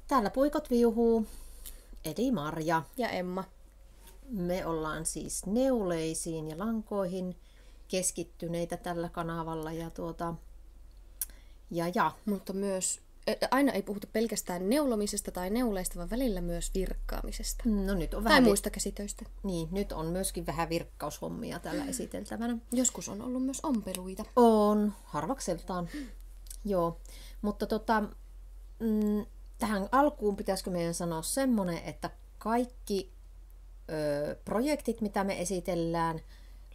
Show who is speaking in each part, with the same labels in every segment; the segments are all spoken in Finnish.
Speaker 1: Täällä puikot viuhuu, eli Marja.
Speaker 2: Ja Emma.
Speaker 1: Me ollaan siis neuleisiin ja lankoihin keskittyneitä tällä kanavalla.
Speaker 2: Mutta myös, aina ei puhuta pelkästään neulomisesta tai neuleista, vaan välillä myös virkkaamisesta.
Speaker 1: No, nyt on
Speaker 2: tai
Speaker 1: vähän
Speaker 2: muista käsitöistä.
Speaker 1: Niin, nyt on myöskin vähän virkkaushommia tällä esiteltävänä.
Speaker 2: Joskus on ollut myös ompeluita.
Speaker 1: On, harvakseltaan. Joo, mutta tähän alkuun pitäisikö meidän sanoa semmoinen, että kaikki projektit, mitä me esitellään,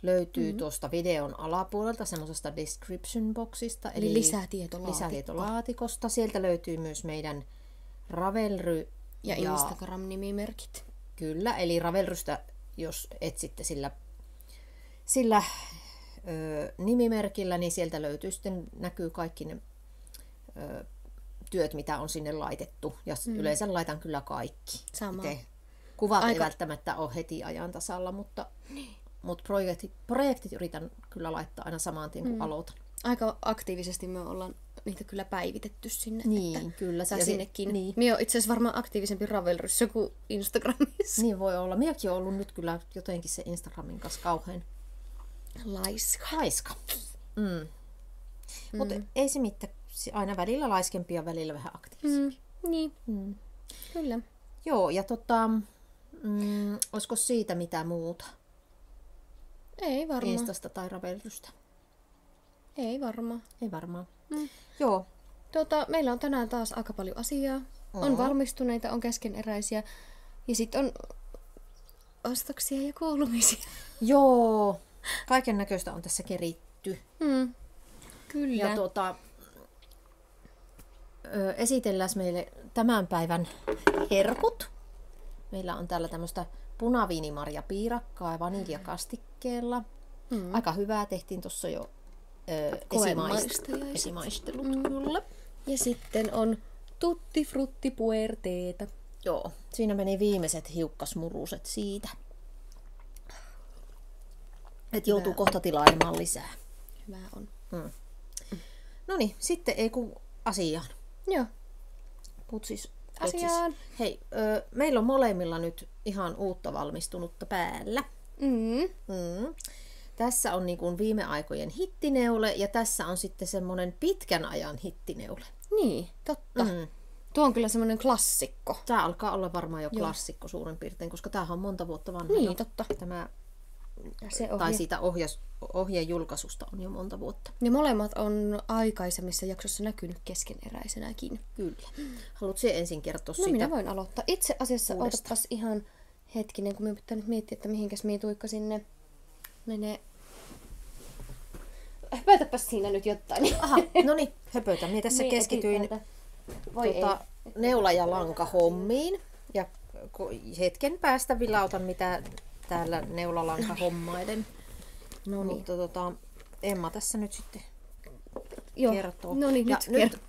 Speaker 1: löytyy tuosta videon alapuolelta semmoisesta description boxista,
Speaker 2: eli lisätietolaatikosta.
Speaker 1: Sieltä löytyy myös meidän Ravelry
Speaker 2: ja Instagram-nimimerkit.
Speaker 1: Kyllä, eli Ravelrystä, jos etsitte sillä nimimerkillä, niin sieltä löytyy sitten, näkyy kaikki ne työt, mitä on sinne laitettu. Ja yleensä laitan kyllä kaikki.
Speaker 2: Sama.
Speaker 1: Kuvat ei välttämättä ole heti ajan tasalla, mutta projektit yritän kyllä laittaa aina samaan tien, kun aloitan.
Speaker 2: Aika aktiivisesti me ollaan niitä kyllä päivitetty sinne.
Speaker 1: Niin, kyllä.
Speaker 2: Sä sinnekin.
Speaker 1: Niin.
Speaker 2: Mie oon itse asiassa varmaan aktiivisempi Ravelryssä kuin Instagramissa.
Speaker 1: Niin voi olla. Miekin on ollut nyt kyllä jotenkin se Instagramin kanssa kauhean laiska. Mutta ei se mitään. Aina välillä laiskempi ja välillä vähän aktiivisempi.
Speaker 2: Niin, kyllä.
Speaker 1: Joo, ja olisiko siitä mitä muuta?
Speaker 2: Ei varmaan.
Speaker 1: Instasta tai Ravelrystä?
Speaker 2: Ei varmaan.
Speaker 1: Joo.
Speaker 2: Meillä on tänään taas aika paljon asiaa. On valmistuneita, on keskeneräisiä ja sitten on ostoksia ja kuulumisia.
Speaker 1: Joo, kaiken näköistä on tässä keritty.
Speaker 2: Kyllä.
Speaker 1: Ja esitellään meille tämän päivän herkut. Meillä on täällä tämmöistä punaviinimarjapiirakkaa vaniljakastikkeella. Aika hyvää, tehtiin tuossa jo esimaistelut. Kyllä.
Speaker 2: Ja sitten on tutti frutti puerteeta.
Speaker 1: Joo, siinä meni viimeiset hiukkasmuruset siitä. Että joutuu kohta tilailemaan lisää.
Speaker 2: Hyvä on.
Speaker 1: Noniin, sitten ei kun asiaan.
Speaker 2: Joo.
Speaker 1: Putsis.
Speaker 2: Asiaan.
Speaker 1: Hei, meillä on molemmilla nyt ihan uutta valmistunutta päällä. Tässä on niin kuin viime aikojen hittineule ja tässä on sitten semmoinen pitkän ajan hittineule.
Speaker 2: Niin, totta. Tuo on kyllä semmoinen klassikko.
Speaker 1: Tämä alkaa olla varmaan jo klassikko suurin piirtein, koska tämähän on monta vuotta vanha.
Speaker 2: Niin, totta.
Speaker 1: Tämä, tai siitä ohjeen julkaisusta on jo monta vuotta.
Speaker 2: Ne molemmat on aikaisemmissa jaksossa näkynyt keskeneräisenäkin.
Speaker 1: Kyllä. Haluatko ensin kertoa siitä?
Speaker 2: No minä voin aloittaa. Itse asiassa odotapas ihan hetkinen, kun minun pitää nyt miettiä, että mihinkäs minä tuikkasin ne... Höpötäpäs siinä nyt jotain.
Speaker 1: Aha, no niin, höpötä. Minä tässä keskityin neula- ja lankahommiin. Ja hetken päästä vilautan, mitä täällä neulalanka hommailen.
Speaker 2: No niin.
Speaker 1: Mutta Emma tässä nyt sitten kertoo.
Speaker 2: No niin,
Speaker 1: nyt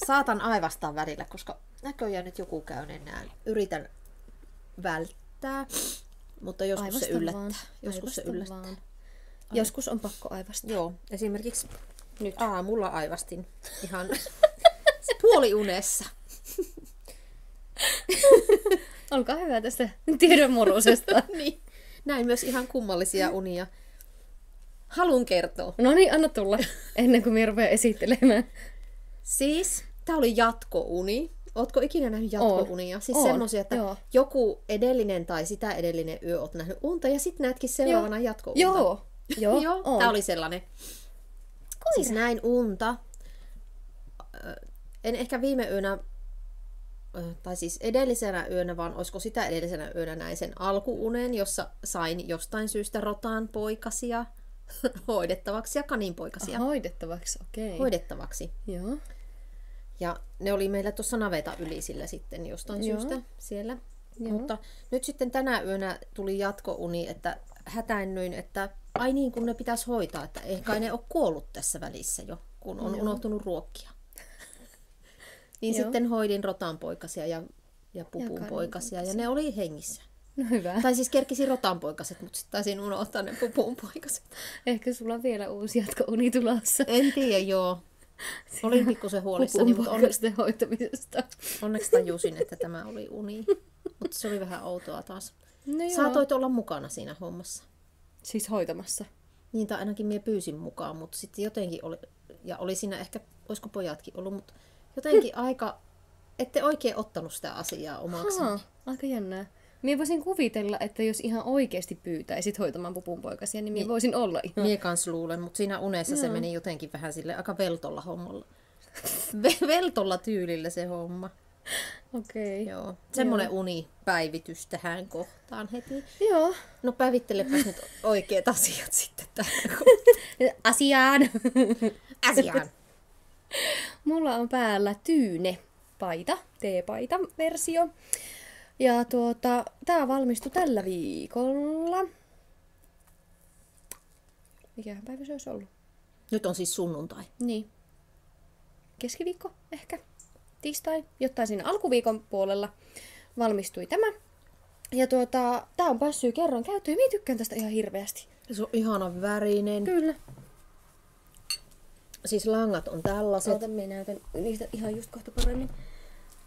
Speaker 1: saatan aivastaa välillä, koska näköjään nyt joku käy enää. Yritän välttää, mutta joskus se yllättää.
Speaker 2: Joskus on pakko aivastaa.
Speaker 1: Joo, esimerkiksi
Speaker 2: nyt
Speaker 1: aamulla aivastin ihan puoliunessa.
Speaker 2: Olkaa hyvä tästä tiedonmurusesta.
Speaker 1: Niin. Näin myös ihan kummallisia unia. Haluan kertoa.
Speaker 2: No niin, anna tulla, ennen kuin minä rupean esittelemään.
Speaker 1: Siis, tää oli jatkouni. Ootko ikinä nähnyt jatkounia? Siis semmosia, että joku edellinen tai sitä edellinen yö oot nähnyt unta ja sitten näetkin seuraavana jatkounta. Joo, tää oli sellainen. Siis näin unta. En ehkä viime yönä tai siis edellisenä yönä, vaan olisiko sitä edellisenä yönä näin sen alkuunen, jossa sain jostain syystä rotaan poikasia hoidettavaksi ja kaninpoikasia.
Speaker 2: Hoidettavaksi, okei. Okay.
Speaker 1: Hoidettavaksi.
Speaker 2: Joo.
Speaker 1: Ja ne oli meillä tuossa naveta ylisillä sitten jostain syystä siellä. Joo. Mutta nyt sitten tänä yönä tuli jatkouni, että hätäännyin, että ai niin, kun ne pitäisi hoitaa, että ehkä ne ole kuollut tässä välissä jo, kun on unohtunut ruokkia. Niin sitten hoidin rotanpoikasia ja pupunpoikasia ja ne oli hengissä.
Speaker 2: No hyvä.
Speaker 1: Tai siis kerkisin rotanpoikaset, mutta sitten taisin unohtaa ne pupunpoikaset.
Speaker 2: Ehkä sulla on vielä uusi jatko-uni tulossa.
Speaker 1: En tiedä, joo. Olin pikkusen huolissani, mutta
Speaker 2: hoitamisesta.
Speaker 1: Onneksi tajusin, että tämä oli uni. Mutta se oli vähän outoa taas.
Speaker 2: No
Speaker 1: saatoit olla mukana siinä hommassa.
Speaker 2: Siis hoitamassa?
Speaker 1: Niin, tai ainakin minä pyysin mukaan, mutta sitten jotenkin oli, ja oli siinä ehkä, olisiko pojatkin ollut, mutta jotenkin aika, ette oikein ottanut sitä asiaa omakseni.
Speaker 2: Aika jännää. Minä voisin kuvitella, että jos ihan oikeasti pyytäisit hoitamaan pupunpoikasia, niin minä voisin olla ihan...
Speaker 1: Minä kans luulen, mutta siinä unessa se meni jotenkin vähän sille aika veltolla hommalla. Veltolla tyylillä se homma.
Speaker 2: Okei.
Speaker 1: Joo. Semmoinen unipäivitys tähän kohtaan heti.
Speaker 2: Joo.
Speaker 1: No päivittelepäs nyt oikeat asiat sitten tähän
Speaker 2: Asiaan!
Speaker 1: Asiaan!
Speaker 2: Mulla on päällä tyyne-paita, teepaita versio. Ja tää valmistui tällä viikolla. Mikähän päivä se olisi ollut?
Speaker 1: Nyt on siis sunnuntai.
Speaker 2: Niin. Keskiviikko ehkä. Tiistai. Jotain siinä alkuviikon puolella valmistui tämä. Ja tää on päässyt kerran käyttöön. Minä tykkään tästä ihan hirveästi.
Speaker 1: Se on ihana värinen.
Speaker 2: Kyllä.
Speaker 1: Siis langat on tällaiset.
Speaker 2: Minä näytän niistä ihan just kohta paremmin.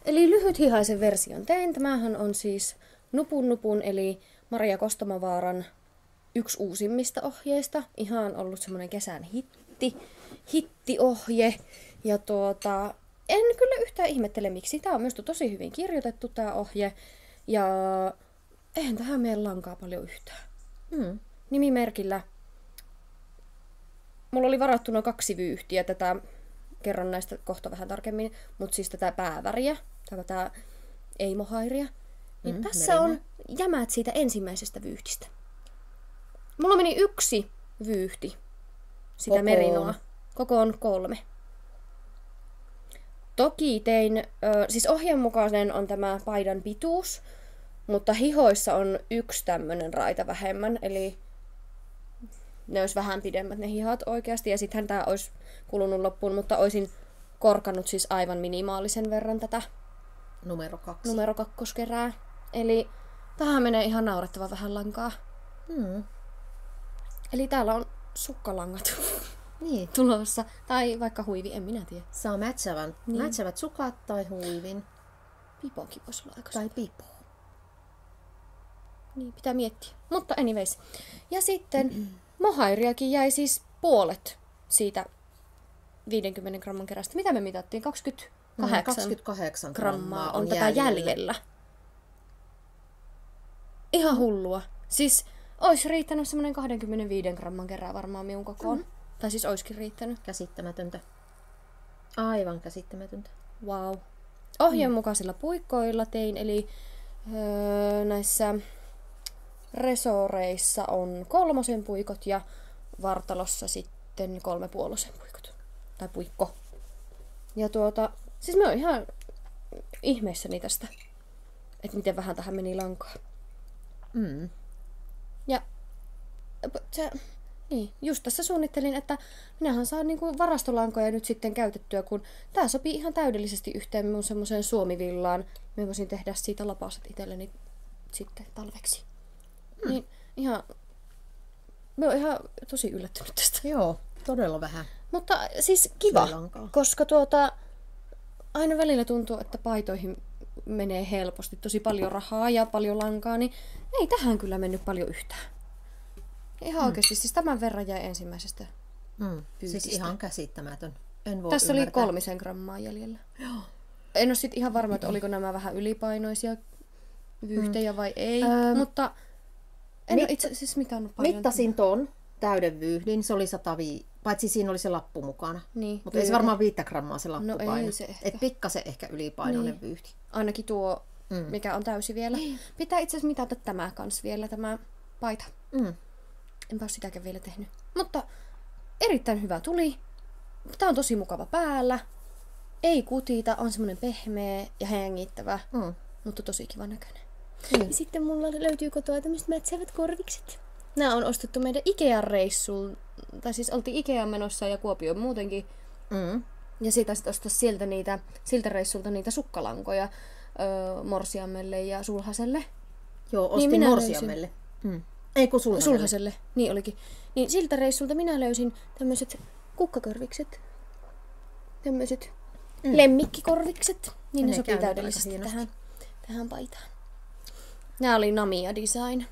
Speaker 2: Eli lyhythihaisen version tein. Tämähän on siis Nupun eli Maria Kostamovaaran yksi uusimmista ohjeista. Ihan ollut semmoinen kesän hittiohje. Ja en kyllä yhtään ihmettele miksi. Tää on myös tosi hyvin kirjoitettu tää ohje. Ja eihän tähän meidän lankaa paljon yhtään. Nimimerkillä. Mulla oli varattuna 2 vyyhtiä tätä. Kerron näistä kohta vähän tarkemmin. Mutta siis tätä pääväriä. Tätä ei-mohairia. Niin tässä on jämät siitä ensimmäisestä vyyhtistä. Mulla meni 1 vyyhti sitä merinoa. Kokoon 3. Toki tein, siis ohjeen mukainen on tämä paidan pituus, mutta hihoissa on 1 tämmönen raita vähemmän, eli ne olisi vähän pidemmät ne hihat oikeasti, ja sittenhän tää olisi kulunut loppuun, mutta olisin korkannut siis aivan minimaalisen verran tätä numero 2 kerää. Eli tähän menee ihan naurettava vähän lankaa. Eli täällä on sukkalangat
Speaker 1: niin.
Speaker 2: tulossa. Tai vaikka huivi, en minä tiedä.
Speaker 1: Saa mätsäävät sukat tai huivin.
Speaker 2: Pipokin voisi olla aika
Speaker 1: tai pipo.
Speaker 2: Niin, pitää miettiä. Mutta anyways. Ja sitten mohairiakin jäi siis puolet siitä 50 gramman kerästä. Mitä me mitattiin? 28 grammaa on tätä jäljellä. Ihan hullua. Siis olisi riittänyt semmoinen 25 gramman kerää varmaan minun kokoon. Tai siis olisikin riittänyt.
Speaker 1: Käsittämätöntä. Aivan käsittämätöntä.
Speaker 2: Wow. Ohjeen mukaisilla puikkoilla tein, eli näissä resoreissa on 3 puikot ja vartalossa sitten 3 puikot. Tai puikko. Ja siis mä oon ihan ihmeissäni tästä, että miten vähän tähän meni lankaa. Ja niin, just tässä suunnittelin, että minähän saan niinku varastolankoja nyt sitten käytettyä, kun tää sopii ihan täydellisesti yhteen mun semmoiseen suomivillaan. Mä voisin tehdä siitä lapaset itselleni sitten talveksi. Niin mä oon ihan tosi yllättynyt tästä.
Speaker 1: Joo, todella vähän.
Speaker 2: Mutta siis kiva, koska aina välillä tuntuu, että paitoihin menee helposti tosi paljon rahaa ja paljon lankaa, niin ei tähän kyllä mennyt paljon yhtään. Ihan oikeasti, siis tämän verran jäi ensimmäisestä pyykistä.
Speaker 1: Siis ihan käsittämätön. En voi
Speaker 2: tässä
Speaker 1: ymmärtää.
Speaker 2: oli 3 grammaa jäljellä.
Speaker 1: Joo.
Speaker 2: En ole sitten ihan varma, että oliko nämä vähän ylipainoisia vyyhtejä vai ei, mutta en ole itse asiassa mitannut paljon.
Speaker 1: Mittasin ton täyden vyyhdin, se oli Paitsi siinä oli se lappu mukana.
Speaker 2: Niin,
Speaker 1: mutta ei se varmaan 5 grammaa se lappu paino.
Speaker 2: Se
Speaker 1: et pikkasen ehkä ylipainoinen
Speaker 2: niin.
Speaker 1: vyyhti.
Speaker 2: Ainakin tuo, mikä on täysi vielä. Pitää itse asiassa mitata tämä kans vielä, tämä paita. Enpä ole sitäkään vielä tehnyt. Mutta erittäin hyvä tuli. Tää on tosi mukava päällä. Ei kutita, on semmonen pehmeä ja hengittävä. Mutta tosi kiva näköinen. Ja sitten mulla löytyy kotoa tämmöiset mätsäävät korvikset. Nämä on ostettu meidän Ikea-reissuun. Tai siis oltiin Ikeaan menossa ja Kuopioon muutenkin. Ja siitä sitten ostaa siltä reissulta niitä sukkalankoja morsiammelle ja sulhaselle.
Speaker 1: Joo, ostin niin morsiammelle. Ei kun
Speaker 2: sulhaselle. Niin olikin. Niin siltä reissulta minä löysin tämmöiset kukkakorvikset. Tämmöiset lemmikkikorvikset. Niin ne sopii täydellisesti tähän paitaan. Nämä oli Namia Design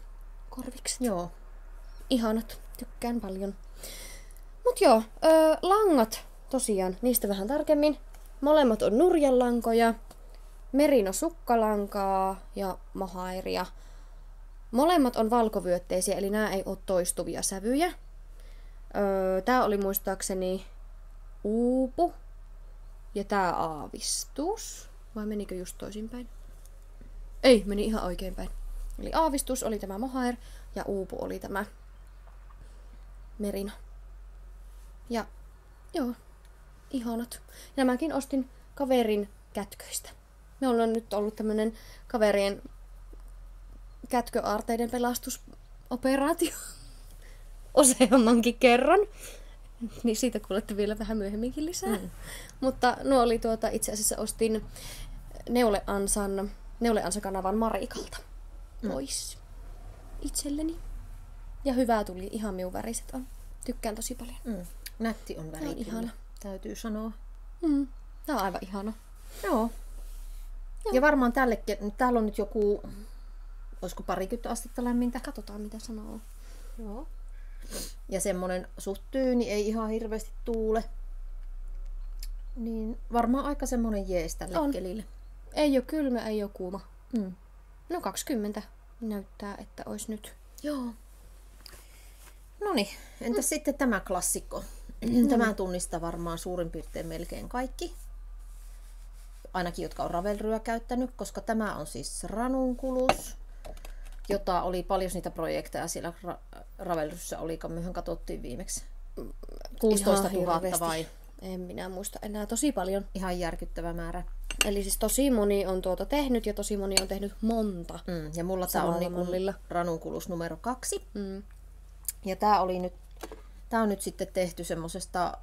Speaker 2: korvikset.
Speaker 1: Joo.
Speaker 2: Ihanat. Tykkään paljon. Mut joo, langat tosiaan, niistä vähän tarkemmin. Molemmat on nurjanlankoja. Merino sukkalankaa ja mohairia. Molemmat on valkovyötteisiä, eli nämä ei ole toistuvia sävyjä. Tää oli muistaakseni uupu. Ja tää aavistus. Vai menikö just toisinpäin? Ei, meni ihan oikeinpäin. Eli aavistus oli tämä mohair ja uupu oli tämä merino. Ja joo, ihanat. Ja mäkin ostin kaverin kätköistä. Me ollaan nyt ollut tämmönen kaverien kätköaarteiden pelastusoperaatio useammankin kerran. Niin siitä kuulette vielä vähän myöhemminkin lisää. Mutta nuo oli itse asiassa ostin Neuleansa-kanavan Marikalta pois itselleni. Ja hyvää tuli, ihan minun väriset on. Tykkään tosi paljon.
Speaker 1: Nätti on väri, ihana. Täytyy sanoa.
Speaker 2: Tää on aivan ihana.
Speaker 1: Joo. Ja varmaan täällä on nyt joku, olisiko 20 astetta lämmintä.
Speaker 2: Katsotaan mitä sanoo.
Speaker 1: Joo. Ja semmonen suht tyyni, ei ihan hirveästi tuule. Niin varmaan aika semmonen jees tälle kelille.
Speaker 2: Ei oo kylmä, ei oo kuuma. No 20 näyttää, että ois nyt.
Speaker 1: Joo. Noniin, entäs sitten tämä klassikko? Tämä tunnistaa varmaan suurin piirtein melkein kaikki. Ainakin jotka on Ravelryä käyttänyt, koska tämä on siis ranunkulus, jota oli paljon niitä projekteja siellä Ravelryssä oli, mehän katsottiin viimeksi. 16 000 vai?
Speaker 2: En minä muista enää, tosi paljon.
Speaker 1: Ihan järkyttävä määrä.
Speaker 2: Eli siis tosi moni on tehnyt ja tosi moni on tehnyt monta.
Speaker 1: Ja mulla tää on niinku ranunkulus numero 2. Ja tää on nyt sitten tehty semmosesta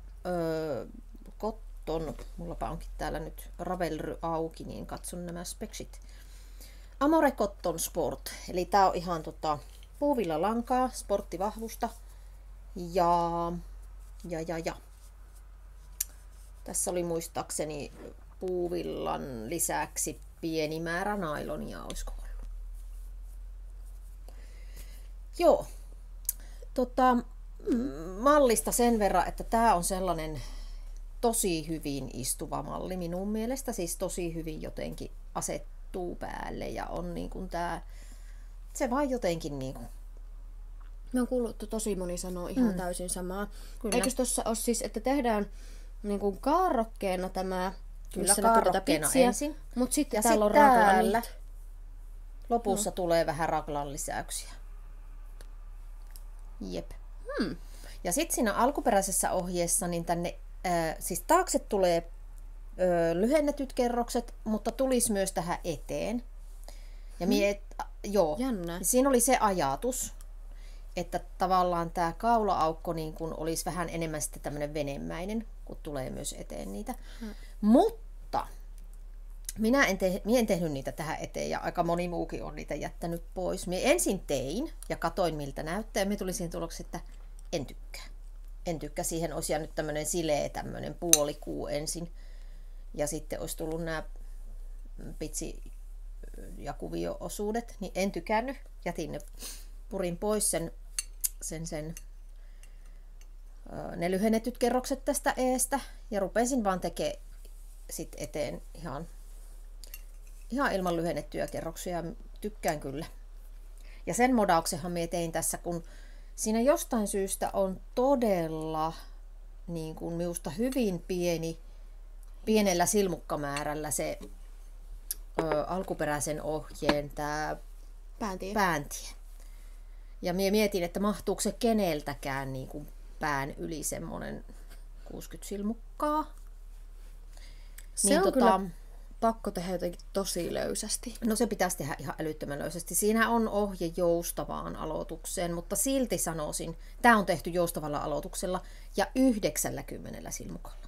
Speaker 1: cotton, mullapa onkin täällä nyt Ravelry auki, niin katson nämä speksit. Amore Cotton Sport, eli tää on ihan puuvilla lankaa, sporttivahvusta. Ja. Tässä oli muistaakseni puuvillan lisäksi pieni määrä nailonia, olisiko ollut. Joo. Mallista sen verran, että tää on sellainen tosi hyvin istuva malli minun mielestä. Siis tosi hyvin jotenkin asettuu päälle ja on niin kuin se vaan jotenkin niin kuin.
Speaker 2: Me on kuullut, että tosi moni sanoo ihan täysin samaa. Eikö tuossa ole siis, että tehdään niin kuin kaarrokkeena tämä,
Speaker 1: kyllä kaarrokkeena ensin.
Speaker 2: Mutta sitten täällä on raglan.
Speaker 1: Lopussa tulee vähän raglan lisäyksiä. Jep. Ja sitten siinä alkuperäisessä ohjeessa niin tänne siis taakse tulee lyhennetyt kerrokset, mutta tulisi myös tähän eteen. Ja siinä oli se ajatus, että tavallaan tämä kaula-aukko niin kun olisi vähän enemmän sitten tämmöinen venemäinen, kun tulee myös eteen niitä. Mutta minä en tehnyt niitä tähän eteen ja aika moni muukin on niitä jättänyt pois. Minä ensin tein ja katoin miltä näyttää ja minä tulin siihen tulokseen, että en tykkää. En tykkää, siihen olisi jäänyt tämmöinen sileä tämmöinen puolikuu ensin. Ja sitten olisi tullut nämä pitsi- ja kuvio-osuudet, niin en tykännyt. Jätin ne, purin pois ne lyhennetyt kerrokset tästä eestä ja rupesin vaan tekemään sit eteen ihan ilman lyhennettyjä kerroksia. Tykkään kyllä. Ja sen modauksenhan minä tein tässä, kun siinä jostain syystä on todella niin kuin minusta hyvin pienellä silmukkamäärällä se alkuperäisen ohjeen tämä pääntie. Ja minä mietin, että mahtuuko se keneltäkään niin kuin pään yli semmoinen 60 silmukkaa.
Speaker 2: Se niin on kyllä pakko tehdä jotenkin tosi löysästi.
Speaker 1: No se pitäisi tehdä ihan älyttömän löysästi. Siinä on ohje joustavaan aloitukseen, mutta silti sanoisin, tämä on tehty joustavalla aloituksella ja 90 silmukalla.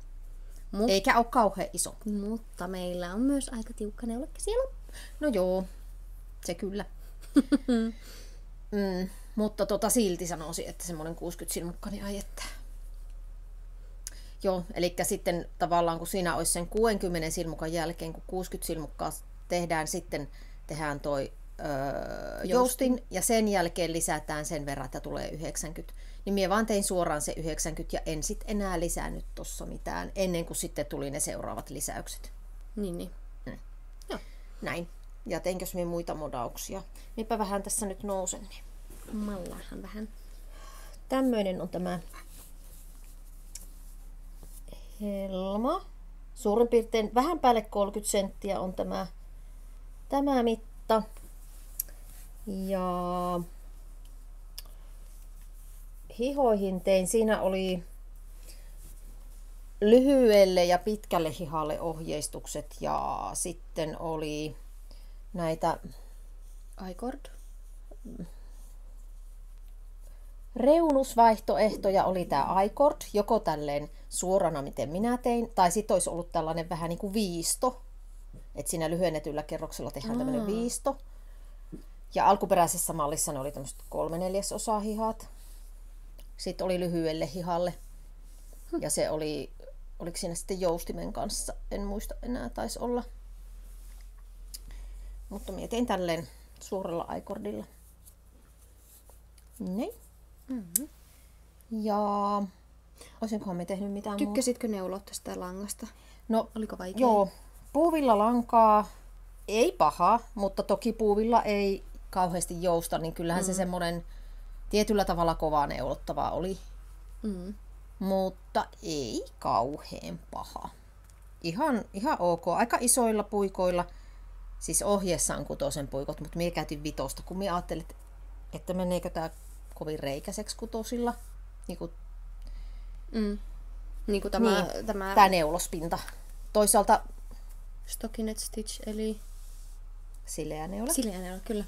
Speaker 1: Eikä ole kauhean iso.
Speaker 2: Mutta meillä on myös aika tiukka neulakka siellä.
Speaker 1: No joo, se kyllä. Mutta silti sanoisin, että semmoinen 60 silmukka, niin ai että. Joo, eli sitten tavallaan kun siinä olisi sen 60 silmukan jälkeen, kun 60 silmukkaa tehdään, sitten tehdään toi joustin ja sen jälkeen lisätään sen verran, että tulee 90. Niin minä vaan tein suoraan se 90 ja en sitten enää lisännyt tuossa mitään ennen kuin sitten tuli ne seuraavat lisäykset.
Speaker 2: Niin.
Speaker 1: Joo. Näin. Ja teinkös minä muita modauksia? Minäpä vähän tässä nyt nousen. Niin.
Speaker 2: Mallahan vähän.
Speaker 1: Tämmöinen on tämä helma. Suurin piirtein vähän päälle 30 senttiä on tämä mitta. Ja hihoihin tein, siinä oli lyhyelle ja pitkälle hihalle ohjeistukset ja sitten oli näitä
Speaker 2: iCord.
Speaker 1: Reunusvaihtoehtoja oli tämä iCord, joko tälleen suorana, miten minä tein, tai sitten olisi ollut tällainen vähän niin kuin viisto, että siinä lyhennetyllä kerroksella tehdään tämmöinen viisto. Ja alkuperäisessä mallissa ne oli tämmöiset 3/4 hihat. Sitten oli lyhyelle hihalle. Ja se oli, oliko siinä sitten joustimen kanssa, en muista enää, taisi olla. Mutta minä tein tälleen suoralla iCordilla. Niin.
Speaker 2: Mm-hmm.
Speaker 1: Ja olisinkohan me tehnyt mitään muuta?
Speaker 2: Tykkäsitkö neuloa tästä langasta?
Speaker 1: No,
Speaker 2: oliko vaikea?
Speaker 1: Joo, puuvilla lankaa ei paha, mutta toki puuvilla ei kauheasti jousta, niin kyllähän se semmoinen tietyllä tavalla kovaa neulottavaa oli. Mutta ei kauhean paha. Ihan ok. Aika isoilla puikoilla. Siis ohjeessa on 6 puikot, mutta minä käytin 5, kun minä ajattelin, että meneekö tämä kovin reikäiseksi 6.
Speaker 2: Niin kuin
Speaker 1: tämä neulospinta. Toisaalta
Speaker 2: stockinette stitch, eli
Speaker 1: sileä neula.
Speaker 2: Sileä neula, kyllä.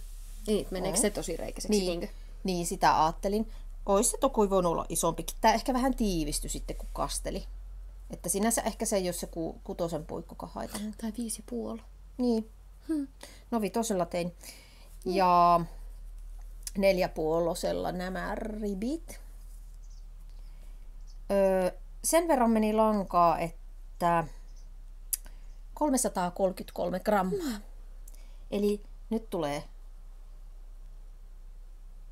Speaker 2: Niin, meneekö se tosi reikäiseksi?
Speaker 1: Niin, sitä ajattelin. Ois se toki voinut olla isompikin. Tämä ehkä vähän tiivistyi sitten, kun kasteli. Että sinänsä ehkä se ei ole se 6 puikkokaan haitannut.
Speaker 2: Tai 5,5.
Speaker 1: Niin. No 5 tein. Ja 4,5 nämä ribit. Sen verran meni lankaa, että 333 grammaa. Eli nyt tulee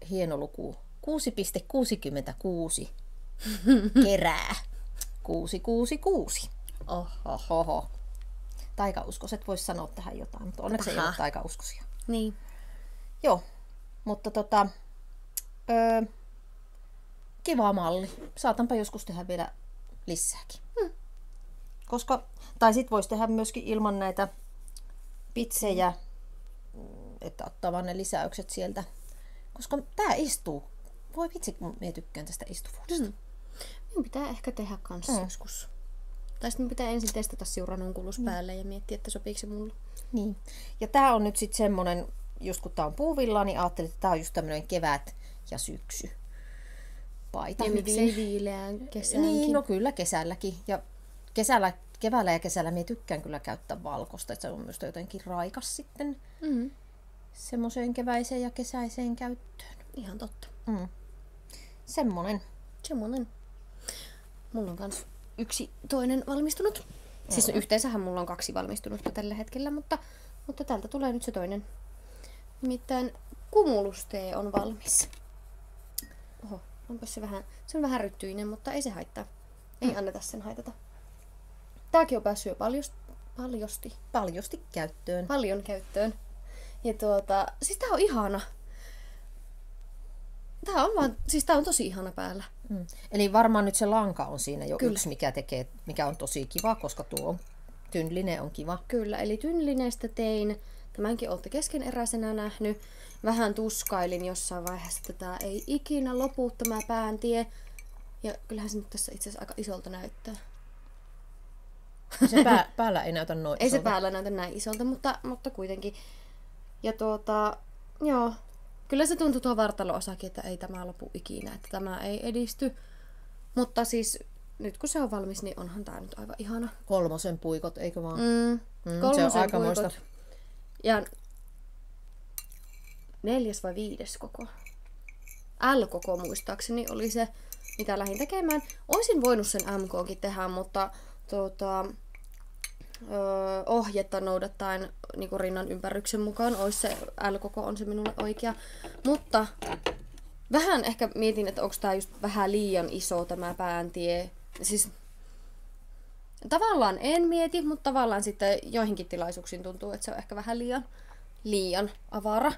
Speaker 1: hieno luku. 6,66 kerää. 666. Oho. Taikauskoset vois sanoa tähän jotain, mutta onneksi ei ole taikauskosia.
Speaker 2: Niin.
Speaker 1: Joo, mutta kiva malli. Saatanpa joskus tehdä vielä lisääkin. Koska, tai sit vois tehdä myöskin ilman näitä pitsejä, että ottaa vaan ne lisäykset sieltä. Koska tää istuu. Voi vitsi, kun minä tykkään tästä istuvuudesta.
Speaker 2: Minun pitää ehkä tehdä kanssa joskus. Tai sitten pitää ensin testata siuranunkulus päälle ja miettiä, että sopiiko se mulle.
Speaker 1: Niin. Ja tää on nyt sitten semmonen, just kun tää on puuvilla, niin ajattelin, että tää on just tämmönen kevät ja syksy paita.
Speaker 2: Ja miksei viileään kesäänkin.
Speaker 1: Niin, no kyllä kesälläkin. Ja keväällä ja kesällä minä tykkään kyllä käyttää valkoista, että se on myös jotenkin raikas sitten semmoiseen keväiseen ja kesäiseen käyttöön.
Speaker 2: Ihan totta.
Speaker 1: Semmonen.
Speaker 2: Mulla on kans yksi toinen valmistunut. Siis yhteensähän mulla on 2 valmistunutta tällä hetkellä, mutta täältä tulee nyt se toinen. Nimittäin kumulustee on valmis. Oho, onpas se on vähän ryttyinen, mutta ei se haittaa. Ei anneta sen haitata. Tääkin on päässyt jo paljosti käyttöön. Paljon käyttöön. Ja siis tää on ihana. tää on tosi ihana päällä.
Speaker 1: Eli varmaan nyt se lanka on siinä jo yksi, mikä on tosi kiva, koska tuo tyynline on kiva.
Speaker 2: Kyllä, eli tyynlineestä tein, tämänkin olette keskeneräisenä nähnyt. Vähän tuskailin jossain vaiheessa, että tää ei ikinä lopu tämä pääntie. Ja kyllähän se nyt tässä itse asiassa aika isolta näyttää.
Speaker 1: Se päällä ei näytä noin
Speaker 2: Ei
Speaker 1: isolta.
Speaker 2: se päällä näytä näin isolta, mutta kuitenkin. Ja joo. Kyllä se tuntuu tuo vartalo-osakin, että ei tämä lopu ikinä, että tämä ei edisty. Mutta siis nyt kun se on valmis, niin onhan tää nyt aivan ihana.
Speaker 1: 3 puikot, eikö vaan?
Speaker 2: 3
Speaker 1: se on aikamoista.
Speaker 2: puikot. Ja 4. vai 5 koko. L-koko muistaakseni oli se, mitä lähdin tekemään. Oisin voinut sen MK:nkin tehdä, mutta ohjetta noudattaen niin rinnan ympärryksen mukaan olisi se L-koko on se minulle oikea. Mutta vähän ehkä mietin, että onko tämä just vähän liian iso tämä pääntie. Siis tavallaan en mieti, mutta tavallaan sitten joihinkin tilaisuuksiin tuntuu, että se on ehkä vähän liian avara.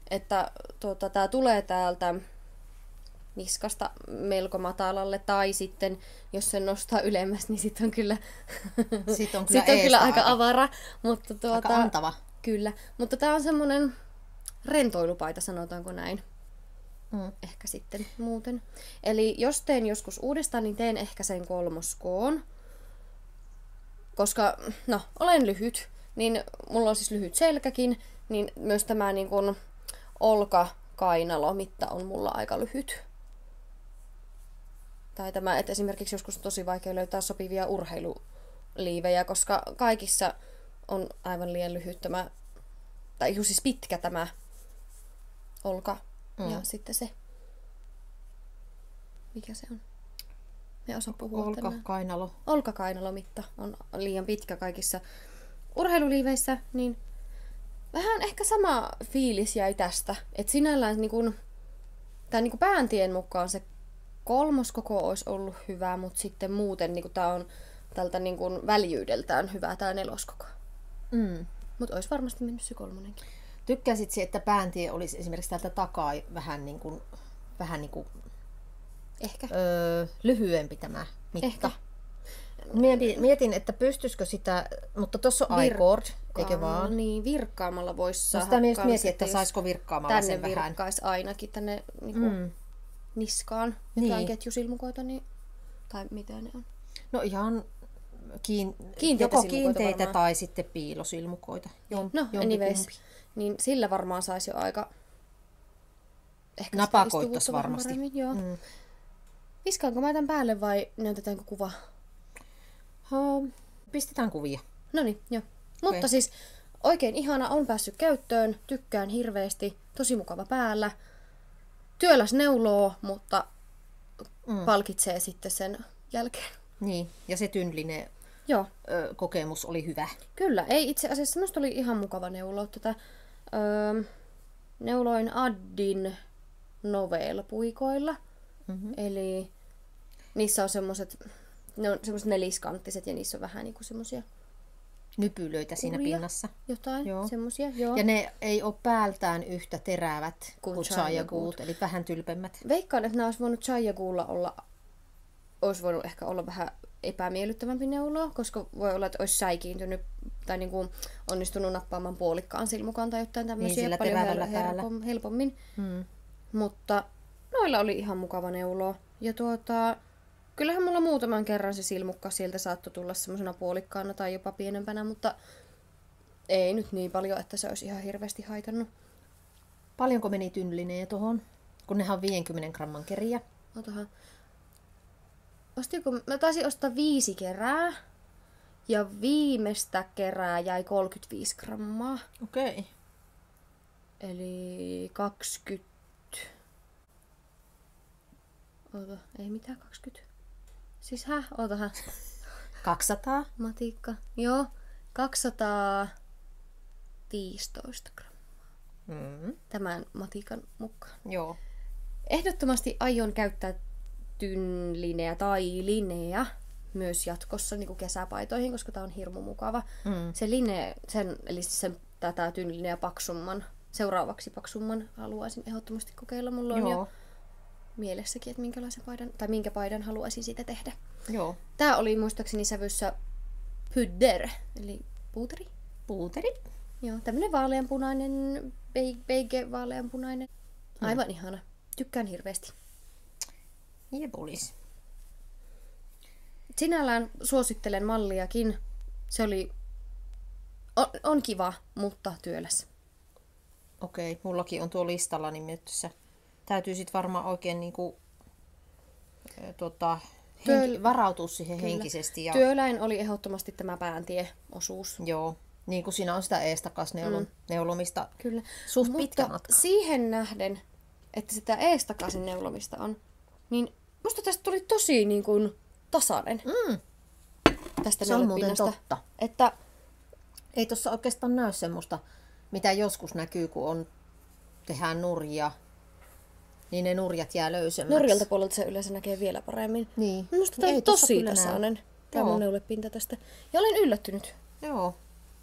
Speaker 2: Että tää tulee täältä niskasta melko matalalle, tai sitten jos sen nostaa ylemmäs, niin sitten on kyllä, aika avara. Mutta
Speaker 1: aika antava.
Speaker 2: Kyllä, mutta tää on semmonen rentoilupaita, sanotaanko näin. Ehkä sitten muuten. Eli jos teen joskus uudestaan, niin teen ehkä sen 3K:n. Koska, olen lyhyt, niin mulla on siis lyhyt selkäkin, niin myös tämä niin kun olkakainalomitta on mulla aika lyhyt. Tai tämä, että esimerkiksi joskus on tosi vaikea löytää sopivia urheiluliivejä, koska kaikissa on aivan liian lyhyt tämä, tai siis pitkä tämä olka. Ja sitten se, mikä se on? Me osaa puhua
Speaker 1: olkakainalo.
Speaker 2: Olkakainalomitta on liian pitkä kaikissa urheiluliiveissä, niin vähän ehkä sama fiilis jäi tästä. Että sinällään niin pääntien mukaan se 3 koko olisi ollut hyvä, mutta sitten muuten niin tämä on tältä niin väljyydeltään hyvä tämä 4 koko. Mutta olisi varmasti mennyt se 3.
Speaker 1: Tykkäsit että pääntie olisi esimerkiksi täältä takaa vähän niin kuin
Speaker 2: ehkä
Speaker 1: lyhyempi tämä mitta?
Speaker 2: Ehkä.
Speaker 1: Mietin, että pystyisikö sitä, mutta tuossa on I-cord, eikö vaan?
Speaker 2: Niin, virkkaamalla voisi saada.
Speaker 1: Sitä myös mietin, että saisiko virkaamalla sen vähän.
Speaker 2: Tänne virkkaisi ainakin tänne niskaan jotain ketjusilmukoita, tai mitä ne on?
Speaker 1: No ihan
Speaker 2: joko
Speaker 1: kiinteitä tai sitten piilosilmukoita.
Speaker 2: Anyways, niin sillä varmaan saisi jo aika
Speaker 1: ehkä napakoittaisi varmasti.
Speaker 2: Joo. Viskaanko mä tämän päälle vai näytetäänkö kuva?
Speaker 1: Pistetään kuvia.
Speaker 2: Noniin, joo. Okay. Mutta siis oikein ihana, on päässyt käyttöön, tykkään hirveästi, tosi mukava päällä. Työläs neuloo, mutta palkitsee sitten sen jälkeen.
Speaker 1: Niin, ja se tyynlinen kokemus oli hyvä.
Speaker 2: Kyllä, ei itse asiassa minusta oli ihan mukava neuloa tätä. Neuloin Addin Novel-puikoilla. Eli niissä on semmoiset neliskanttiset ja niissä on vähän niinku semmosia
Speaker 1: nypylöitä siinä pinnassa.
Speaker 2: Jotain, semmosia, joo.
Speaker 1: Ja ne ei ole päältään yhtä terävät kuin Chayagoot, eli vähän tylpemmät.
Speaker 2: Veikkaan, että nämä olisi voinut Chayagoolla olisi voinut ehkä olla vähän epämiellyttävämpi neuloa, koska voi olla, että olisi säikiintynyt tai niinku onnistunut nappaamaan puolikkaan silmukaan tai jotain tämmöisiä paljon helpommin. Mutta noilla oli ihan mukava neuloa. Ja kyllähän mulla muutaman kerran se silmukka sieltä saattoi tulla semmoisena puolikkaana tai jopa pienempänä, mutta ei nyt niin paljon, että se olisi ihan hirveästi haitannut.
Speaker 1: Paljonko meni tyynlineen tuohon? Kun nehän on 50 gramman keriä.
Speaker 2: Otahan. Mä taisin ostaa 5 kerää. Ja viimeistä kerää jäi 35 grammaa.
Speaker 1: Okei.
Speaker 2: Eli 20. Ei mitään 20. Siis ootahan.
Speaker 1: 200.
Speaker 2: Matikka. Joo. 215 grammaa. Tämän matikan mukaan.
Speaker 1: Joo.
Speaker 2: Ehdottomasti aion käyttää tyynlineä tai lineä myös jatkossa niin kuin kesäpaitoihin, koska tää on hirmu mukava. Se line, eli tätä tyynlineä paksumman seuraavaksi paksumman haluaisin ehdottomasti kokeilla. Mulla on jo mielessäkin, että minkälaisen paidan, tai minkä paidan haluaisin siitä tehdä.
Speaker 1: Joo.
Speaker 2: Tää oli muistaakseni sävyssä pudder, eli puuteri.
Speaker 1: Puuteri.
Speaker 2: Joo, tämmönen vaaleanpunainen, beige vaaleanpunainen. Aivan ihana. Tykkään hirveästi.
Speaker 1: Jebulis.
Speaker 2: Sinällään suosittelen malliakin. Se on kiva, mutta työläs.
Speaker 1: Okei, mullakin on tuo listalla nimettyssä. Täytyy sit varmaan oikein niinku, varautua siihen henkisesti. Ja...
Speaker 2: Työläin oli ehdottomasti tämä pääntieosuus.
Speaker 1: Joo, niin kuin siinä on sitä eestakas neulomista.
Speaker 2: Kyllä.
Speaker 1: Suht pitkä matka.
Speaker 2: Siihen nähden, että sitä eestakaisin neulomista on, niin musta tästä tuli tosi niin kuin tasainen. Tästä
Speaker 1: se on muuten totta.
Speaker 2: Että
Speaker 1: ei tuossa oikeastaan näy semmoista, mitä joskus näkyy, kun tehdään nurjia, niin ne nurjat jää löysemmäksi.
Speaker 2: Nurjalta puolelta se yleensä näkee vielä paremmin.
Speaker 1: Niin.
Speaker 2: Minusta tämä on tosi tasainen. Tämä mun neulepinta tästä. Ja olen yllättynyt.
Speaker 1: Joo,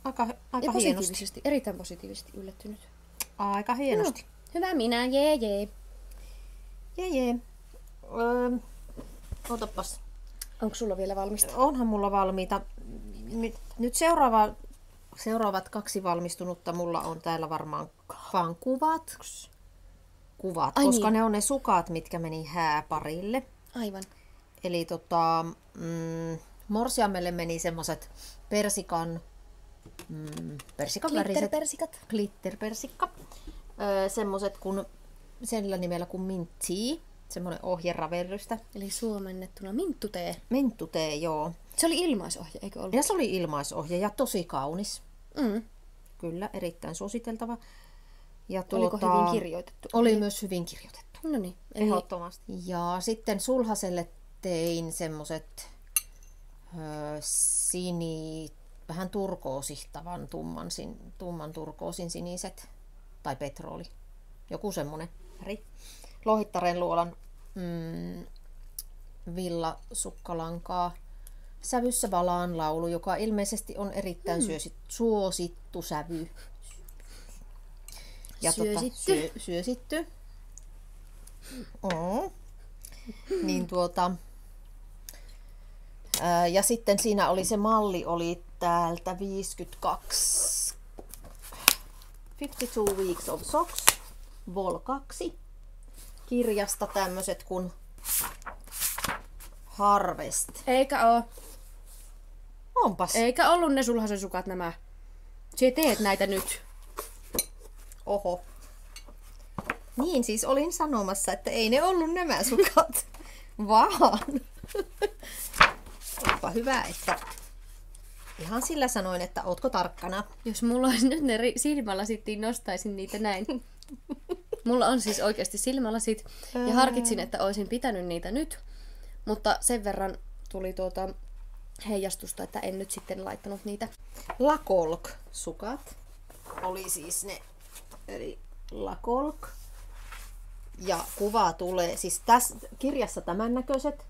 Speaker 1: aika
Speaker 2: positiivisesti, erittäin positiivisesti yllättynyt.
Speaker 1: Aika hienosti.
Speaker 2: No, hyvä minä, jee.
Speaker 1: Jee. Otapas.
Speaker 2: Onko sulla vielä valmista?
Speaker 1: Onhan mulla valmiita. Nyt seuraavat 2 valmistunutta mulla on täällä varmaan vaan kuvat, koska ne on ne sukat, mitkä meni hääparille.
Speaker 2: Aivan.
Speaker 1: Eli morsiamelle meni semmoset persikan väriset glitterpersikka. Semmoset sillä nimellä kuin mint tea, semmonen ohje Ravelrystä.
Speaker 2: Eli suomennettuna minttutee.
Speaker 1: Minttutee, joo.
Speaker 2: Se oli ilmaisohje, eikö ollut?
Speaker 1: Ja se oli ilmaisohje ja tosi kaunis. Kyllä, erittäin suositeltava. Ja
Speaker 2: oliko hyvin kirjoitettu?
Speaker 1: Oli myös hyvin kirjoitettu.
Speaker 2: No niin.
Speaker 1: Ehdottomasti. Ja sitten sulhaselle tein semmoset vähän turkoosihtavan tumman turkoosin siniset. Tai petroli. Joku semmonen väri. Lohittaren luolan villasukkalankaa. Sävyssä Valaan laulu, joka ilmeisesti on erittäin suosittu sävy. Ja syösitty. Niin ja sitten siinä oli se malli, oli täältä 52 Weeks of Socks, Vol 2 kirjasta tämmöset kuin Harvest.
Speaker 2: Eikä oo.
Speaker 1: Onpas.
Speaker 2: Eikä ollut ne sulhasen sukat nämä. Sä teet näitä nyt.
Speaker 1: Oho. Niin siis olin sanomassa, että ei ne ollut nämä sukat, vaan. Onpa hyvä, että ihan sillä sanoin, että ootko tarkkana.
Speaker 2: Jos mulla olisi nyt ne silmälasit, niin nostaisin niitä näin. Mulla on siis oikeasti silmälasit ja harkitsin, että olisin pitänyt niitä nyt, mutta sen verran tuli heijastusta, että en nyt sitten laittanut niitä.
Speaker 1: Lakolk-sukat oli siis ne, eli Lakolk. Ja kuva tulee, siis tässä kirjassa tämän näköiset.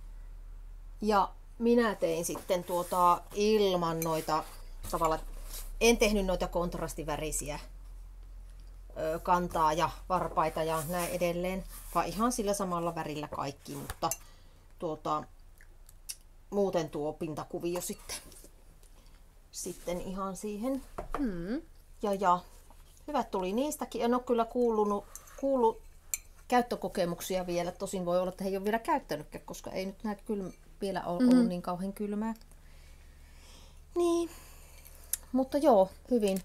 Speaker 1: Ja minä tein sitten ilman noita, tavallaan en tehnyt noita kontrastivärisiä kantaa ja varpaita ja näin edelleen, vaan ihan sillä samalla värillä kaikki, mutta muuten tuo pintakuvio sitten ihan siihen. Ja hyvät tuli niistäkin. En ole kyllä kuullut käyttökokemuksia vielä. Tosin voi olla, että he ei ole vielä käyttänytkään, koska ei nyt näet vielä ole ollut niin kauhean kylmää. Niin. Mutta joo, hyvin.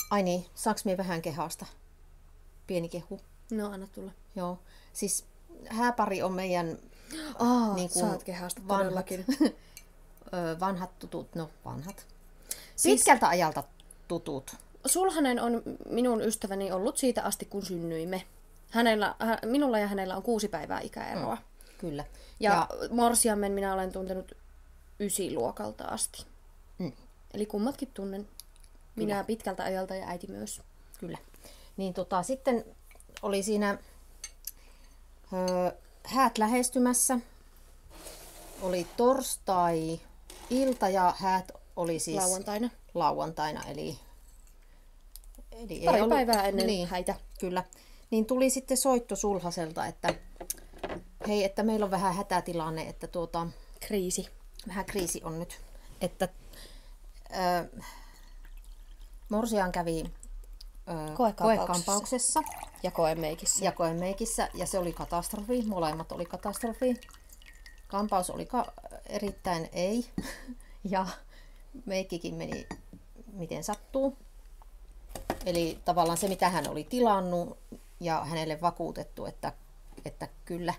Speaker 1: Ai niin, saaks mie vähän kehasta? Pieni kehu.
Speaker 2: No, anna tulla.
Speaker 1: Joo. Siis hääpari on meidän
Speaker 2: saat kehasta todellakin.
Speaker 1: Vanhat tutut, vanhat. Pitkältä ajalta tutut.
Speaker 2: Sulhanen on minun ystäväni ollut siitä asti, kun synnyimme. Minulla ja hänellä on 6 päivää ikäeroa.
Speaker 1: Kyllä.
Speaker 2: Ja morsiammen minä olen tuntenut 9-luokalta asti. Eli kummatkin tunnen. Minä kyllä. Pitkältä ajalta ja äiti myös.
Speaker 1: Kyllä. Niin sitten oli siinä häät lähestymässä. Oli torstai-ilta ja häät oli siis
Speaker 2: lauantaina.
Speaker 1: Eli Eli
Speaker 2: pari päivää ennen
Speaker 1: niin,
Speaker 2: häitä.
Speaker 1: Kyllä. Niin tuli sitten soitto Sulhaselta, että hei, että meillä on vähän hätätilanne, että
Speaker 2: Kriisi.
Speaker 1: Vähän kriisi on nyt. Että Morsian kävi koekampauksessa.
Speaker 2: Ja
Speaker 1: koemeikissä. Ja se oli katastrofi. Molemmat oli katastrofi. Kampaus oli erittäin ei. Ja meikkikin meni miten sattuu. Eli tavallaan se, mitä hän oli tilannut ja hänelle vakuutettu, että kyllä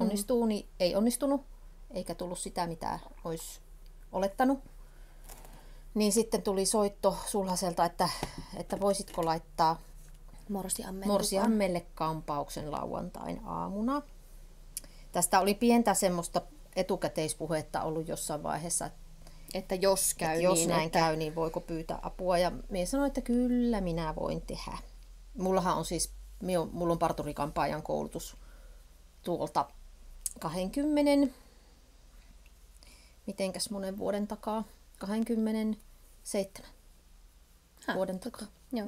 Speaker 1: onnistuu, niin ei onnistunut. Eikä tullut sitä, mitä olisi olettanut. Niin sitten tuli soitto Sulhaselta, että voisitko laittaa morsiammelle kampauksen lauantain aamuna. Tästä oli pientä semmoista etukäteispuhetta ollut jossain vaiheessa,
Speaker 2: että jos
Speaker 1: käy, niin voiko pyytää apua. Ja minä sanoin, että kyllä minä voin tehdä. Mullahan on siis, mulla on parturikampaajan koulutus tuolta 20, mitenkäs monen vuoden takaa, 27 vuoden takaa.
Speaker 2: Joo.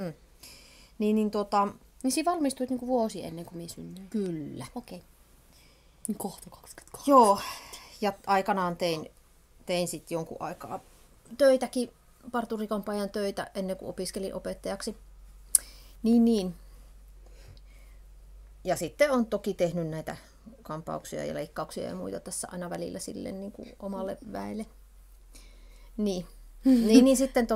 Speaker 1: Niin
Speaker 2: siinä valmistuit niinku vuosi ennen kuin minä synnyin?
Speaker 1: Kyllä.
Speaker 2: Okei. Niin kohta 22.
Speaker 1: Joo, ja aikanaan tein sitten jonkun aikaa töitäkin, parturikampaajan töitä, ennen kuin opiskelin opettajaksi. Niin. Ja sitten on toki tehnyt näitä kampauksia ja leikkauksia ja muita tässä aina välillä sille niin kuin omalle väelle. Niin sitten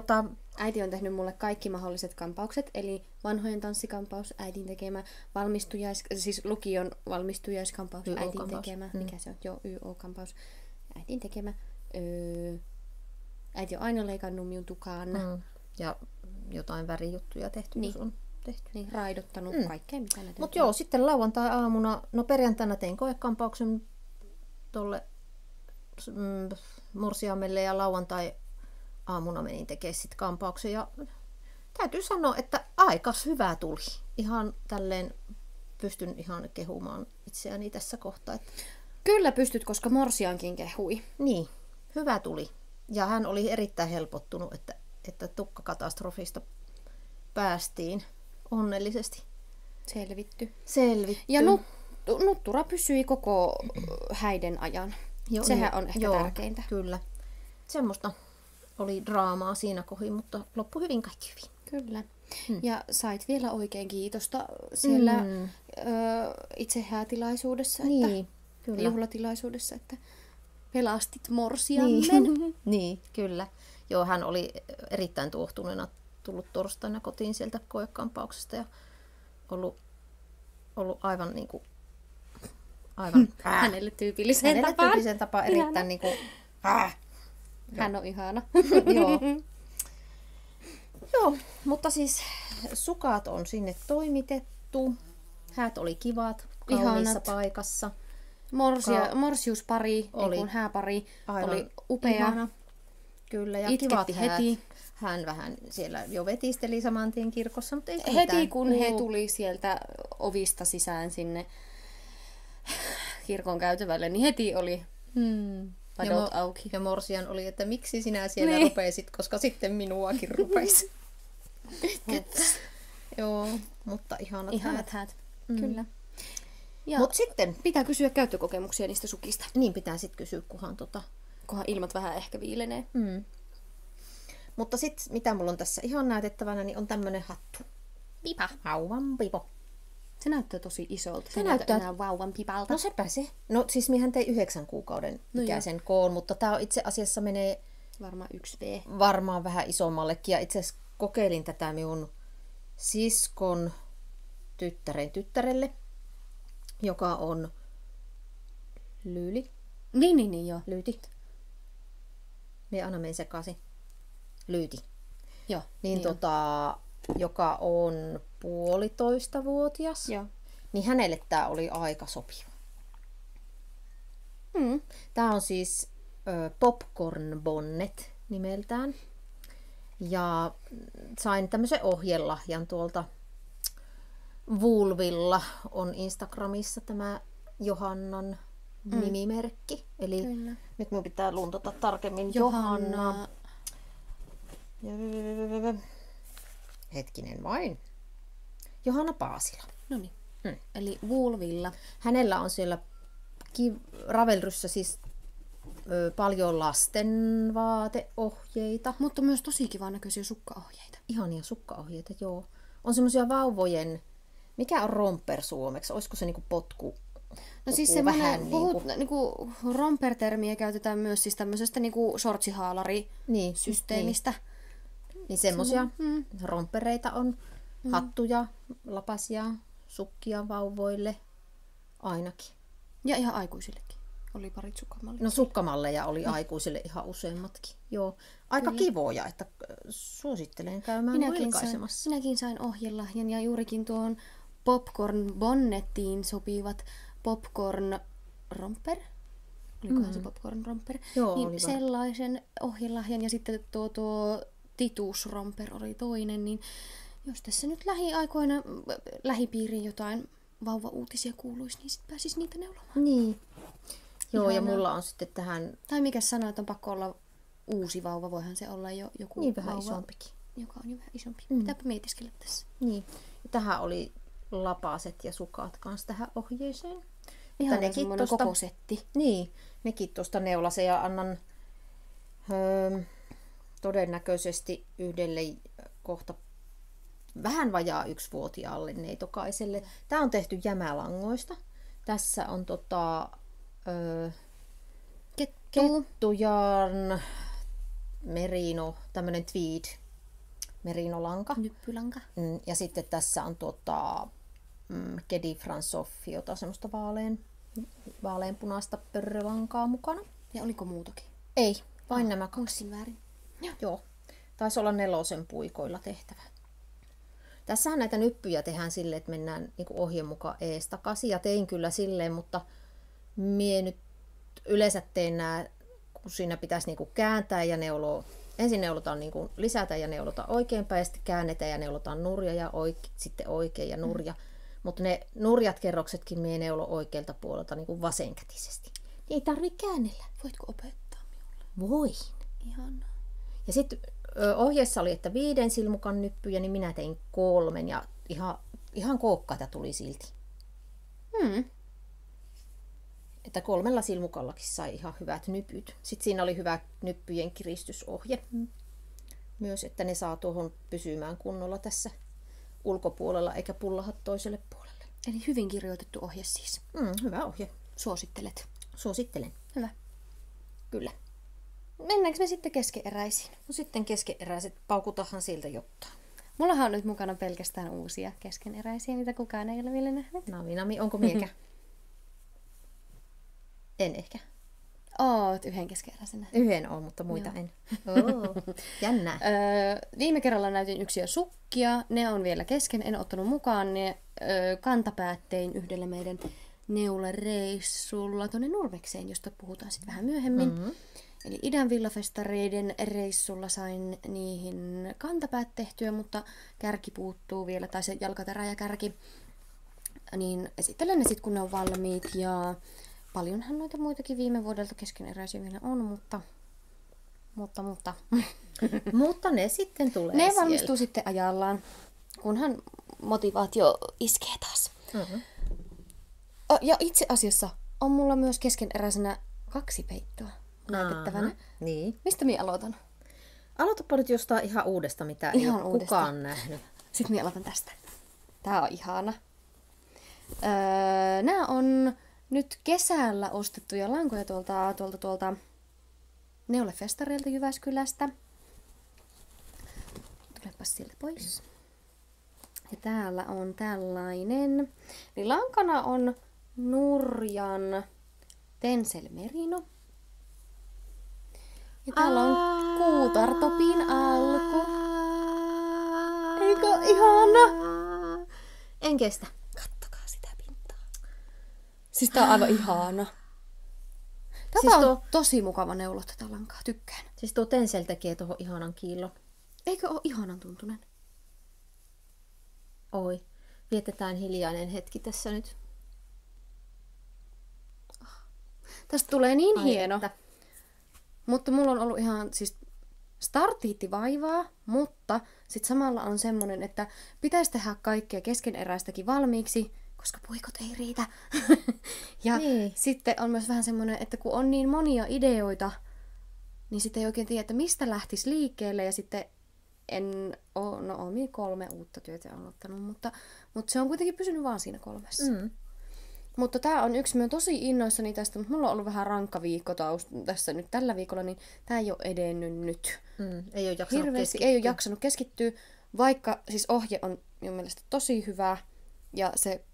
Speaker 2: äiti on tehnyt mulle kaikki mahdolliset kampaukset, eli vanhojen tanssikampaus, äidin tekemä, siis lukion valmistujaiskampaus, äidin tekemä, mikä se on, joo, YO-kampaus, äidin tekemä. Äiti on aina leikannut minun tukaan.
Speaker 1: Ja jotain värijuttuja tehty, jos on tehty.
Speaker 2: Niin, raidottanut kaikkea, mitä näitä.
Speaker 1: Mutta joo, sitten lauantai-aamuna, perjantaina tein koekampauksen tolle morsiamelle ja lauantai-aamuna menin tekemään sitten kampauksen. Ja täytyy sanoa, että aikas hyvä tuli. Ihan tälleen pystyn ihan kehumaan itseäni tässä kohtaa. Että...
Speaker 2: Kyllä pystyt, koska morsiankin kehui.
Speaker 1: Niin, hyvä tuli. Ja hän oli erittäin helpottunut, että tukkakatastrofista päästiin onnellisesti.
Speaker 2: Selvitty.
Speaker 1: Ja
Speaker 2: nuttura pysyi koko häiden ajan. Sehän on ehkä tärkeintä.
Speaker 1: Kyllä. Semmoista oli draamaa siinä kohin, mutta loppui hyvin kaikki hyvin.
Speaker 2: Kyllä. Ja sait vielä oikein kiitosta siellä itse häätilaisuudessa,
Speaker 1: kyllä.
Speaker 2: Juhlatilaisuudessa, että pelastit morsiammen.
Speaker 1: Niin, kyllä. Joo, hän oli erittäin tuohtuneena tullut torstaina kotiin sieltä koekampauksesta ja ollut aivan niin kuin
Speaker 2: hänelle tyypilliseen
Speaker 1: tapaan erittäin niin kuin
Speaker 2: hän on ihana.
Speaker 1: Joo, mutta siis sukat on sinne toimitettu. Häät oli kivat, kauniissa paikassa.
Speaker 2: Morsiuspari, hääpari oli upea.
Speaker 1: Ihana. Kyllä, ja kivat heti. Hän vähän siellä jo vetisteli saman tien kirkossa, mutta ei
Speaker 2: heti mitään. Kun he tuli sieltä ovista sisään sinne kirkon käytävälle, niin heti oli padot auki.
Speaker 1: Ja morsian oli, että miksi sinä siellä rupesit, koska sitten minuakin rupesi. Joo, mutta ihanat
Speaker 2: häät. Kyllä.
Speaker 1: Mut sitten
Speaker 2: pitää kysyä käyttökokemuksia niistä sukista.
Speaker 1: Niin pitää sitten kysyä, kunhan
Speaker 2: ilmat vähän ehkä viilenee.
Speaker 1: Mutta sitten mitä mulla on tässä ihan näytettävänä, niin on tämmönen hattu.
Speaker 2: Pipa.
Speaker 1: Vauvan pipo.
Speaker 2: Se näyttää tosi isolta. Se näyttää enää vauvan pipalta.
Speaker 1: No sepä se. No siis miehän tein 9 kuukauden ikäisen koon, mutta tää on itse asiassa menee
Speaker 2: varmaan 1V.
Speaker 1: Varmaan vähän isommallekin. Ja itse asiassa kokeilin tätä minun siskon tyttärelle, joka on Lyyli.
Speaker 2: Niin, joo.
Speaker 1: Lyyti. Minä aina menen sekaisin. Lyyti.
Speaker 2: Joo.
Speaker 1: Niin joka on 1,5-vuotias.
Speaker 2: Joo.
Speaker 1: Niin hänelle tämä oli aika sopiva. Tämä on siis Popcorn Bonnet nimeltään. Ja sain tämmöisen ohjelahjan tuolta Vulvilla. On Instagramissa tämä Johannan nimimerkki. Eli nyt minun pitää luntata tarkemmin Johanna. Hetkinen vain. Johanna Paasila.
Speaker 2: Noniin. Eli Woolvilla.
Speaker 1: Hänellä on siellä Ravelryssä siis paljon lasten vaateohjeita.
Speaker 2: Mutta myös tosi kivan näköisiä sukkaohjeita.
Speaker 1: Ihania sukkaohjeita, joo. On semmoisia vauvojen, mikä on romper suomeksi? Olisiko se niinku potku?
Speaker 2: No siis semmoinen, niinku romper-termiä käytetään myös siis tämmöisestä niinku sortsihaalari-systeemistä.
Speaker 1: Niin semmoisia rompereita on, hattuja, lapasia, sukkia vauvoille ainakin.
Speaker 2: Ja ihan aikuisillekin. Oli parit sukkamalleja.
Speaker 1: No sukkamalleja oli aikuisille ihan useammatkin. Joo. Aika kivoja, että suosittelen käymään vilkaisemassa.
Speaker 2: Minäkin sain ohjelahjan ja juurikin tuohon popcorn bonnettiin sopivat popcorn romper. Olikohan se popcorn romper?
Speaker 1: Joo,
Speaker 2: niin sellaisen ohjelahjan ja sitten tuo Titus romper oli toinen. Niin jos tässä nyt lähiaikoina lähipiiriin jotain vauva-uutisia kuuluisi, niin sitten pääsisi niitä neulomaan.
Speaker 1: Niin. Joo, ja mulla on sitten tähän...
Speaker 2: Tai mikä sanoo, että on pakko olla uusi vauva, voihan se olla jo joku
Speaker 1: niin vähän
Speaker 2: vauva,
Speaker 1: isompikin.
Speaker 2: joka on jo vähän isompi. Pitääpä mietiskellä tässä.
Speaker 1: Niin. Ja tähän oli lapaset ja sukat kanssa tähän ohjeeseen.
Speaker 2: Ihan semmoinen koko setti.
Speaker 1: Niin, nekin tuosta neulasen ja annan todennäköisesti yhdelle kohta vähän vajaa 1-vuotiaalle neitokaiselle. Tämä on tehty jämälangoista. Tässä on kettujarn merino, tämmönen tweed merinolanka.
Speaker 2: Nyppylanka.
Speaker 1: Ja sitten tässä on Kedi Fransoffiota, semmoista vaaleanpunaista pörrölankaa mukana.
Speaker 2: Ja oliko muutakin?
Speaker 1: Ei, vain nämä 2.
Speaker 2: Muistin väärin.
Speaker 1: Joo. Taisi olla 4 puikoilla tehtävä. Tässähän näitä nyppyjä tehdään silleen, että mennään niinku ohjeen mukaan ees takaisin. Ja tein kyllä silleen, mutta mie nyt yleensä teen nää, kun siinä pitäisi niinku kääntää ja neuloa. Ensin neulotaan niinku lisätä ja neulota oikeinpäin, ja sitten käännetään ja neulotaan nurja ja sitten oikein ja nurja. Mutta ne nurjat kerroksetkin mie neulo oikealta puolelta niinku vasenkätisesti. Ei tarvitse käännellä.
Speaker 2: Voitko opettaa minulle?
Speaker 1: Voin.
Speaker 2: Ihanaa.
Speaker 1: Ja sitten ohjeessa oli, että 5 silmukan nyppyjä, niin minä tein 3 ja ihan kookkaita tuli silti. Että 3 silmukallakin sai ihan hyvät nypyt. Sitten siinä oli hyvä nyppyjen kiristysohje myös, että ne saa tuohon pysymään kunnolla tässä ulkopuolella eikä pullaha toiselle puolelle.
Speaker 2: Eli hyvin kirjoitettu ohje siis.
Speaker 1: Hyvä ohje.
Speaker 2: Suosittelet?
Speaker 1: Suosittelen.
Speaker 2: Hyvä.
Speaker 1: Kyllä.
Speaker 2: Mennäänkö me sitten keskeneräisiin?
Speaker 1: No sitten keskeneräiset, paukutahan siltä jotain.
Speaker 2: Mullahan on nyt mukana pelkästään uusia keskeneräisiä, mitä kukaan ei ole vielä nähnyt.
Speaker 1: Nami, onko miekä? En ehkä.
Speaker 2: Oot yhden keskeneräisenä.
Speaker 1: Yhden on, mutta muita en. Jännää.
Speaker 2: Viime kerralla näytin yksiä sukkia. Ne on vielä kesken. En ottanut mukaan ne kantapäättein yhdellä meidän neulareissulla tuonne Nurmekseen, josta puhutaan sitten vähän myöhemmin. Eli idän villafestareiden reissulla sain niihin kantapäät tehtyä, mutta kärki puuttuu vielä, tai se jalkaterä ja kärki. Niin esittelen ne sitten, kun ne on valmiit. Ja paljonhan noita muitakin viime vuodelta keskeneräisiä vielä on, mutta
Speaker 1: mutta ne sitten tulee
Speaker 2: ne valmistuu sitten ajallaan, kunhan motivaatio iskee taas. Ja itse asiassa on mulla myös keskeneräisenä 2 peittoa näytettävänä.
Speaker 1: Niin.
Speaker 2: Mistä minä aloitan?
Speaker 1: Aloitapa nyt jostain ihan uudesta, mitä ei ole kukaan nähnyt.
Speaker 2: Sitten minä aloitan tästä. Tää on ihana. Nämä on nyt kesällä ostettuja lankoja tuolta Neulefestareilta Jyväskylästä. Tulepas sieltä pois. Ja täällä on tällainen. Eli lankana on Nurjan Tencel Merino. Ja täällä on kuutartopin alku. Eikö ihana?
Speaker 1: En kestä.
Speaker 2: Kattokaa sitä pintaa. Siis tää on aivan ihana. Tätä
Speaker 1: Siis
Speaker 2: on tosi mukava neulota tätä lankaa. Tykkään.
Speaker 1: Siis tuo Tencel tekee tuohon ihanan kiillon.
Speaker 2: Eikö ole ihanan tuntunen?
Speaker 1: Oi. Vietetään hiljainen hetki tässä nyt.
Speaker 2: Tästä tulee niin hieno. Mutta mulla on ollut ihan siis startiitti vaivaa, mutta sitten samalla on semmoinen, että pitäisi tehdä kaikkea keskeneräistäkin valmiiksi, koska puikot ei riitä. Ja sitten on myös vähän semmoinen, että kun on niin monia ideoita, niin sitten ei oikein tiedä, että mistä lähtisi liikkeelle. Ja sitten en ole, olen 3 uutta työtä aloittanut, mutta se on kuitenkin pysynyt vaan siinä 3. Mutta tää on yksi, mä oon tosi innoissani tästä, mutta mulla on ollut vähän rankka viikko tässä nyt tällä viikolla, niin tää ei ole edennyt nyt.
Speaker 1: Ei ole jaksanut
Speaker 2: keskittyä. Ei ole jaksanut keskittyä, vaikka siis ohje on minun mielestä tosi hyvä ja se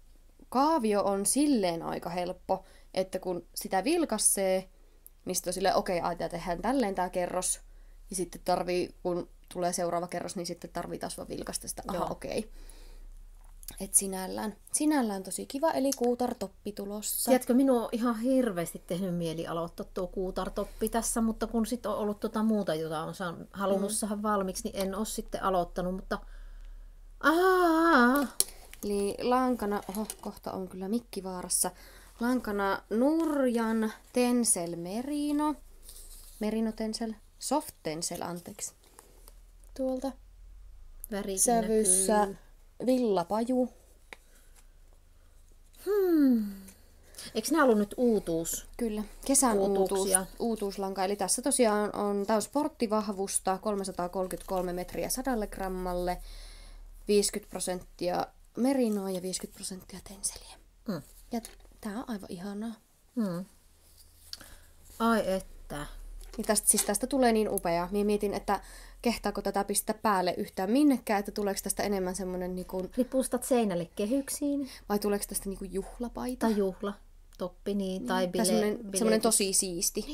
Speaker 2: kaavio on silleen aika helppo, että kun sitä vilkaisee, niin sitten on silleen, okei, tehdään tälleen tää kerros, ja sitten kun tulee seuraava kerros, niin sitten tarvii taas vaan vilkaista sitä, okei. Et sinällään tosi kiva, eli kuutartoppi tulossa.
Speaker 1: Tiedätkö, minua on ihan hirveästi tehnyt mieli aloittaa tuo kuutartoppi tässä, mutta kun sitten on ollut muuta, jota on halunnut saada valmiiksi, niin en ole sitten aloittanut, mutta
Speaker 2: Eli lankana, kohta on kyllä mikki vaarassa, lankana Nurjan Tencel Merino Tencel, Soft Tencel, anteeksi. Tuolta
Speaker 1: värikin
Speaker 2: sävyssä näkyy. Villapaju.
Speaker 1: Eikö nämä ollut nyt uutuus?
Speaker 2: Kyllä, kesän uutuuslanka. Eli tässä tosiaan tää on sporttivahvusta, 333 metriä 100 grammalle, 50% merinoa ja 50% tenceliä. Ja tää on aivan ihanaa.
Speaker 1: Ai että.
Speaker 2: Ja tästä tulee niin upea. Minä mietin, että kehtaako tätä pistää päälle yhtään minnekään, että tuleeko tästä enemmän semmoinen niinku...
Speaker 1: Ripustat seinälle kehyksiin.
Speaker 2: Vai tuleeko tästä niinku juhlapaita?
Speaker 1: Tai juhlatoppi, niin. Tai
Speaker 2: semmoinen tosi siisti.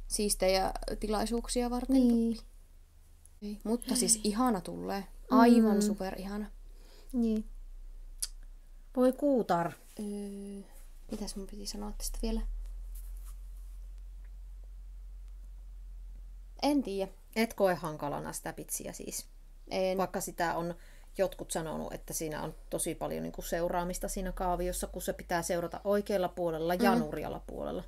Speaker 2: Siistejä tilaisuuksia varten toppi. Mutta siis ihana tulee. Aivan super ihana.
Speaker 1: Niin. Voi kuutar.
Speaker 2: Mitäs mun piti sanoa tästä vielä? En tiedä.
Speaker 1: Et koe hankalana sitä pitsiä siis?
Speaker 2: En.
Speaker 1: Vaikka sitä on jotkut sanonut, että siinä on tosi paljon niin kuin seuraamista siinä kaaviossa, kun se pitää seurata oikealla puolella ja nurjalla puolella.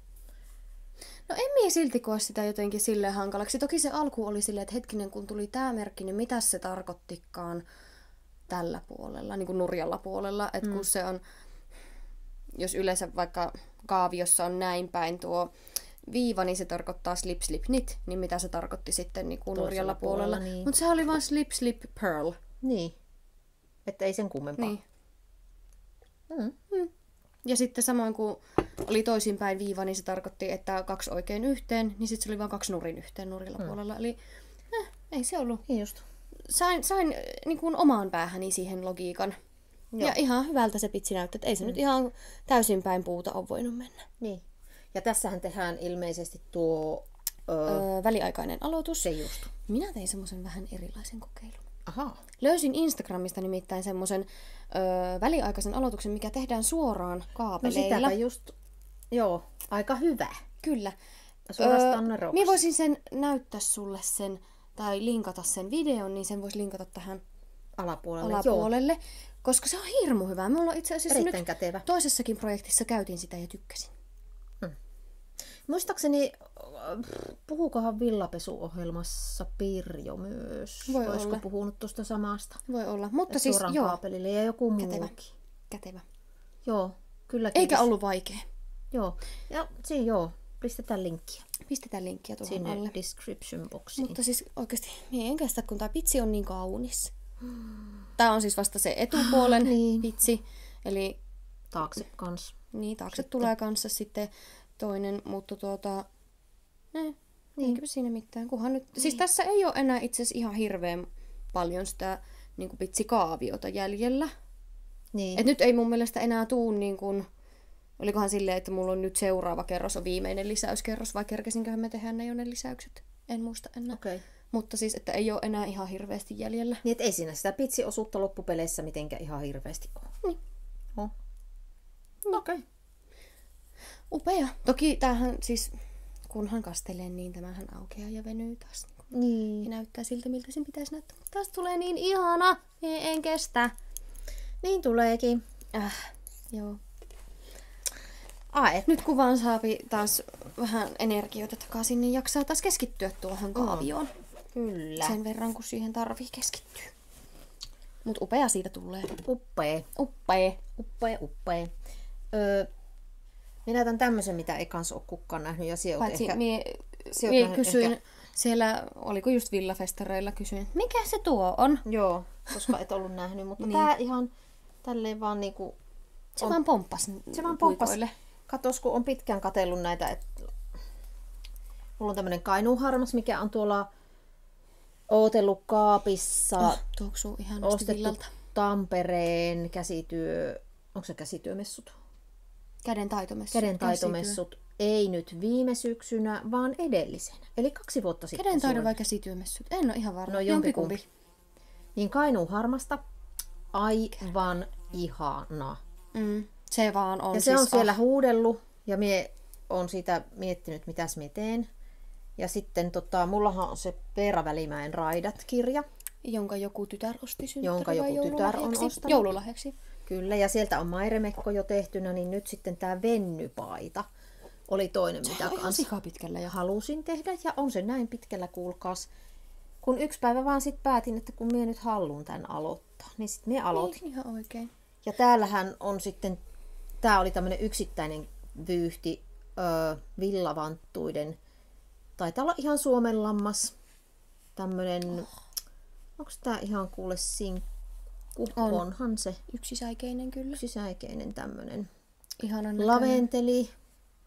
Speaker 2: No en minä silti koe sitä jotenkin silleen hankalaksi. Toki se alku oli silleen, että hetkinen kun tuli tää merkki, niin mitä se tarkoittikaan tällä puolella, niin kuin nurjalla puolella. Että kun se on, jos yleensä vaikka kaaviossa on näin päin tuo viiva, niin se tarkoittaa slip slip knit, niin mitä se tarkoitti sitten niin kuin nurjalla puolella. Niin. Mutta se oli vaan slip slip pearl.
Speaker 1: Niin. Että ei sen kummempaa.
Speaker 2: Niin. Ja sitten samoin kuin oli toisinpäin viiva, niin se tarkoitti, että 2 oikein yhteen, niin sitten se oli vaan 2 nurin yhteen nurjalla puolella. Eli ei se ollut.
Speaker 1: Niin just.
Speaker 2: Sain niin kuin omaan päähäni siihen logiikan. Joo. Ja ihan hyvältä se pitsi näyttää, että ei se nyt ihan täysin päin puuta ole voinut mennä.
Speaker 1: Niin. Ja tässähän tehdään ilmeisesti tuo...
Speaker 2: väliaikainen aloitus.
Speaker 1: Se just.
Speaker 2: Minä tein semmoisen vähän erilaisen kokeilun.
Speaker 1: Aha.
Speaker 2: Löysin Instagramista nimittäin semmoisen väliaikaisen aloituksen, mikä tehdään suoraan kaapeleilla.
Speaker 1: No sitäpä just, joo, aika hyvä.
Speaker 2: Kyllä.
Speaker 1: Suorastaan nerokas.
Speaker 2: Minä voisin sen näyttää sulle sen, tai linkata sen videon, niin sen voisi linkata tähän alapuolelle. Joo. Koska se on hirmu hyvä. Mulla itse asiassa nyt
Speaker 1: kätevä.
Speaker 2: Toisessakin projektissa käytin sitä ja tykkäsin.
Speaker 1: Muistaakseni, puhuukohan villapesuohjelmassa Pirjo myös?
Speaker 2: Olisiko
Speaker 1: puhunut tuosta samasta?
Speaker 2: Voi olla, mutta siis
Speaker 1: suoraan kaapelille ja joku muukin.
Speaker 2: Kätevä.
Speaker 1: Joo, kyllä.
Speaker 2: Eikä ollut vaikea.
Speaker 1: Joo, ja pistetään linkkiä.
Speaker 2: Pistetään linkkiä tuohon
Speaker 1: sinne
Speaker 2: alle.
Speaker 1: Description boxiin.
Speaker 2: Mutta siis oikeasti, en kestä, kun tämä pitsi on niin kaunis. Tämä on siis vasta se etupuolen pitsi. Eli
Speaker 1: taakse kans.
Speaker 2: Niin, taakse sitten tulee kanssa sitten toinen, mutta eikä siinä mitään. Kunhan nyt, siis tässä ei ole enää itse asiassa ihan hirveän paljon sitä niin kuin pitsikaaviota jäljellä.
Speaker 1: Niin.
Speaker 2: Et nyt ei mun mielestä enää tuu niin kuin, olikohan silleen, että mulla on nyt seuraava kerros on viimeinen lisäyskerros, vai kerkesinköhän me tehdä ne lisäykset? En muista enää.
Speaker 1: Okay.
Speaker 2: Mutta siis, että ei ole enää ihan hirveästi jäljellä.
Speaker 1: Niin, että ei siinä sitä pitsiosuutta loppupeleissä mitenkään ihan hirveästi ole.
Speaker 2: Niin.
Speaker 1: Okei.
Speaker 2: Upea. Toki tämähän siis, kunhan kastelee, niin tämähän aukeaa ja venyy taas.
Speaker 1: Niin.
Speaker 2: Ja näyttää siltä, miltä sen pitäisi näyttää. Tästä tulee niin ihana. En kestä.
Speaker 1: Niin tuleekin.
Speaker 2: Joo. Nyt kun vaan saapi taas vähän energioita takaisin, niin jaksaa taas keskittyä tuohon kaavioon.
Speaker 1: Kyllä.
Speaker 2: Sen verran, kun siihen tarvii keskittyä. Mut upea siitä tulee.
Speaker 1: Uppee.
Speaker 2: Uppee.
Speaker 1: Minä näytän tämmöisen, mitä ei kans ole kukaan nähnyt. Ja
Speaker 2: Paitsi
Speaker 1: ehkä...
Speaker 2: mie kysyin, siellä, oliko just villafestareilla, kysyin, mikä se tuo on?
Speaker 1: Joo, koska et ollut nähnyt, mutta niin. Tää ihan tälleen vaan niinku...
Speaker 2: Se vaan pomppas puikoille.
Speaker 1: Katos, kun on pitkään katsellut näitä, mulla on tämmönen kainuuharmas, mikä on tuolla ootellut kaapissa.
Speaker 2: Tuoksuu ihan
Speaker 1: ostettu Tampereen käsityö... Onko se käsityömessut? Kädentaitomessut. Ei nyt viime syksynä, vaan edellisenä. Eli 2 vuotta sitten.
Speaker 2: Kädentaito vai käsityömessut? En ole ihan varma. No jompikumpi.
Speaker 1: Niin kainuuharmasta aivan ihana.
Speaker 2: Se vaan on.
Speaker 1: Ja se on siellä huudellut ja mie on siitä miettinyt, mitäs mie teen. Ja sitten mullahan on se Veera Välimäen Raidat-kirja.
Speaker 2: Jonka joku tytär osti
Speaker 1: Jonka joku tytär on ostanut.
Speaker 2: Joululahjaksi.
Speaker 1: Kyllä, ja sieltä on mairemekko jo tehtynä, niin nyt sitten tää vennypaita oli toinen, mitä kanssa
Speaker 2: pitkällä ja
Speaker 1: halusin tehdä. Ja on se näin pitkällä, kuulkaas. Kun yksi päivä vaan sitten päätin, että kun mie nyt haluan tän aloittaa, niin sitten mie aloitin.
Speaker 2: Niin, ihan oikein.
Speaker 1: Ja täällähän on sitten, tää oli tämmönen yksittäinen vyyhti villavanttuiden, taitaa olla ihan suomenlammas, tämmönen, onks tää ihan kuule sinkku? Onhan se.
Speaker 2: Yksisäikeinen kyllä.
Speaker 1: Yksisäikeinen tämmönen.
Speaker 2: Ihanan
Speaker 1: laventeli.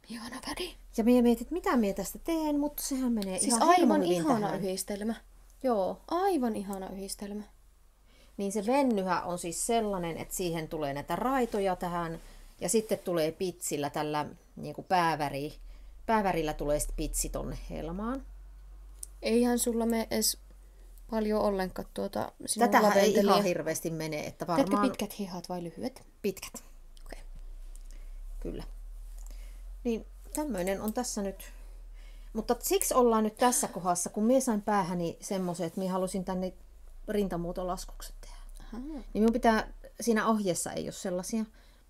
Speaker 2: Ihana väri.
Speaker 1: Ja mie mietin, että mitä mie tästä teen, mutta sehän menee
Speaker 2: siis
Speaker 1: ihan
Speaker 2: aivan
Speaker 1: hyvin
Speaker 2: ihana
Speaker 1: tähän.
Speaker 2: Yhdistelmä.
Speaker 1: Joo.
Speaker 2: Aivan ihana yhdistelmä.
Speaker 1: Niin se vennyhän on siis sellainen, että siihen tulee näitä raitoja tähän ja sitten tulee pitsillä tällä niinku päävärillä tulee sitten pitsi tonne helmaan.
Speaker 2: Eihän sulla mene edes paljon ollenkaan sinun
Speaker 1: tätähän ei ihan hirveästi mene, että varmaan...
Speaker 2: Teetkö pitkät hihat vai lyhyet?
Speaker 1: Pitkät.
Speaker 2: Okei.
Speaker 1: Kyllä. Niin tämmöinen on tässä nyt. Mutta siksi ollaan nyt tässä kohdassa, kun mie sain päähäni semmoisen, että mie halusin tänne rintamuotolaskukset tehdä. Aha. Niin minun pitää, siinä ohjeessa ei ole sellaisia.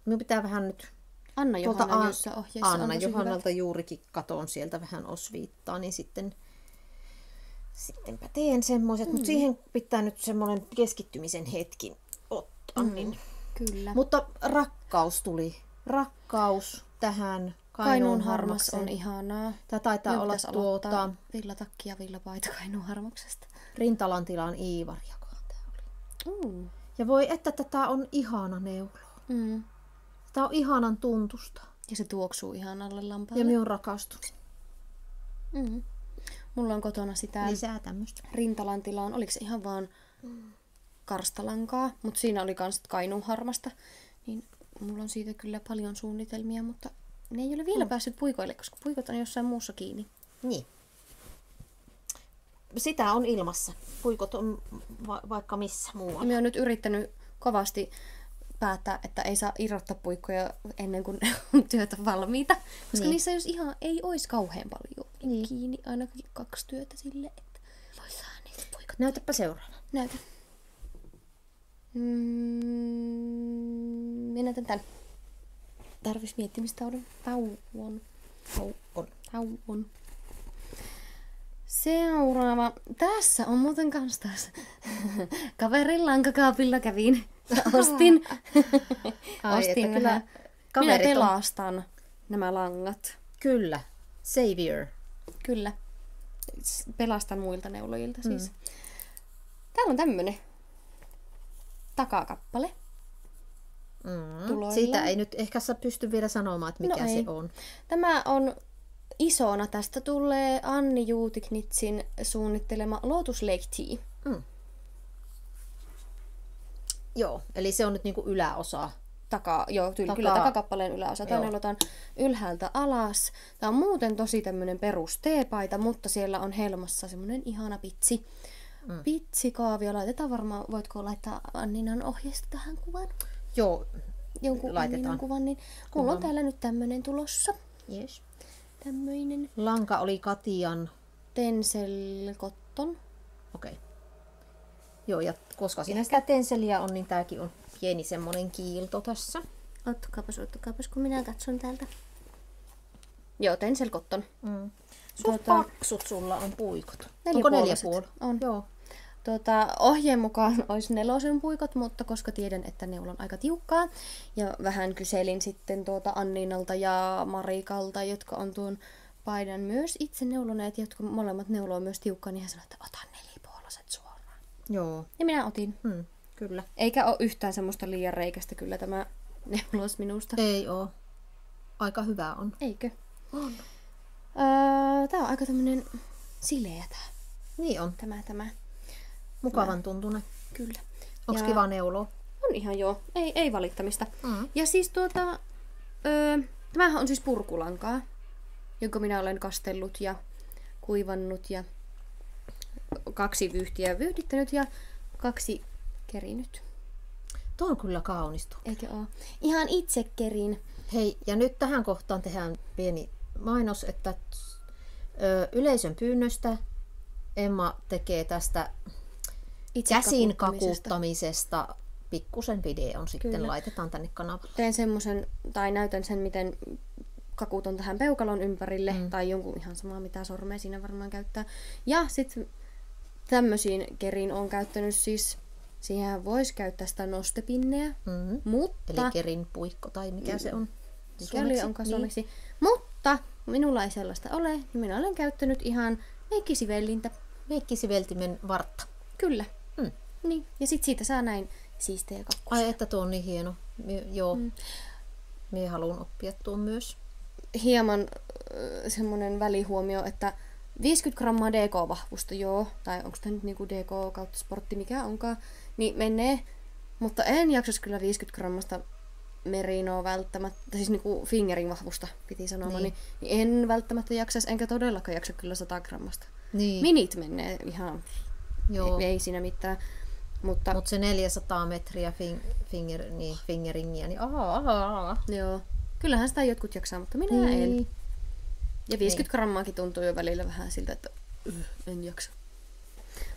Speaker 1: Minun pitää vähän nyt...
Speaker 2: Anna Johanna, jossa ohjeessa
Speaker 1: Anna Johannalta juurikin katon sieltä vähän osviittaa, niin sittenpä teen semmoiset, mutta siihen pitää nyt semmoinen keskittymisen hetki ottaa. Niin.
Speaker 2: Kyllä.
Speaker 1: Mutta rakkaus tuli. Rakkaus tähän
Speaker 2: Kainuun harmas on ihanaa.
Speaker 1: Tämä taitaa olla
Speaker 2: villatakki ja villapaita Kainuun harmaksesta.
Speaker 1: Rintalan tilan Iivari, joka tämä oli. Ja voi että tätä on ihana neulo. Tämä on ihanan tuntusta.
Speaker 2: Ja se tuoksuu ihanalle lampaalle.
Speaker 1: Ja minä olen rakastunut.
Speaker 2: Mulla on kotona sitä
Speaker 1: lisää tämmöistä.
Speaker 2: Rintalan tilaan. Oliko se ihan vaan karstalankaa, mutta siinä oli kans Kainuun harmasta. Niin mulla on siitä kyllä paljon suunnitelmia, mutta ne ei ole vielä päässyt puikoille, koska puikot on jossain muussa kiinni.
Speaker 1: Niin. Sitä on ilmassa. Puikot on vaikka missä muualla.
Speaker 2: Minä olen nyt yrittänyt kovasti päättää, että ei saa irrottaa puikkoja ennen kuin on työtä valmiita. Koska niissä ei olisi kauhean paljon kiinni. Ainakin 2 työtä sille, että voi saada niitä puikot.
Speaker 1: Näytäpä seuraava.
Speaker 2: Näytä. Minä näytän tän. Tarvis miettimistauon. Tauon. Seuraava. Tässä on muuten kans taas. Kaverin lankakaapilla kävin. Ostin. Ostin vähän. Minä pelastan nämä langat.
Speaker 1: Kyllä. Savior.
Speaker 2: Kyllä. Pelastan muilta neulojilta siis. Täällä on tämmönen takakappale.
Speaker 1: Siitä ei nyt ehkä pysty vielä sanomaan, että mikä se on.
Speaker 2: Tämä on isona. Tästä tulee Anni Juutiknitsin suunnittelema Lotus Lake Tea.
Speaker 1: Joo, eli se on nyt niinku yläosa.
Speaker 2: Kyllä takakappaleen yläosa. Tämä neulotaan ylhäältä alas. Tämä on muuten tosi tämmönen perus teepaita, mutta siellä on helmassa semmonen ihana pitsi. Pitsikaavio laitetaan varmaan, voitko laittaa Anninan ohjeesta tähän kuvan?
Speaker 1: Joo,
Speaker 2: jonkun Anninan kuvan, niin mulla on täällä nyt tämmönen tulossa.
Speaker 1: Yes.
Speaker 2: Tämmöinen.
Speaker 1: Lanka oli Katian.
Speaker 2: Tencel Cotton.
Speaker 1: Okei. Joo, ja koska siinä sitä tenceliä on, niin tääkin on pieni semmonen kiilto tässä.
Speaker 2: Ottakaapas, kun minä katson täältä. Joo, Tencel Cotton.
Speaker 1: Suht paksut sulla on puikot.
Speaker 2: Onko
Speaker 1: 4,5?
Speaker 2: On.
Speaker 1: Joo.
Speaker 2: Ohjeen mukaan olisi 4 puikot, mutta koska tiedän, että neula on aika tiukkaa, ja vähän kyselin sitten Anniinalta ja Marikalta, jotka on tuon paidan myös itse neuloneet, jotka molemmat neuloo myös tiukkaa, niin hän sanoi, että ota 4,5 suoraan.
Speaker 1: Joo.
Speaker 2: Ja minä otin.
Speaker 1: Kyllä.
Speaker 2: Eikä ole yhtään semmoista liian reikästä kyllä tämä neulos minusta.
Speaker 1: Ei oo. Aika hyvä on.
Speaker 2: Eikö? On. Tää on aika tämmönen sileä tää.
Speaker 1: Niin on.
Speaker 2: Tämä.
Speaker 1: Mukavan tuntunen.
Speaker 2: Kyllä.
Speaker 1: Onks kiva neuloa?
Speaker 2: On ihan joo. Ei valittamista. Ja siis tämähän on siis purkulankaa, jonka minä olen kastellut ja kuivannut ja 2 vyyhtiä vyyhdittänyt ja 2 kerinyt.
Speaker 1: Tuo on kyllä kaunista.
Speaker 2: Eikö oo? Ihan itse kerin.
Speaker 1: Hei, ja nyt tähän kohtaan tehdään pieni mainos, että yleisön pyynnöstä Emma tekee tästä käsin kakuuttamisesta pikkusen videon sitten. Kyllä. Laitetaan tänne kanavalle.
Speaker 2: Teen semmoisen, tai näytän sen, miten kakuuton tähän peukalon ympärille, tai jonkun ihan samaa, mitä sormea siinä varmaan käyttää. Ja sitten tämmöisiin kerin on käyttänyt siis, siihen voisi käyttää sitä nostepinneä, mutta...
Speaker 1: Eli kerin puikko, tai mikä se on?
Speaker 2: Mikä onkaan suomeksi. Niin. Mutta minulla ei sellaista ole, niin minä olen käyttänyt ihan meikkisivellintä.
Speaker 1: Meikkisiveltimen vartta.
Speaker 2: Kyllä. Niin. Ja sitten siitä saa näin siistejä kakkusia.
Speaker 1: Ai, että tuo on niin hieno. Joo. Mie haluan oppia tuon myös.
Speaker 2: Hieman semmoinen välihuomio, että 50 grammaa DK-vahvusta, joo, tai onko tämä nyt niinku DK kautta sportti, mikä onkaan, niin menee, mutta en jaksaisi kyllä 50 grammasta merinoa välttämättä, siis niinku fingerin vahvusta piti sanoa, niin en välttämättä jaksaisi, enkä todellakaan jaksa kyllä 100 grammasta. Niin. Minit menee ihan, ei siinä mitään. Mutta
Speaker 1: se 400 metriä fingeringiä, niin
Speaker 2: Joo. Kyllähän sitä jotkut jaksaa, mutta minä en. Ja 50 grammaakin tuntuu jo välillä vähän siltä, että en jaksa.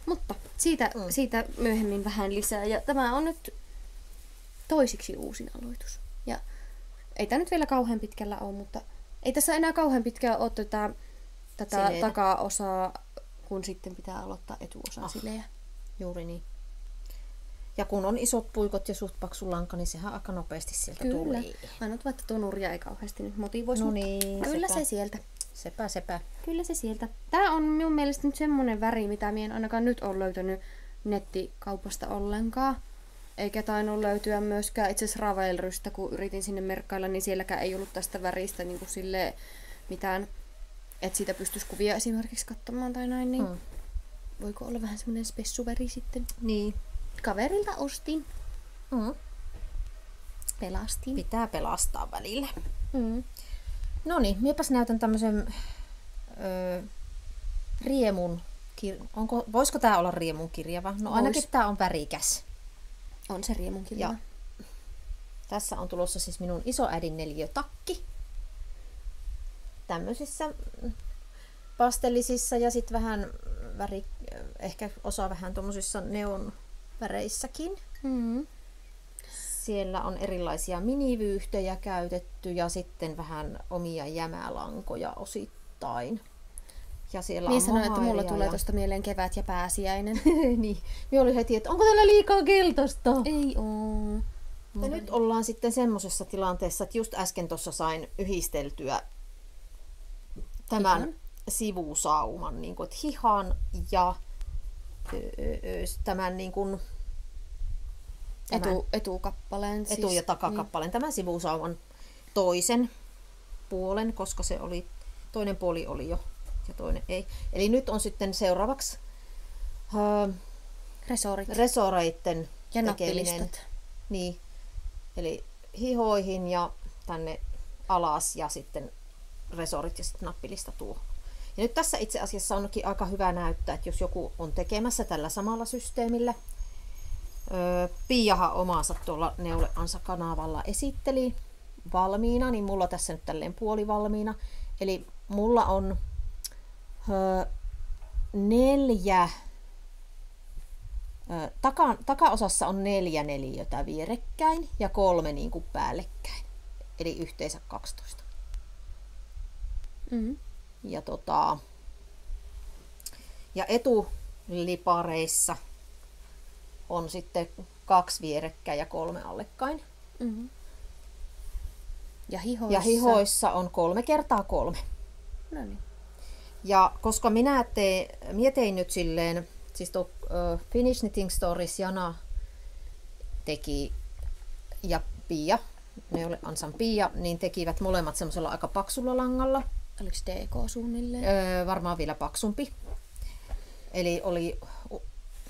Speaker 2: Mutta siitä myöhemmin vähän lisää. Ja tämä on nyt toisiksi uusin aloitus. Ja ei tämä nyt vielä kauhean pitkällä ole, mutta ei tässä enää kauhean pitkään ole tätä takaosaa, kun sitten pitää aloittaa etuosaa sileä.
Speaker 1: Juuri niin. Ja kun on isot puikot ja suht paksu lanka, niin sehän aika nopeasti sieltä tulee.
Speaker 2: Ainoa vaikka tuo nurja ei kauheasti nyt motivoisi.
Speaker 1: No niin,
Speaker 2: kyllä se sieltä.
Speaker 1: Sepä.
Speaker 2: Kyllä se sieltä. Tää on minun mielestä nyt semmonen väri, mitä minä en ainakaan nyt ole löytänyt nettikaupasta ollenkaan. Eikä tainnut löytyä myöskään itse asiassa Ravelrystä, kun yritin sinne merkkailla, niin sielläkään ei ollut tästä väristä niin kuin silleen mitään, että siitä pystyisi kuvia esimerkiksi katsomaan tai näin. Niin voiko olla vähän semmoinen spessuväri sitten?
Speaker 1: Niin.
Speaker 2: Kaverilta ostin. Pelastin.
Speaker 1: Pitää pelastaa välillä. No niin, miepäs näytän tämmöisen riemun. Voisiko tää olla riemun kirjava? No ainakin tää on värikäs.
Speaker 2: On se riemun kirjava. Ja
Speaker 1: tässä on tulossa siis minun isoäidin neliötakki. Tämmöisissä pastellisissa ja sitten vähän ehkä osa vähän tommosissa neon väreissäkin. Siellä on erilaisia minivyyhtejä käytetty ja sitten vähän omia jämälankoja osittain. Ja siellä
Speaker 2: on sanoin, että mulla tulee tuosta mieleen kevät ja pääsiäinen.
Speaker 1: Niin. Minä olin heti, että onko täällä liikaa keltaista?
Speaker 2: Ei oo.
Speaker 1: Ja nyt ollaan sitten semmosessa tilanteessa, että just äsken tuossa sain yhdisteltyä tämän sivusauman, niin kuin, että hihan ja tämän niin kuin
Speaker 2: etukappaleen.
Speaker 1: Etu- ja takakappaleen. Tämän sivusauman toisen puolen, koska se oli, toinen puoli oli jo ja toinen ei. Eli nyt on sitten seuraavaksi resoreitten
Speaker 2: ja tekeminen.
Speaker 1: Niin. Eli hihoihin ja tänne alas ja sitten resorit ja sitten nappilista tuohon. Ja nyt tässä itse asiassa onkin aika hyvä näyttää, että jos joku on tekemässä tällä samalla systeemillä. Piiahan omaansa tuolla Neuleansa kanavalla esitteli valmiina, niin mulla tässä nyt tälleen puolivalmiina. Eli mulla on 4, takaosassa on 4 neliötä vierekkäin ja 3 niin kuin päällekkäin. Eli yhteensä 12. Ja etulipareissa on sitten 2 vierekkäin ja 3 allekkain.
Speaker 2: Mm-hmm. Ja
Speaker 1: hihoissa on 3x3.
Speaker 2: No niin.
Speaker 1: Ja koska minä tein nyt silleen, siis tuo Finnish Knitting Stories Jana teki ja Pia, ne oli Ansan Pia, niin tekivät molemmat semmoisella aika paksulla langalla.
Speaker 2: Oliko DK suunnilleen?
Speaker 1: Varmaan vielä paksumpi. Eli oli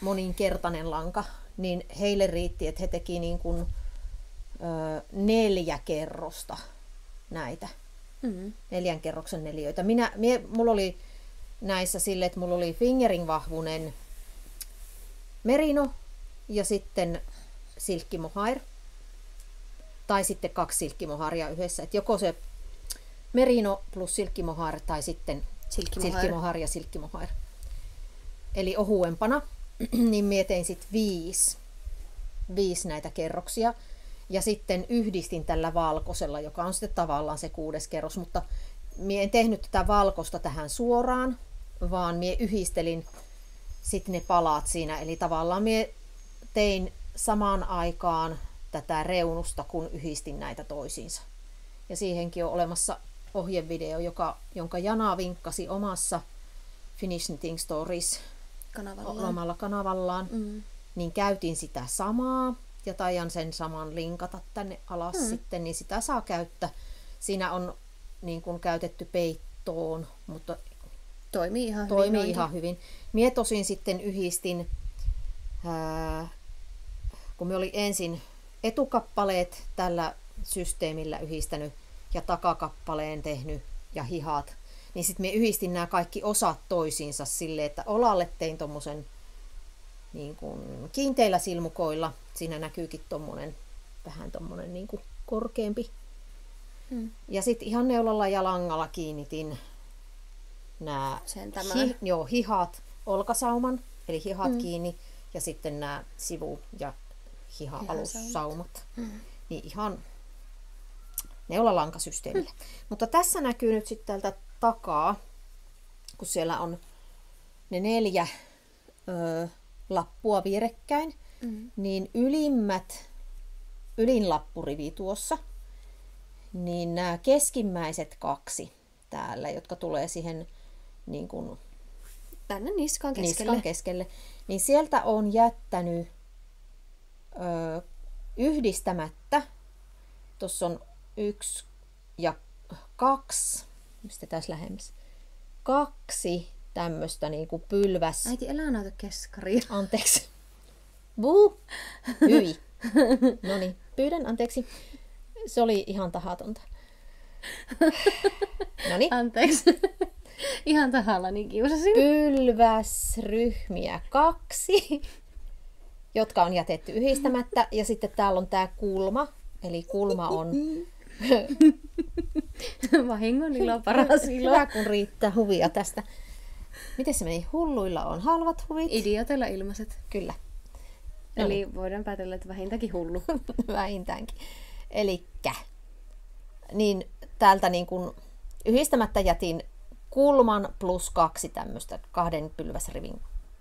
Speaker 1: moninkertainen lanka, niin heille riitti, että he teki niin kuin 4 kerrosta näitä. 4 kerroksen neliöitä. Mulla oli näissä silleen, että mulla oli fingering vahvunen merino ja sitten silkkimohair. Tai sitten 2 silkkimohairia yhdessä. Että joko se merino plus silkkimohair tai sitten silkkimohair ja silkkimohair. Eli ohuempana, niin mie tein sitten 5 näitä kerroksia. Ja sitten yhdistin tällä valkoisella, joka on sitten tavallaan se 6. kerros. Mutta mie en tehnyt tätä valkoista tähän suoraan, vaan mie yhdistelin sitten ne palat siinä. Eli tavallaan mie tein samaan aikaan tätä reunusta, kun yhdistin näitä toisiinsa. Ja siihenkin on olemassa ohjevideo, jonka Jana vinkkasi omassa Finnish Knitting Stories omalla kanavallaan. Niin käytin sitä samaa ja taian sen saman linkata tänne alas sitten, niin sitä saa käyttää. Siinä on niin kuin käytetty peittoon, mutta
Speaker 2: toimii ihan
Speaker 1: hyvin. Mie tosin sitten yhdistin, kun me oli ensin etukappaleet tällä systeemillä yhdistänyt ja takakappaleen tehnyt ja hihat, niin sitten me yhdistin nämä kaikki osat toisiinsa silleen, että olalle tein tommosen niin kuin kiinteillä silmukoilla. Siinä näkyykin vähän tommonen niin kuin korkeampi. Ja sitten ihan neulalla ja langalla kiinnitin nämä hihat olkasauman, eli hihat kiinni, ja sitten nämä sivu- ja hiha-alussaumat. Niin ihan neulalankasysteemillä. Mutta tässä näkyy nyt sitten täältä takaa, kun siellä on ne 4 lappua vierekkäin, niin ylin lappurivi tuossa, niin nämä keskimmäiset 2 täällä, jotka tulee siihen niin kuin
Speaker 2: tänne niskan
Speaker 1: keskelle, niin sieltä on jättänyt yhdistämättä. Tuossa on 1 ja 2, mistä tässä lähemmäs, 2 tämmöistä niinku pylväs.
Speaker 2: Äiti, älä näytä keskaria.
Speaker 1: Anteeksi. Buu. Hyi. Noniin, pyydän anteeksi. Se oli ihan tahatonta. Noniin.
Speaker 2: Anteeksi. Ihan tahallani kiusasin.
Speaker 1: Pylväsryhmiä 2, jotka on jätetty yhdistämättä. Ja sitten täällä on tää kulma. Eli kulma on
Speaker 2: vahingon ilo, paras ilo.
Speaker 1: Hyvä, kun riittää huvia tästä. Miten se meni? Hulluilla on halvat huvit.
Speaker 2: Idioteilla ilmaiset.
Speaker 1: Kyllä.
Speaker 2: Eli voidaan päätellä, että vähintäänkin hullu.
Speaker 1: Vähintäänkin. Elikkä, niin täältä niin kun yhdistämättä jätin kulman plus 2 tämmöistä 2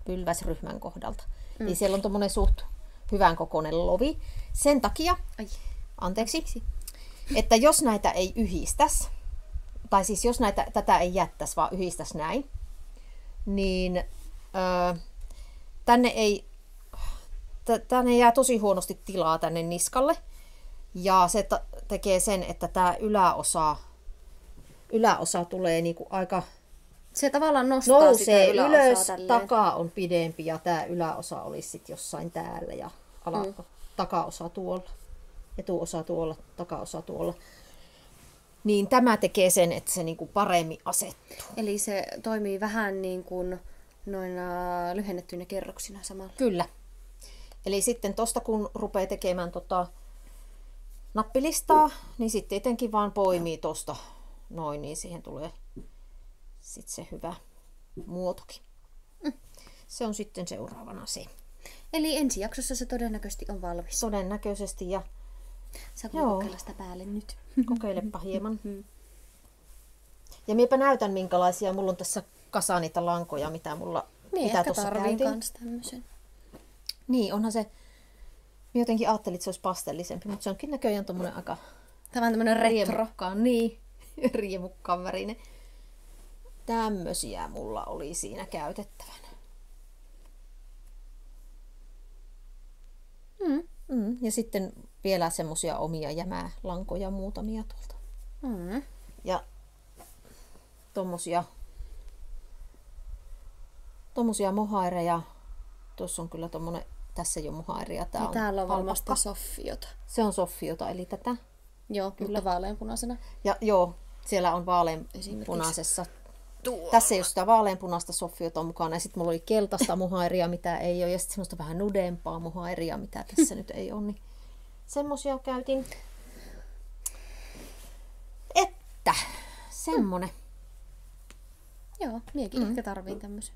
Speaker 1: pylväsryhmän kohdalta. Niin siellä on tommonen suht hyvän kokoinen lovi. Sen takia, anteeksi, että jos näitä ei yhdistäisi, tai siis jos tätä ei jättäisi, vaan yhdistäisi näin, niin tänne jää tosi huonosti tilaa tänne niskalle. Ja se tekee sen, että tämä yläosa tulee niinku aika...
Speaker 2: Se tavallaan nostaa sitä yläosaa
Speaker 1: ylös,
Speaker 2: tälleen.
Speaker 1: Taka on pidempi ja tämä yläosa olisi sitten jossain täällä ja takaosa tuolla. Etuosa tuolla, takaosa tuolla. Niin tämä tekee sen, että se niinku paremmin asettuu.
Speaker 2: Eli se toimii vähän niin kuin noina lyhennettyinä kerroksina samalla.
Speaker 1: Kyllä. Eli sitten tosta kun rupeaa tekemään nappilistaa, niin sitten etenkin vaan poimii tosta noin, niin siihen tulee sitten se hyvä muotokin. Se on sitten seuraavana se.
Speaker 2: Eli ensi jaksossa se todennäköisesti on valmis.
Speaker 1: Todennäköisesti ja...
Speaker 2: Sä voit kokeilla sitä päälle nyt.
Speaker 1: Kokeilepa hieman. Ja minäpä näytän minkälaisia. Mulla on tässä kasa niitä lankoja, mitä mulla
Speaker 2: Niin,
Speaker 1: mitä
Speaker 2: ehkä
Speaker 1: tuossa
Speaker 2: tarviin
Speaker 1: käytin.
Speaker 2: kans tämmösen.
Speaker 1: Niin, onhan se. Minä jotenkin ajattelin, että se olisi pastellisempi, mutta se onkin näköjään tommonen aika
Speaker 2: Tämä on tämmönen retro.
Speaker 1: riemukkaan. Niin, riemukkaan värinen. Tämmösiä mulla oli siinä käytettävänä. Ja sitten vielä semmosia omia jämälankoja muutamia tuolta. Ja tommosia mohaireja. Tuossa on kyllä tommonen, tässä ei ole mohairia.
Speaker 2: Täällä on varmasti soffiota.
Speaker 1: Se on soffiota, eli tätä.
Speaker 2: Joo, kyllä vaaleanpunaisena.
Speaker 1: Ja joo, siellä on vaaleanpunaisessa. Tässä ei ole sitä vaaleanpunaista soffiota mukana. Ja sitten mulla oli keltaista mohairia, mitä ei ole. Ja sitten semmoista vähän nudempaa mohairia, mitä tässä nyt ei ole. Niin semmosia käytin. Että semmonen.
Speaker 2: Joo, miekin ehkä tarviin tämmösen.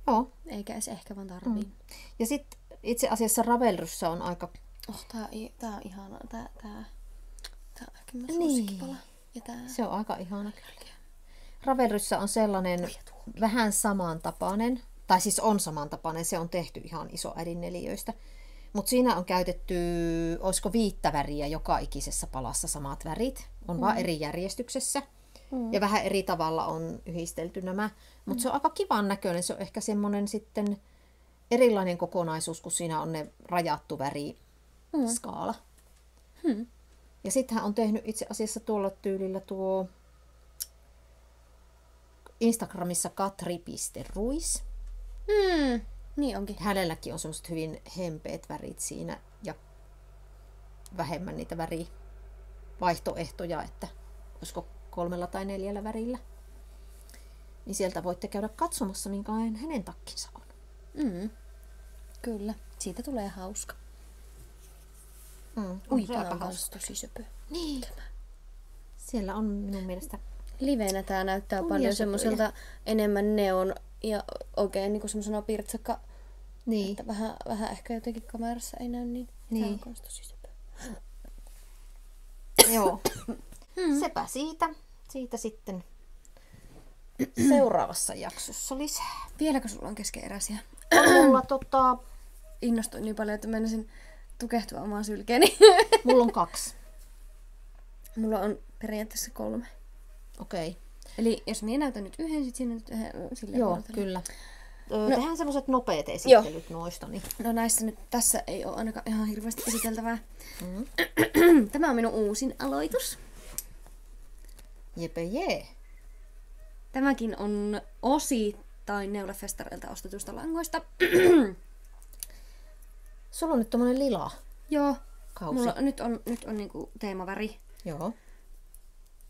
Speaker 1: Joo.
Speaker 2: Eikä edes ehkä vaan tarviin.
Speaker 1: Ja sitten itse asiassa Ravelryssä on aika...
Speaker 2: Tää on ihana. Tää on ehkä mun suosikkipala. Ja
Speaker 1: Se on aika ihana kyllä. Ravelryssä on sellainen vähän samantapainen, tai siis on samantapainen, se on tehty ihan isoäidin neliöistä. Mutta siinä on käytetty, olisiko 5 väriä joka ikisessä palassa samat värit. On vaan eri järjestyksessä. Ja vähän eri tavalla on yhdistelty nämä. Mutta se on aika kivan näköinen. Se on ehkä semmoinen sitten erilainen kokonaisuus, kun siinä on ne rajattu väriskaala. Ja sitten hän on tehnyt itse asiassa tuolla tyylillä tuo Instagramissa katri.ruis.
Speaker 2: Niin onkin.
Speaker 1: Hänelläkin on semmoiset hyvin hempeät värit siinä ja vähemmän niitä värivaihtoehtoja, että olisiko 3 tai 4 värillä. Niin sieltä voitte käydä katsomassa, minkälainen hänen takkinsa on.
Speaker 2: Kyllä, siitä tulee hauska.
Speaker 1: Tää
Speaker 2: on kans tosi söpö.
Speaker 1: Niin. Siellä on minun mielestä...
Speaker 2: Livenä tää näyttää paljon semmoiselta enemmän neon ja oikein niinku semmosena pirtsakka.
Speaker 1: Niin.
Speaker 2: Että vähän ehkä jotenkin kamerassa ei näy niin. Tää on kans tosi söpö.
Speaker 1: Joo. Sepä siitä. Siitä sitten seuraavassa jaksossa lisää.
Speaker 2: Vieläkö sulla on keskeeräisiä?
Speaker 1: Mulla
Speaker 2: Innostuin niin paljon, että menisin tukehtua omaan sylkeeni.
Speaker 1: Mulla on 2.
Speaker 2: Mulla on periaatteessa 3.
Speaker 1: Okei.
Speaker 2: Eli jos minä näytän nyt yhden, sit sinä nyt yhden.
Speaker 1: Joo, kyllä. Tehdään semmoset nopeat esittelyt noista. Niin.
Speaker 2: No näissä nyt, tässä ei ole ainakaan ihan hirveästi esiteltävää. Tämä on minun uusin aloitus.
Speaker 1: Jepe jee.
Speaker 2: Tämäkin on osittain Neulefestareilta ostetusta langoista.
Speaker 1: Sulla on nyt tommonen lila.
Speaker 2: Joo.
Speaker 1: Kausi.
Speaker 2: Mulla nyt on niinku teemaväri.
Speaker 1: Joo.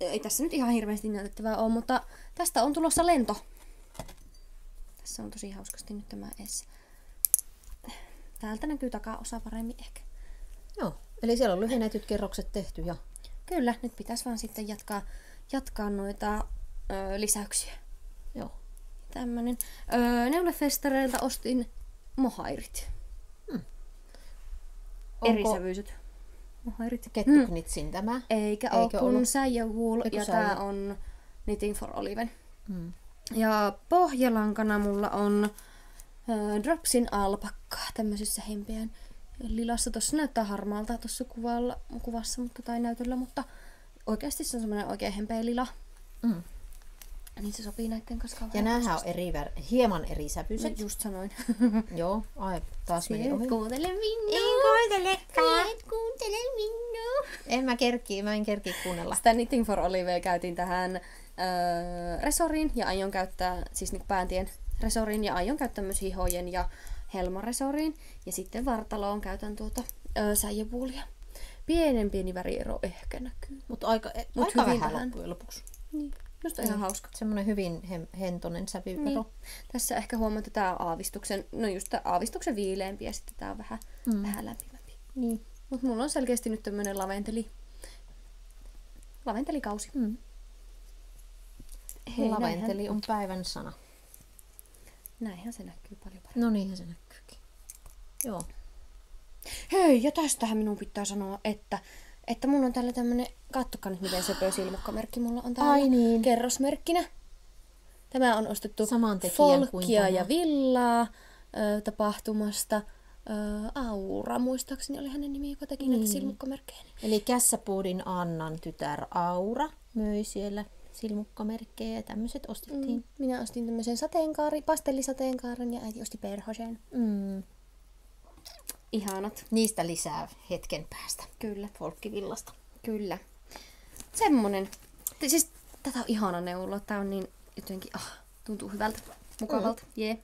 Speaker 2: Ei tässä nyt ihan hirveästi näytettävää ole, mutta tästä on tulossa lento. Tässä on tosi hauskasti nyt tämä edes. Täältä näkyy takaosa paremmin ehkä.
Speaker 1: Joo. Eli siellä on lyhennetyt kerrokset tehty ja...
Speaker 2: Kyllä, nyt pitäisi vaan sitten jatkaa noita lisäyksiä.
Speaker 1: Joo.
Speaker 2: Tämmönen. Neulefestareilta ostin mohairit. Erisävyiset mohairit.
Speaker 1: Kettuknitsin tämä.
Speaker 2: Eikä ole kun Säijäwool ja tää on Knitting for Oliven. Ja pohjalankana mulla on Dropsin alpakka tämmöisessä hempeän lilassa. Tossa näyttää harmaalta tuossa kuvassa tai näytöllä, mutta oikeasti se on semmoinen oikein hempeä lila. Niin se sopii näitten kanssa.
Speaker 1: Ja näähän on hieman eri sävyiset.
Speaker 2: No, just sanoin.
Speaker 1: Joo, taas meni ohi.
Speaker 2: Kuuntele minua.
Speaker 1: En kuuntelekaan.
Speaker 2: Et kuuntele minua.
Speaker 1: Mä en kerki kuunnella.
Speaker 2: Sitä Knitting for Olive käytiin tähän resoriin ja aion käyttää, siis niin pääntien resoriin ja aion käyttää myös hihojen ja helmaresoriin. Ja sitten vartaloon käytän Säijäwoolia. Pieni väriero ehkä näkyy.
Speaker 1: Mutta aika vähän loppujen lopuksi.
Speaker 2: Niin. Minusta ihan hauska.
Speaker 1: Semmoinen hyvin hentonen sävyero.
Speaker 2: Niin. Tässä ehkä huomaat, että tämä on aavistuksen viileämpi ja sitten tämä on vähän lämpimämpi.
Speaker 1: Niin.
Speaker 2: Mutta mulla on selkeästi nyt tämmönen laventelikausi.
Speaker 1: Hei, laventeli on päivän sana.
Speaker 2: Näinhän se näkyy paljon paremmin.
Speaker 1: No niinhän se näkyykin. Joo.
Speaker 2: Hei, ja tästähän minun pitää sanoa, että että mulla on täällä tämmönen, kattokaa nyt miten söpö silmukkamerkki mulla on täällä.
Speaker 1: Ai niin.
Speaker 2: Kerrosmerkkinä. Tämä on ostettu
Speaker 1: Saman tekijän
Speaker 2: Folkia ja Villaa tapahtumasta. Aura, muistaakseni oli hänen nimi, joka teki näitä silmukkamerkkejä.
Speaker 1: Eli Kässäpuudin Annan tytär Aura möi siellä silmukkamerkkejä ja tämmöiset ostettiin.
Speaker 2: Minä ostin tämmöisen pastellisateenkaaren ja äiti osti perhosen. Ihanat.
Speaker 1: Niistä lisää hetken päästä.
Speaker 2: Kyllä.
Speaker 1: Folkkivillasta.
Speaker 2: Kyllä. Semmonen. Siis tätä on ihana neuloa. Tää on niin jotenkin, tuntuu hyvältä, mukavalta. Jee.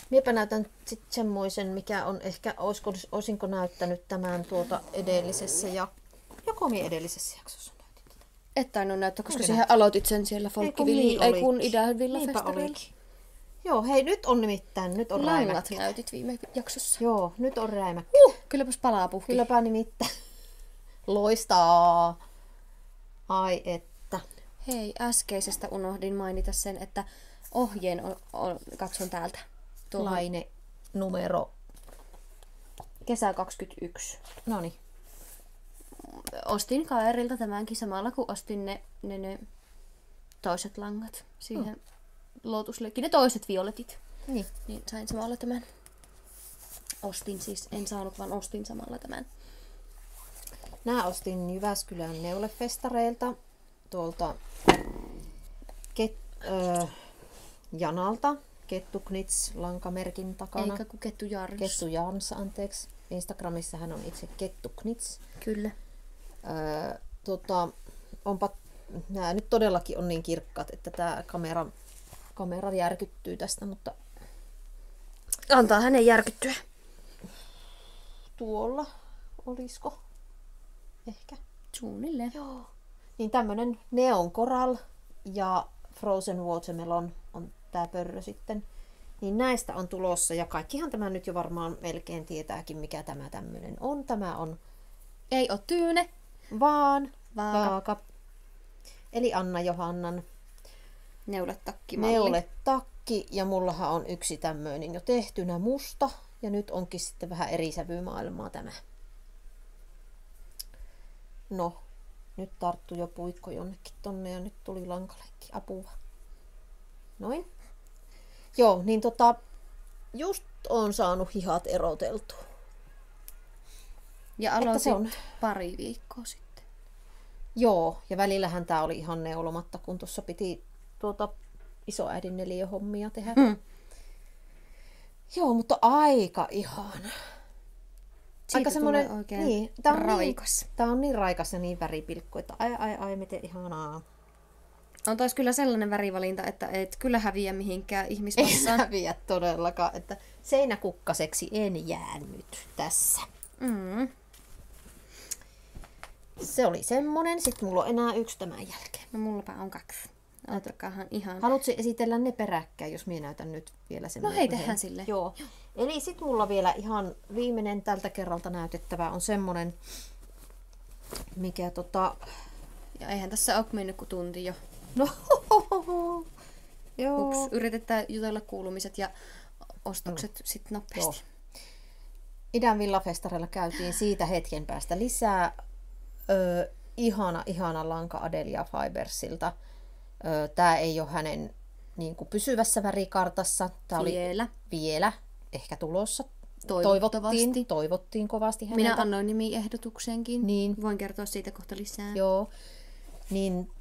Speaker 1: Miepä näytän sitten semmoisen, mikä on ehkä, olisinko näyttänyt tämän edellisessä joko minä edellisessä jaksossa näytin tätä.
Speaker 2: Et tainnut näyttää, koska siihen aloitit sen siellä Folkkivilla, ei kun Idänvilla-festareilla.
Speaker 1: Joo, hei, nyt on nimittäin, nyt on
Speaker 2: Langat
Speaker 1: räimäkkä.
Speaker 2: näytit viime jaksossa.
Speaker 1: Joo, nyt on räimäkkä.
Speaker 2: Kylläpäs palaa puhki.
Speaker 1: Kylläpä nimittäin. Loistaa. Ai että.
Speaker 2: Hei, äskeisestä unohdin mainita sen, että ohjeen katson täältä.
Speaker 1: Laine numero.
Speaker 2: Kesä 21.
Speaker 1: Noniin.
Speaker 2: Ostin kaverilta tämänkin samalla, kun ostin ne toiset langat siihen Lotusleikkiin. Ne toiset violetit.
Speaker 1: Niin.
Speaker 2: Niin sain samalla tämän. Ostin siis, en saanut, vaan ostin samalla tämän.
Speaker 1: Nää ostin Jyväskylän neulefestareilta tuolta Janalta. Kettu Knits lankamerkin takana.
Speaker 2: Eikä kun Kettu Jars.
Speaker 1: Kettu Jans, anteeksi. Instagramissa hän on itse Kettu Knits.
Speaker 2: Kyllä.
Speaker 1: Onpa, nämä nyt todellakin on niin kirkkaat, että tämä kamera järkyttyy tästä, mutta
Speaker 2: Antaa hänen järkyttyä.
Speaker 1: tuolla olisiko? Ehkä.
Speaker 2: Suunnilleen.
Speaker 1: Joo. Niin tämmönen Neon Coral ja Frozen Watermelon on tää pörrö sitten. Niin näistä on tulossa, ja kaikkihan tämä nyt jo varmaan melkein tietääkin, mikä tämä tämmönen on. Tämä on
Speaker 2: Ei oo Tyyne,
Speaker 1: vaan
Speaker 2: Vaaka.
Speaker 1: Eli Anna Johannan
Speaker 2: neuletakkimalli.
Speaker 1: neuletakki, ja mullahan on yksi tämmöinen jo tehtynä musta, ja nyt onkin sitten vähän eri sävymaailmaa tämä. No, nyt tarttui jo puikko jonnekin tonne, ja nyt tuli lankaleikki apua. Noin. Joo, niin just on saanut hihat eroteltua.
Speaker 2: Ja aloitin pari viikkoa sitten.
Speaker 1: Joo, ja välillähän tää oli ihan neulomatta, kun tuossa piti isoäidin 4 hommia tehdä. Joo, mutta aika ihana. Aika semmoinen
Speaker 2: oikein
Speaker 1: niin,
Speaker 2: raikas.
Speaker 1: Tää on niin raikas ja niin väripilkku, että ai, miten ihanaa.
Speaker 2: On taas kyllä sellainen värivalinta, että et kyllä häviä mihinkään ihmismassaan.
Speaker 1: Ei häviä todellakaan, että seinäkukkaseksi en jäänyt tässä. Se oli semmonen. Sitten mulla on enää yksi tämän jälkeen.
Speaker 2: No mullapa on 2. Otakaahan ihan.
Speaker 1: Haluatko esitellä ne peräkkäin, jos minä näytän nyt vielä sen?
Speaker 2: No hei, tehdään silleen.
Speaker 1: Joo. Eli sitten mulla vielä ihan viimeinen tältä kerralta näytettävä on semmonen, mikä
Speaker 2: Ja eihän tässä ole mennyt kuin tunti jo.
Speaker 1: No, joo.
Speaker 2: Ups, yritetään jutella kuulumiset ja ostokset sitten nopeasti.
Speaker 1: Joo. Idän villafestareilla käytiin siitä hetken päästä lisää. Ihana lanka Adelia Fibersilta. Tää ei ole hänen niin kuin pysyvässä värikartassa. Tää oli vielä ehkä tulossa. Toivottiin kovasti häneltä.
Speaker 2: Minä annoin nimiehdotuksenkin.
Speaker 1: Niin.
Speaker 2: Voin kertoa siitä kohta lisää.
Speaker 1: Joo. Niin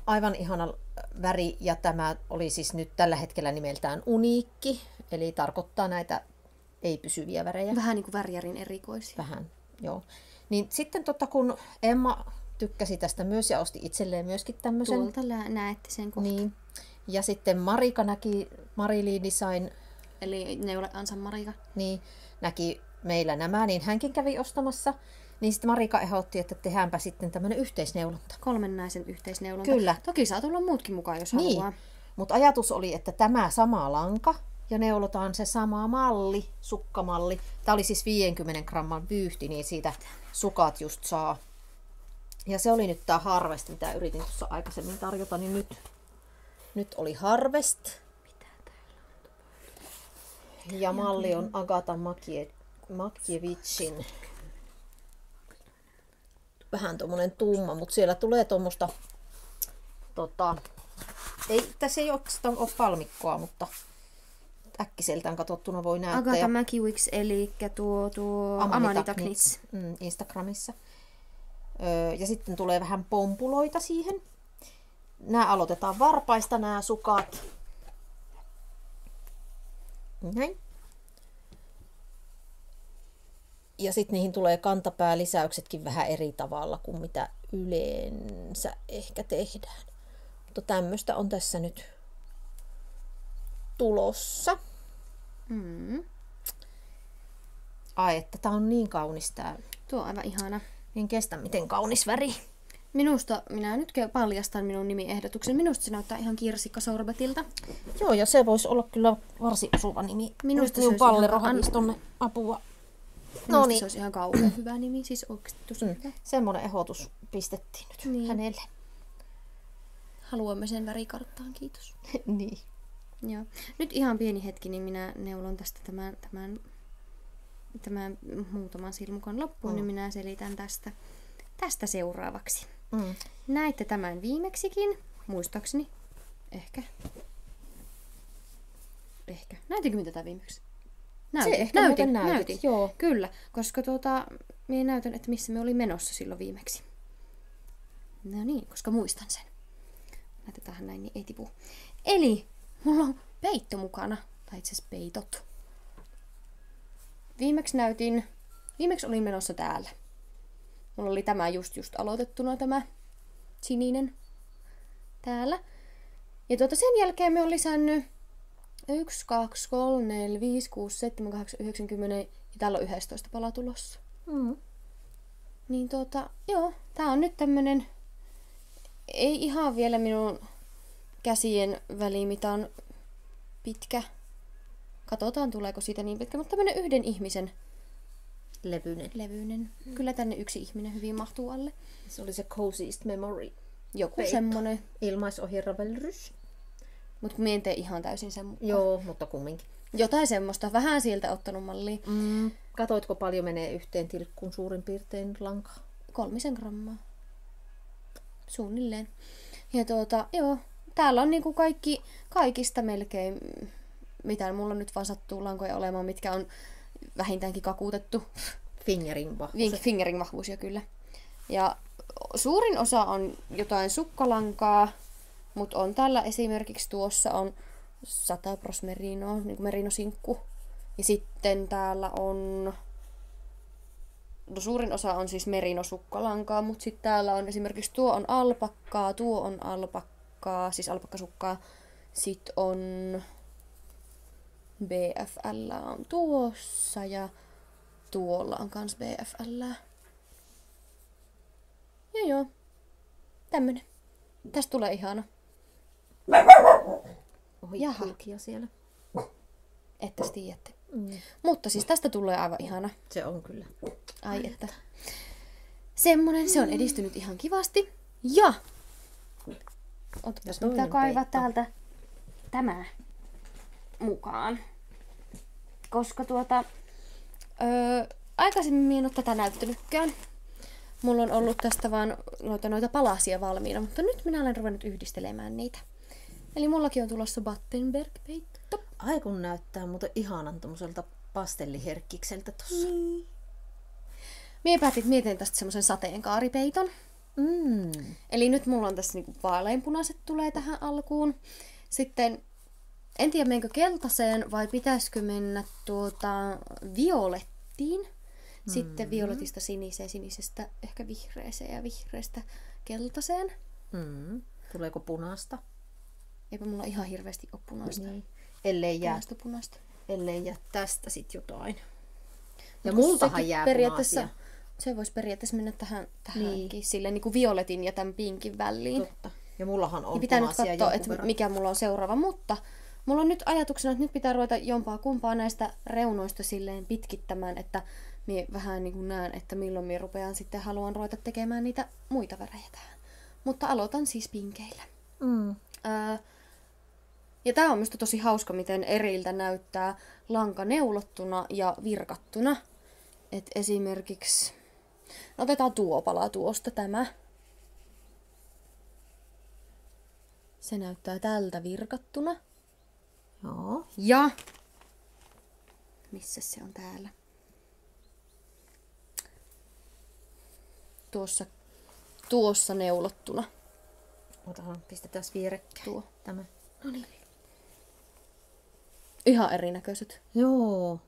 Speaker 1: aivan ihana väri, ja tämä oli siis nyt tällä hetkellä nimeltään uniikki, eli tarkoittaa näitä ei-pysyviä värejä.
Speaker 2: Vähän niin kuin Värjärin erikoisia.
Speaker 1: Vähän, joo. Niin sitten kun Emma tykkäsi tästä myös ja osti itselleen myöskin tämmöisen.
Speaker 2: Tuolta näette sen kohta.
Speaker 1: Niin. Ja sitten Marika näki, Marilyn Design.
Speaker 2: Eli Neule Ansan Marika.
Speaker 1: Niin, näki meillä nämä, niin hänkin kävi ostamassa. Niin sitten Marika ehdotti, että tehdäänpä sitten tämmöinen yhteisneulonta.
Speaker 2: 3 naisen yhteisneulonta.
Speaker 1: Kyllä.
Speaker 2: Toki saa tulla muutkin mukaan, jos
Speaker 1: niin.
Speaker 2: haluaa.
Speaker 1: Mutta ajatus oli, että tämä sama lanka ja neulotaan se sama malli, sukkamalli. Tämä oli siis 50 gramman vyyhti, niin siitä sukat just saa. Ja se oli nyt tämä Harvest, mitä yritin tuossa aikaisemmin tarjota, niin nyt oli Harvest.
Speaker 2: Mitä täällä on?
Speaker 1: Ja malli on Agata Makievicin vähän tommonen tumma, mutta siellä tulee tommoista, tässä ei oikeastaan ole palmikkoa, mutta äkkiseltään katsottuna voi näyttää.
Speaker 2: Agatha Makiewicz, eli tuo Amanita Knits.
Speaker 1: Instagramissa. Ja sitten tulee vähän pompuloita siihen. Nämä aloitetaan varpaista, nämä sukat. Näin. Ja sitten niihin tulee kantapäälisäyksetkin vähän eri tavalla kuin mitä yleensä ehkä tehdään. Mutta tämmöistä on tässä nyt tulossa. Ai, että tää on niin kaunis tää.
Speaker 2: Tuo on aivan ihana.
Speaker 1: En kestä, miten kaunis väri.
Speaker 2: Minusta, minä nyt paljastan minun nimiehdotuksen. Minusta se näyttää ihan kirsikkasorbetilta.
Speaker 1: Joo, ja se voisi olla kyllä varsin osuva nimi.
Speaker 2: Minusta
Speaker 1: minun palleri hakisi tonne apua.
Speaker 2: Minusta se olisi ihan kauhean hyvä nimi, siis oikeasti tosi hyvä.
Speaker 1: Semmoinen ehdotus pistettiin nyt hänelle.
Speaker 2: Haluamme sen värikarttaan, kiitos.
Speaker 1: Niin.
Speaker 2: Joo. Nyt ihan pieni hetki, niin minä neulon tästä tämän muutaman silmukon loppuun, niin minä selitän tästä seuraavaksi. Näitte tämän viimeksikin, muistaakseni. Ehkä. Näytinkö minä tätä viimeksi? Näytin.
Speaker 1: Joo.
Speaker 2: Kyllä, koska minä näytän, että missä me oli menossa silloin viimeksi. No niin, koska muistan sen. Näytetään näin, niin ei tipu. Eli mulla on peitto mukana. Tai itse asiassa peitot. Viimeksi olin menossa täällä. Mulla oli tämä just aloitettuna, tämä sininen täällä. Ja sen jälkeen me on lisännyt 1, 2, 3, 4, 5, 6, 7, 8, 9, 10 ja täällä on 11 pala tulossa. Niin joo, tää on nyt tämmönen, ei ihan vielä minun käsien välimita pitkä. Katsotaan tuleeko siitä niin pitkä, mutta tämmönen yhden ihmisen levyinen. Kyllä tänne yksi ihminen hyvin mahtuu alle.
Speaker 1: Se oli se Coziest Memory.
Speaker 2: Joku semmonen.
Speaker 1: Ilmaisohjeravelrys.
Speaker 2: Mut kun en tee ihan täysin sen mukaan.
Speaker 1: Joo, mutta kumminkin.
Speaker 2: Jotain semmoista. Vähän sieltä ottanut mallia.
Speaker 1: Katoitko paljon menee yhteen tilkkuun suurin piirtein lankaa?
Speaker 2: 3 grammaa. Suunnilleen. Ja joo. Täällä on niinku kaikista melkein, mitä mulla nyt vaan sattuu lankoja olemaan, mitkä on vähintäänkin kakuutettu.
Speaker 1: Fingerin
Speaker 2: vahvuus, kyllä. Ja suurin osa on jotain sukkalankaa, mutta on täällä esimerkiksi tuossa on 100% merino, niin kuin merinosinkku. Ja sitten täällä on, suurin osa on siis merinosukkalankaa, mutta sitten täällä on esimerkiksi tuo on alpakkaa, siis alpakkasukkaa. Sitten on BFL on tuossa ja tuolla on kans BFL. Joo. Tämmönen. Tästä tulee ihana.
Speaker 1: Kulkija siellä.
Speaker 2: Että tiedätte. Mutta siis tästä tulee aivan ihana.
Speaker 1: Se on kyllä.
Speaker 2: Ai että. Semmonen, se on edistynyt ihan kivasti. Ja! Otapas mitä kaivaa täältä tämä mukaan. Koska aikaisemmin en ole tätä näyttänytkään. Mulla on ollut tästä vaan noita palasia valmiina, mutta nyt minä olen ruvennut yhdistelemään niitä. Eli mullakin on tulossa Battenberg-peitto.
Speaker 1: Ai kun näyttää muuten ihanan tommoselta pastelliherkkikseltä tossa.
Speaker 2: Mie päätin, että mietin tästä semmosen sateenkaaripeiton. Eli nyt mulla on tässä niinku vaaleanpunaiset tulee tähän alkuun. Sitten en tiedä menenkö keltaiseen vai pitäisikö mennä violettiin. Sitten violetista siniseen, sinisestä ehkä vihreeseen ja vihreästä keltaiseen.
Speaker 1: Tuleeko punaista?
Speaker 2: Eipä mulla ihan hirveästi ole punaista.
Speaker 1: Niin. Ellei jää tästä sit jotain. Ja multahan jää punaisia.
Speaker 2: Se voisi periaatteessa mennä tähänkin silleen niin kuin violetin ja tämän pinkin väliin.
Speaker 1: Totta. Ja mullahan on
Speaker 2: pitää nyt katsoa, että mikä mulla on seuraava, mutta mulla on nyt ajatuksena, että nyt pitää ruveta jompaa kumpaa näistä reunoista silleen pitkittämään, että minä vähän niin kuin näen, että milloin minä rupean sitten haluan ruveta tekemään niitä muita värejä tähän. Mutta aloitan siis pinkeillä. Ja tää on minusta tosi hauska, miten eriltä näyttää lanka neulottuna ja virkattuna. Et esimerkiksi Otetaan tuo pala tuosta, tämä. Se näyttää tältä virkattuna.
Speaker 1: Joo.
Speaker 2: Ja missä se on täällä? Tuossa neulottuna.
Speaker 1: Otahan, pistetään vierekkäin.
Speaker 2: Tuo.
Speaker 1: Tämä.
Speaker 2: No niin. Ihan erinäköiset.
Speaker 1: Joo.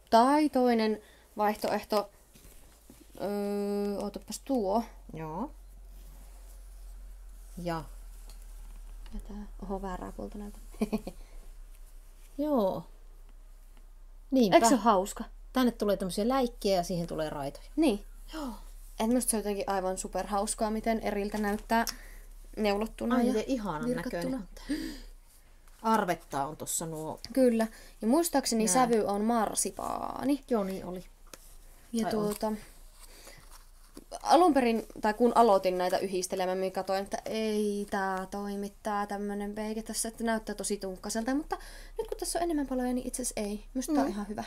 Speaker 2: Tai toinen vaihtoehto. Ootapas tuo.
Speaker 1: Joo. Ja.
Speaker 2: Oho, väärää puolta näytän.
Speaker 1: Joo. Niinpä.
Speaker 2: Eikö se ole hauska?
Speaker 1: Tänne tulee tämmöisiä läikkiä ja siihen tulee raitoja.
Speaker 2: Niin.
Speaker 1: Joo.
Speaker 2: Et musta se on jotenkin aivan superhauskaa, miten eriltä näyttää neulottuna ja
Speaker 1: ihanan näköinen. Arvetta on tossa nuo.
Speaker 2: Kyllä. Ja muistaakseni sävy on marsipaani.
Speaker 1: Joo, niin oli.
Speaker 2: Ja alun perin, tai kun aloitin näitä yhdistelemään, niin katsoin, että ei tää toimi tää tämmönen peike tässä, että näyttää tosi tunkkaiselta. Mutta nyt kun tässä on enemmän paloja, niin itse asiassa ei. Minusta tää on ihan hyvä.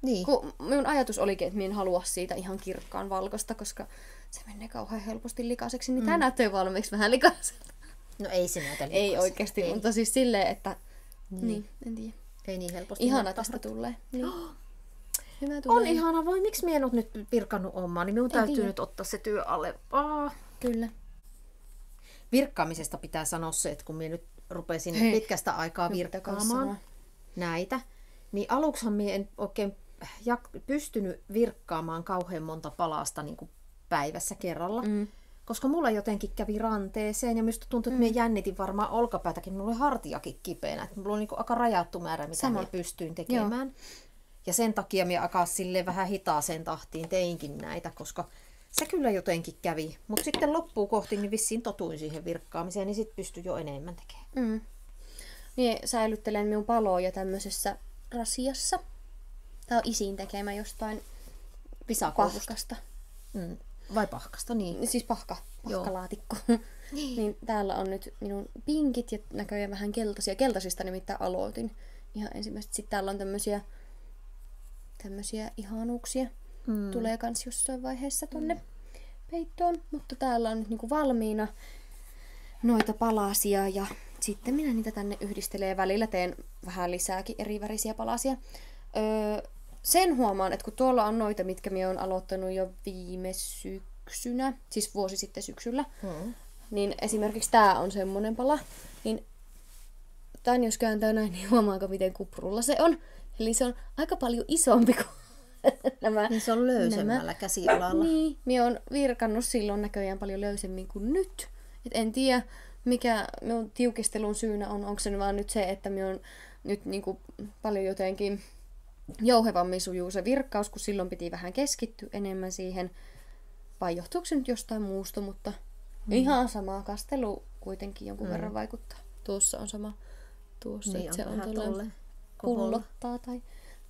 Speaker 1: Niin.
Speaker 2: Kun minun ajatus olikin, että minä en halua siitä ihan kirkkaan valkoista, koska se menee kauhean helposti likaiseksi, niin tää näyttää jo valmiiksi vähän likaiselta.
Speaker 1: No ei se näytä likaiselta.
Speaker 2: Ei oikeasti, ei. Mutta siis silleen, että niin en tiedä.
Speaker 1: Ei niin helposti.
Speaker 2: Ihana tästä tulee. Niin. Hyvä
Speaker 1: tulee. On ihana. Voi miksi minä en ole nyt virkannut omaa, niin minun täytyy nyt ottaa se työ alle.
Speaker 2: Kyllä.
Speaker 1: Virkkaamisesta pitää sanoa se, että kun minä nyt rupesin pitkästä aikaa virkkaamaan näitä, niin aluksihan minä en oikein pystynyt virkkaamaan kauhean monta palasta niin kuin päivässä kerralla. Koska mulla jotenkin kävi ranteeseen ja minusta tuntui, että minä jännitin varmaan olkapäätäkin. Mulla oli hartiakin kipeänä. Että mulla oli niin aika rajattu määrä, mitä minä pystyin tekemään. Joo. Ja sen takia minä aika silleen vähän hitaaseen tahtiin teinkin näitä, koska se kyllä jotenkin kävi. Mutta sitten loppuun kohti niin vissiin totuin siihen virkkaamiseen, niin sitten pystyi jo enemmän tekemään.
Speaker 2: Minä säilyttelen minun paloja tämmöisessä rasiassa. Tämä on isin tekemä jostain pahkasta.
Speaker 1: Vai pahkasta, niin.
Speaker 2: Siis pahkalaatikko. Niin täällä on nyt minun pinkit ja näköjään vähän keltaisia. Keltaisista nimittäin aloitin ihan ensimmäistä. Sitten täällä on tämmöisiä ihanuuksia. Tulee kans jossain vaiheessa tonne peittoon. Mutta täällä on nyt niinku valmiina noita palasia ja sitten minä niitä tänne yhdistelen. Välillä teen vähän lisääkin eri värisiä palasia. Sen huomaan, että kun tuolla on noita, mitkä minä olen aloittanut jo viime syksynä, siis vuosi sitten syksyllä, niin esimerkiksi tämä on semmoinen pala, niin tämän jos kääntää näin, niin huomaanko miten kuprulla se on. Eli se on aika paljon isompi kuin nämä.
Speaker 1: Niin se on löysemmällä käsialalla.
Speaker 2: Niin, minä olen virkannut silloin näköjään paljon löysemmin kuin nyt. Et en tiedä, mikä minun tiukistelun syynä on. Onko se vaan nyt se, että minä olen nyt niinku paljon jotenkin jouhevammin sujuu se virkkaus, kun silloin piti vähän keskittyä enemmän siihen. Vai johtuuko se nyt jostain muusta, mutta ihan sama kastelu kuitenkin jonkun verran vaikuttaa. Tuossa on sama. Tuossa niin se on tuolle pullottaa tai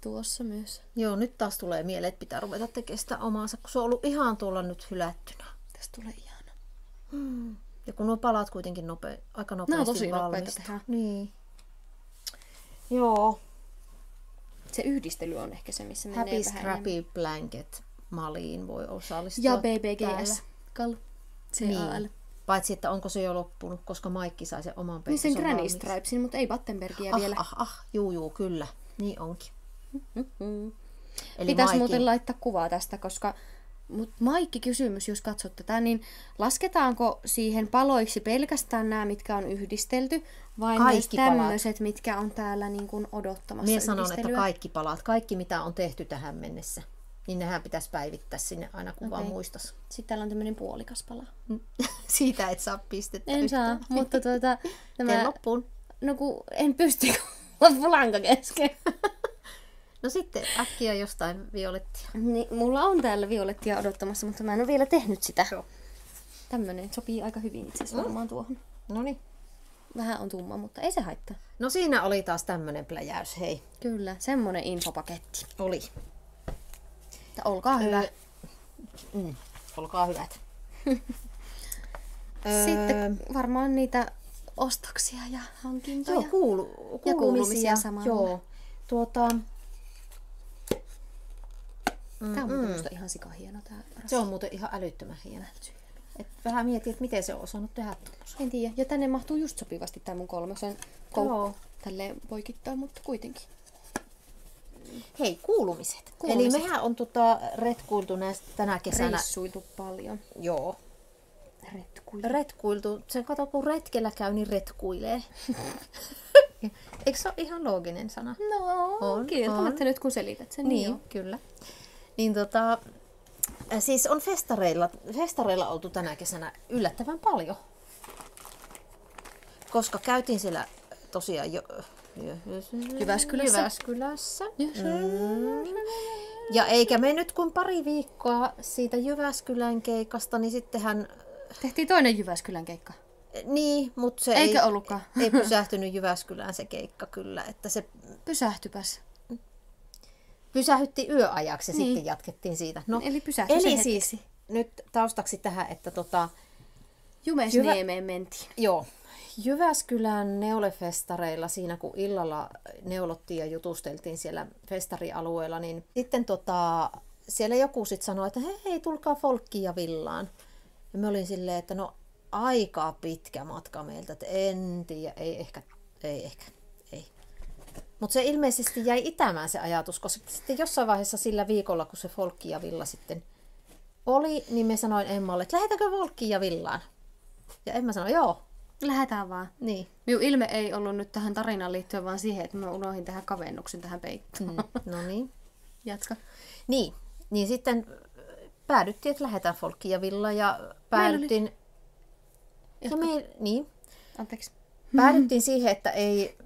Speaker 2: tuossa myös.
Speaker 1: Joo, nyt taas tulee mieleen, että pitää ruveta tekemään sitä omaansa, kun se on ollut ihan tuolla nyt hylättynä.
Speaker 2: Tästä tulee ihana.
Speaker 1: Ja kun nuo palat kuitenkin aika nopeasti
Speaker 2: nämä on tosi nopeita tehdä.
Speaker 1: Niin. Joo.
Speaker 2: Se yhdistely on ehkä se, missä menee
Speaker 1: Happy
Speaker 2: vähän
Speaker 1: Scrappy enemmän. Blanket maliin voi osallistua.
Speaker 2: Ja BBGS. CAL.
Speaker 1: Niin. Paitsi, että onko se jo loppunut, koska Maikki sai sen oman
Speaker 2: peikkosen niin sen Granny Stripesin, mutta ei Battenbergia vielä.
Speaker 1: Juu, kyllä. Niin onkin.
Speaker 2: Eli pitäisi muuten laittaa kuvaa tästä, koska Maikki kysymys, jos katsot tätä, niin lasketaanko siihen paloiksi pelkästään nämä, mitkä on yhdistelty, vai kaikki myös tämmöiset, mitkä on täällä niin kuin odottamassa
Speaker 1: minä sanon, että kaikki palat, kaikki mitä on tehty tähän mennessä, niin nehän pitäisi päivittää sinne aina, kun vaan muistas.
Speaker 2: Sitten täällä on tämmöinen puolikas pala.
Speaker 1: Siitä et saa pistettä.
Speaker 2: En saa, mutta
Speaker 1: tämä loppuun.
Speaker 2: No kun en pysty, kun loppu lanka kesken.
Speaker 1: No sitten äkkiä jostain violettia.
Speaker 2: Niin, mulla on täällä violettia odottamassa, mutta mä en ole vielä tehnyt sitä. Joo. Tämmönen sopii aika hyvin itse asiassa varmaan tuohon.
Speaker 1: Noniin.
Speaker 2: Vähän on tumma, mutta ei se haittaa.
Speaker 1: No siinä oli taas tämmönen pläjäys, hei.
Speaker 2: Kyllä, semmonen infopaketti.
Speaker 1: Oli.
Speaker 2: Olkaa hyvä.
Speaker 1: Olkaa hyvät.
Speaker 2: Sitten varmaan niitä ostoksia ja hankintoja.
Speaker 1: Joo, kuulumisia
Speaker 2: samalla.
Speaker 1: Joo.
Speaker 2: Tää on minusta ihan sikahieno tää rasva.
Speaker 1: Se on muuten ihan älyttömän hieno. Et vähän mietin, että miten se on osannut tehdä tuossa.
Speaker 2: En tiedä. Ja tänne mahtuu just sopivasti tää mun 3 koukku. Tälleen poikittaa, mutta kuitenkin.
Speaker 1: Hei, kuulumiset. Eli mehän on retkuiltu näistä tänä kesänä.
Speaker 2: Reissuiltu paljon.
Speaker 1: Joo. Retkuiltu. Se kato, kun retkellä käy, niin retkuilee. Eikö se ole ihan looginen sana?
Speaker 2: No, on kieltämättä nyt kun selität sen.
Speaker 1: Niin, kyllä. Niin siis on festareilla oltu tänä kesänä yllättävän paljon. Koska käytiin siellä tosiaan Jyväskylässä. Ja eikä me nyt kun pari viikkoa siitä Jyväskylän keikasta, niin sittenhän...
Speaker 2: Tehtiin toinen Jyväskylän keikka.
Speaker 1: Niin, mutta se ei pysähtynyt Jyväskylään se keikka kyllä. Että se
Speaker 2: pysähtypäs.
Speaker 1: Pysähytti yöajaksi ja sitten jatkettiin siitä. No,
Speaker 2: eli
Speaker 1: siis nyt taustaksi tähän, että
Speaker 2: Jumesniemeen mentiin.
Speaker 1: Joo. Jyväskylän neulefestareilla siinä kun illalla neulottiin ja jutusteltiin siellä festarialueella, niin sitten siellä joku sitten sanoi, että hei, tulkaa folkkia villaan. Ja mä olin silleen, että no aika pitkä matka meiltä, että en tiedä, ei ehkä. Mutta se ilmeisesti jäi itämään se ajatus, koska sitten jossain vaiheessa sillä viikolla, kun se folkki ja villa sitten oli, niin me sanoin Emmalle, että lähdetäänkö folkkiin ja villaan? Ja Emma sanoi, joo.
Speaker 2: Lähdetään vaan.
Speaker 1: Niin.
Speaker 2: Minun ilme ei ollut nyt tähän tarinaan liittyen, vaan siihen, että mä unohdin tähän kavennuksen tähän peittoon.
Speaker 1: No niin.
Speaker 2: Jatka.
Speaker 1: Niin sitten päädyttiin, että lähdetään folkkiin ja villaan ja päädyttiin... Niin.
Speaker 2: Anteeksi.
Speaker 1: Päädyttiin siihen, että ei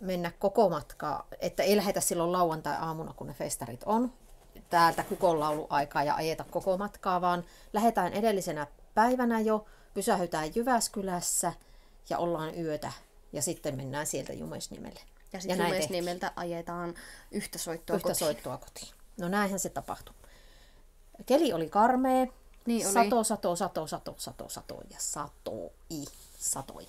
Speaker 1: mennä koko matkaa, että ei lähdetä silloin lauantai-aamuna, kun ne festarit on, täältä kukonlauluaikaa ja ajeta koko matkaa, vaan lähdetään edellisenä päivänä jo, pysähytään Jyväskylässä ja ollaan yötä ja sitten mennään sieltä Jumesniemelle.
Speaker 2: Ja sitten Jumesniemeltä ajetaan yhtä soittoa
Speaker 1: kotiin. No näinhän se tapahtui. Keli oli karmea,
Speaker 2: niin oli.
Speaker 1: Sato ja satoi.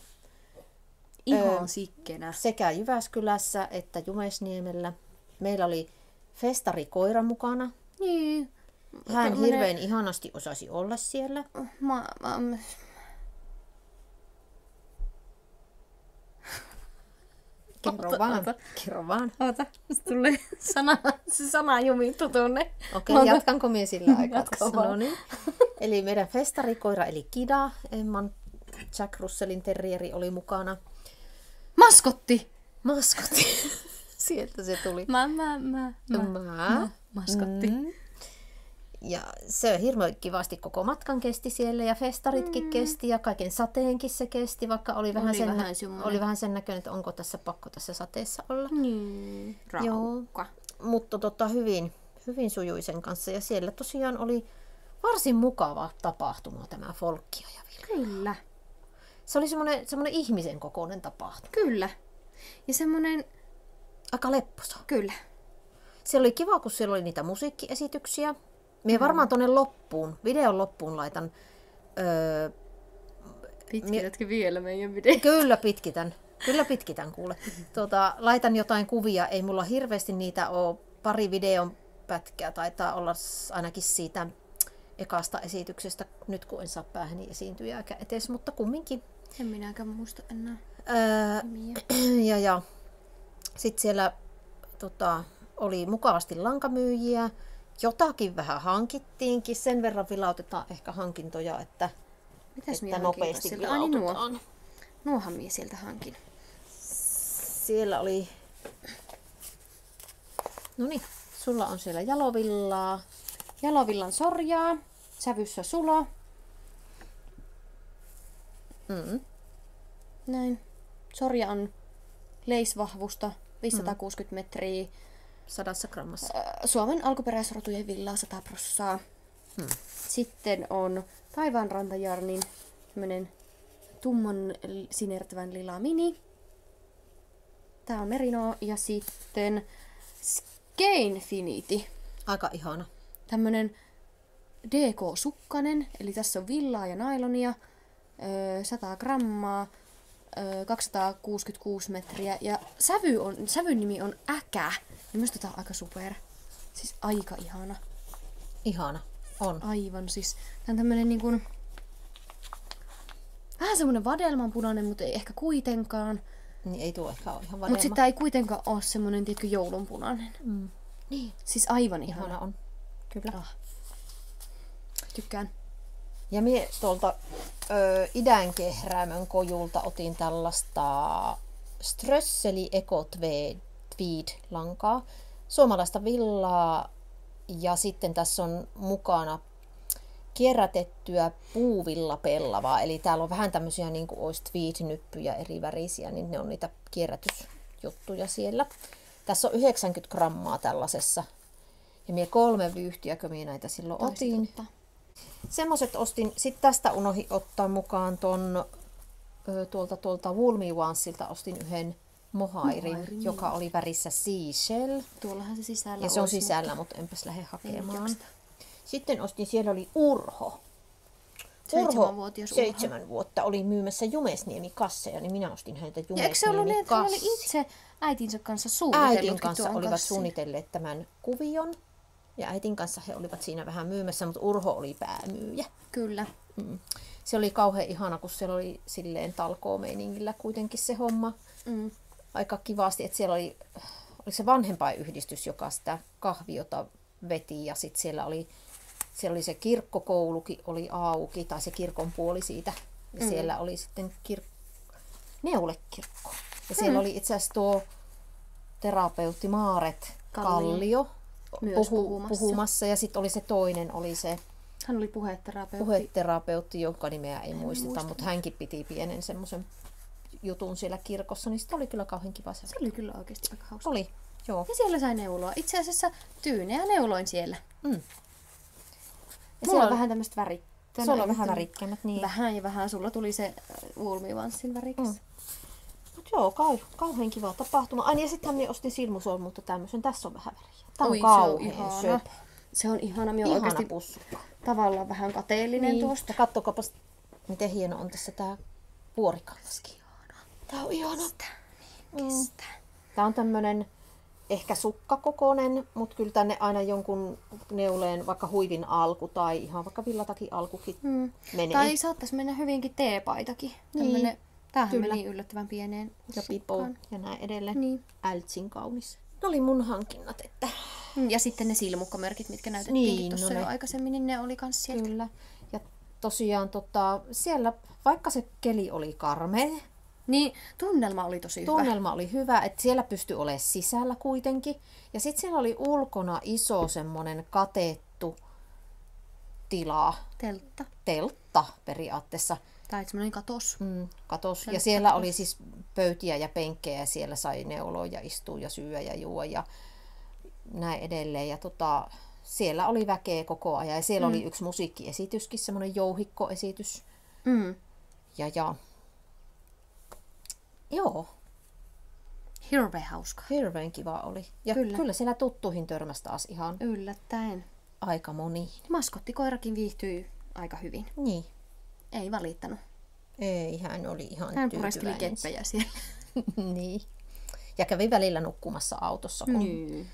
Speaker 2: Ihan sikkenä.
Speaker 1: Sekä Jyväskylässä että Jumesniemellä. Meillä oli festarikoira mukana.
Speaker 2: Niin.
Speaker 1: Hän hirveän ihanasti osasi olla siellä. Kerro vaan.
Speaker 2: Oota. Tulee se sana jumittu tuonne.
Speaker 1: Okei, jatkanko minä sillä aikaa? No niin. Eli meidän festarikoira eli Kida, Emman Jack Russellin terrieri oli mukana.
Speaker 2: Maskotti.
Speaker 1: Sieltä se tuli.
Speaker 2: Maskotti.
Speaker 1: Ja se hirveän kivasti koko matkan kesti siellä ja festaritkin kesti ja kaiken sateenkin se kesti, vaikka oli vähän sen näköinen, että onko tässä pakko tässä sateessa olla.
Speaker 2: Niin, raukka.
Speaker 1: Mutta hyvin sujui sen kanssa ja siellä tosiaan oli varsin mukava tapahtuma tämä folkkia ja vilja.
Speaker 2: Kyllä.
Speaker 1: Se oli semmoinen ihmisen kokoinen tapahtuma.
Speaker 2: Kyllä. Ja semmoinen...
Speaker 1: Aika lepposa.
Speaker 2: Kyllä.
Speaker 1: Siellä oli kiva, kun siellä oli niitä musiikkiesityksiä. Minä varmaan tuonne videon loppuun laitan...
Speaker 2: Pitkitätkö vielä meidän videon?
Speaker 1: Kyllä pitkitän kuule. Laitan jotain kuvia, ei mulla hirveästi niitä ole. Pari videon pätkää taitaa olla ainakin siitä ekasta esityksestä, nyt kun en saa päähäni esiintyjääkään etes, mutta kumminkin.
Speaker 2: En minäkään muista enää.
Speaker 1: Ja sitten siellä oli mukavasti lankamyyjiä. Jotakin vähän hankittiinkin. Sen verran vilautetaan ehkä hankintoja, että nopeasti vilautetaan.
Speaker 2: Nuohan minä sieltä hankin.
Speaker 1: Siellä oli... Noniin, sulla on siellä jalovillaa.
Speaker 2: Jalovillan sorjaa. Sävyssä sulo. Näin. Sorja on leisvahvusta 560 metriä.
Speaker 1: 100 grammassa.
Speaker 2: Suomen alkuperäisrotujen villaa 100%. Sitten on taivaanrantajarnin tämmönen tumman sinertävän lila mini. Tää on merino ja sitten Skeinfinity.
Speaker 1: Aika ihana.
Speaker 2: Tämmönen DK-sukkanen, eli tässä on villaa ja nailonia, 100 grammaa, 266 metriä ja sävyn nimi on Äkä. Ja minusta tää on aika super. Siis aika ihana.
Speaker 1: Ihana, on.
Speaker 2: Aivan, siis tää on tämmönen niinku... Vähän semmonen vadelmanpunainen, mutta ei ehkä kuitenkaan.
Speaker 1: Niin ei tuo ehkä ole ihan vadelma.
Speaker 2: Mutta sitten ei kuitenkaan ole semmonen, tiedätkö, joulunpunainen.
Speaker 1: Niin.
Speaker 2: Siis aivan ihana.
Speaker 1: On. Kyllä.
Speaker 2: Tykkään.
Speaker 1: Ja mie tuolta idän Kehrämön kojulta otin tällaista Strösseli Eco Tweed lankaa. Suomalaista villaa. Ja sitten tässä on mukana kierrätettyä puuvillapellavaa. Eli täällä on vähän tämmöisiä niin kuin olisi tweed-nyppyjä eri värisiä, niin ne on niitä kierrätysjuttuja siellä. Tässä on 90 grammaa tällaisessa. Ja mie 3 vyyhtiäkö mie näitä silloin otin. Semmoiset ostin. Sitten tästä unohdin ottaa mukaan ton tuolta Wool Me Onceilta ostin yhden mohairin, joka oli värissä Seashell.
Speaker 2: Tuollahan se sisällä.
Speaker 1: Ja se on sisällä, mutta enpäs lähde hakemaan. Sitten ostin, siellä oli Urho.
Speaker 2: 7-vuotias Urho.
Speaker 1: 7 vuotta oli myymässä Jumesniemi-kasseja, niin minä ostin häntä Jumesniemi-kasseja.
Speaker 2: Eikö se ollut niin, että hän oli itse äitinsä kanssa suunnitellut?
Speaker 1: Äitin kanssa olivat kassin suunnitelleet tämän kuvion. Ja äitin kanssa he olivat siinä vähän myymässä, mutta Urho oli päämyyjä.
Speaker 2: Kyllä.
Speaker 1: Se oli kauhean ihana, kun siellä oli silleen talkoomeiningillä kuitenkin se homma. Aika kivasti, että siellä oli se vanhempainyhdistys, joka sitä kahviota veti, ja sitten siellä oli se kirkkokoulukin oli auki, tai se kirkon puoli siitä. Ja siellä oli sitten neulekirkko. Ja siellä oli itse asiassa tuo terapeutti Maaret Kallio puhumassa. Ja sitten oli se toinen, oli se
Speaker 2: hän oli
Speaker 1: puheterapeutti, jonka nimeä ei muisteta, mutta hänkin piti pienen semmoisen jutun siellä kirkossa, niin sitten oli kyllä kauhean kiva.
Speaker 2: Se oli kyllä oikeasti aika hauska.
Speaker 1: Oli, joo.
Speaker 2: Ja siellä sai neuloa. Itse asiassa tyynejä neuloin siellä.
Speaker 1: Ja siellä on vähän tämmöistä värikkää. Sulla on vähän värikkäämmät, niin.
Speaker 2: Vähän ja vähän. Sulla tuli se Wool Me Oncein värikäs.
Speaker 1: Mut joo, kauhean kiva tapahtuma. Ai ja sittenhän minä ostin silmusolmulta tämmöisen. Tässä on vähän väriä. Tämä on kauhean söpö.
Speaker 2: Se on ihana. Minä olen oikeasti
Speaker 1: pussukka.
Speaker 2: Tavallaan vähän kateellinen tuosta.
Speaker 1: Ja katsokapas, miten hieno on tässä tää vuorikangaskin. Tää on ihana. Tää on tämmönen ehkä sukkakokoinen, mutta kyllä tänne aina jonkun neuleen vaikka huivin alku tai ihan vaikka villatakin alkukin menee.
Speaker 2: Tai saattaisi mennä hyvinkin teepaitakin. Niin. Tämähän meni yllättävän pieneen
Speaker 1: ja pipo ja näin edelleen. Niin. Ältsin kaunis. Ne oli mun hankinnat. Että...
Speaker 2: Ja sitten ne silmukkamerkit, mitkä näytettiin tuossa jo aikaisemmin, niin ne oli kans sieltä.
Speaker 1: Kyllä. Ja tosiaan siellä, vaikka se keli oli karmea,
Speaker 2: niin tunnelma oli tosi hyvä.
Speaker 1: Tunnelma oli hyvä, että siellä pystyi olemaan sisällä kuitenkin. Ja sitten siellä oli ulkona iso semmoinen katettu tila. Teltta periaatteessa.
Speaker 2: Tai semmoinen katos.
Speaker 1: Katos. Ja siellä oli siis pöytiä ja penkkejä ja siellä sai neuloja istua ja syödä ja juoda ja näin edelleen. Ja siellä oli väkeä koko ajan ja siellä oli yksi musiikkiesityskin, semmoinen jouhikkoesitys. Ja joo.
Speaker 2: Hirveän hauska.
Speaker 1: Hirveän kiva oli. Ja kyllä siellä tuttuihin törmäsi taas ihan
Speaker 2: yllättäen
Speaker 1: aika moni.
Speaker 2: Maskottikoirakin viihtyi aika hyvin.
Speaker 1: Niin.
Speaker 2: Ei valittanut.
Speaker 1: Ei, hän oli ihan
Speaker 2: tyytyväinen. Hän pureskeli keppejä siellä.
Speaker 1: Niin. Ja kävi välillä nukkumassa autossa, kun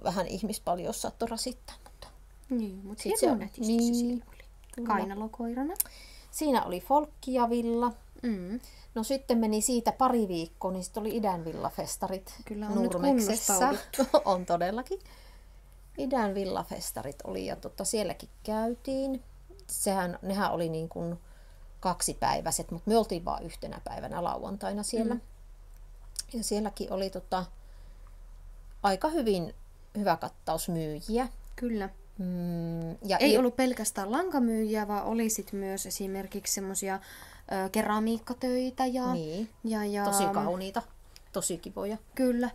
Speaker 1: vähän ihmispaljossa saattoi rasittaa.
Speaker 2: Niin, mutta hirveän nätisti se siellä oli. Kainalokoirana.
Speaker 1: Siinä oli Folkki ja Villa. No sitten meni siitä pari viikkoa, niin sitten oli idän villafestarit Nurmeksessa. On todellakin. Idän villafestarit oli ja sielläkin käytiin. Nehän oli niin kuin 2-päiväiset, mutta me oltiin vain yhtenä päivänä lauantaina siellä. Ja sielläkin oli aika hyvä kattaus myyjiä.
Speaker 2: Kyllä. Ja ei ollut pelkästään lankamyyjiä, vaan oli sit myös esimerkiksi semmosia keramiikkatöitä ja
Speaker 1: tosi kauniita, tosi kivoja.
Speaker 2: Kyllä,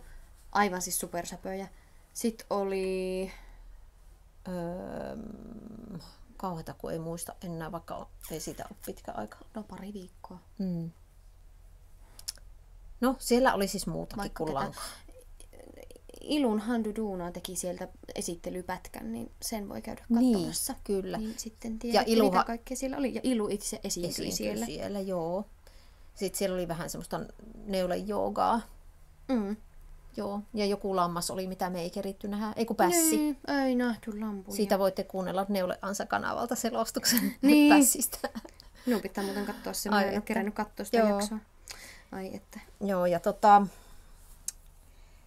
Speaker 2: aivan siis supersäpöjä. Sitten oli
Speaker 1: kauheata, kun ei muista enää, vaikka ei siitä ole pitkä aika.
Speaker 2: No pari viikkoa.
Speaker 1: No siellä oli siis muutakin kuin lankaa.
Speaker 2: Ilun Handu Duuna teki sieltä esittelypätkän, niin sen voi käydä katsomassa.
Speaker 1: Niin, kyllä.
Speaker 2: Niin sitten tiedät, mitä kaikkea siellä oli. Ja Ilu itse esiintyi
Speaker 1: siellä, joo. Sitten siellä oli vähän semmoista neulejoogaa. Joo, ja joku lammas oli, mitä me ei keritty nähdä. Ei kun pässi.
Speaker 2: Niin, ei nähty lampuja.
Speaker 1: Siitä voitte kuunnella Neule Ansa-kanavalta selostuksen
Speaker 2: niin.
Speaker 1: pässistä.
Speaker 2: Minun pitää muuten katsoa se. Mä en ole kerännyt katsoa sitä jaksoa. Ai että.
Speaker 1: Joo, ja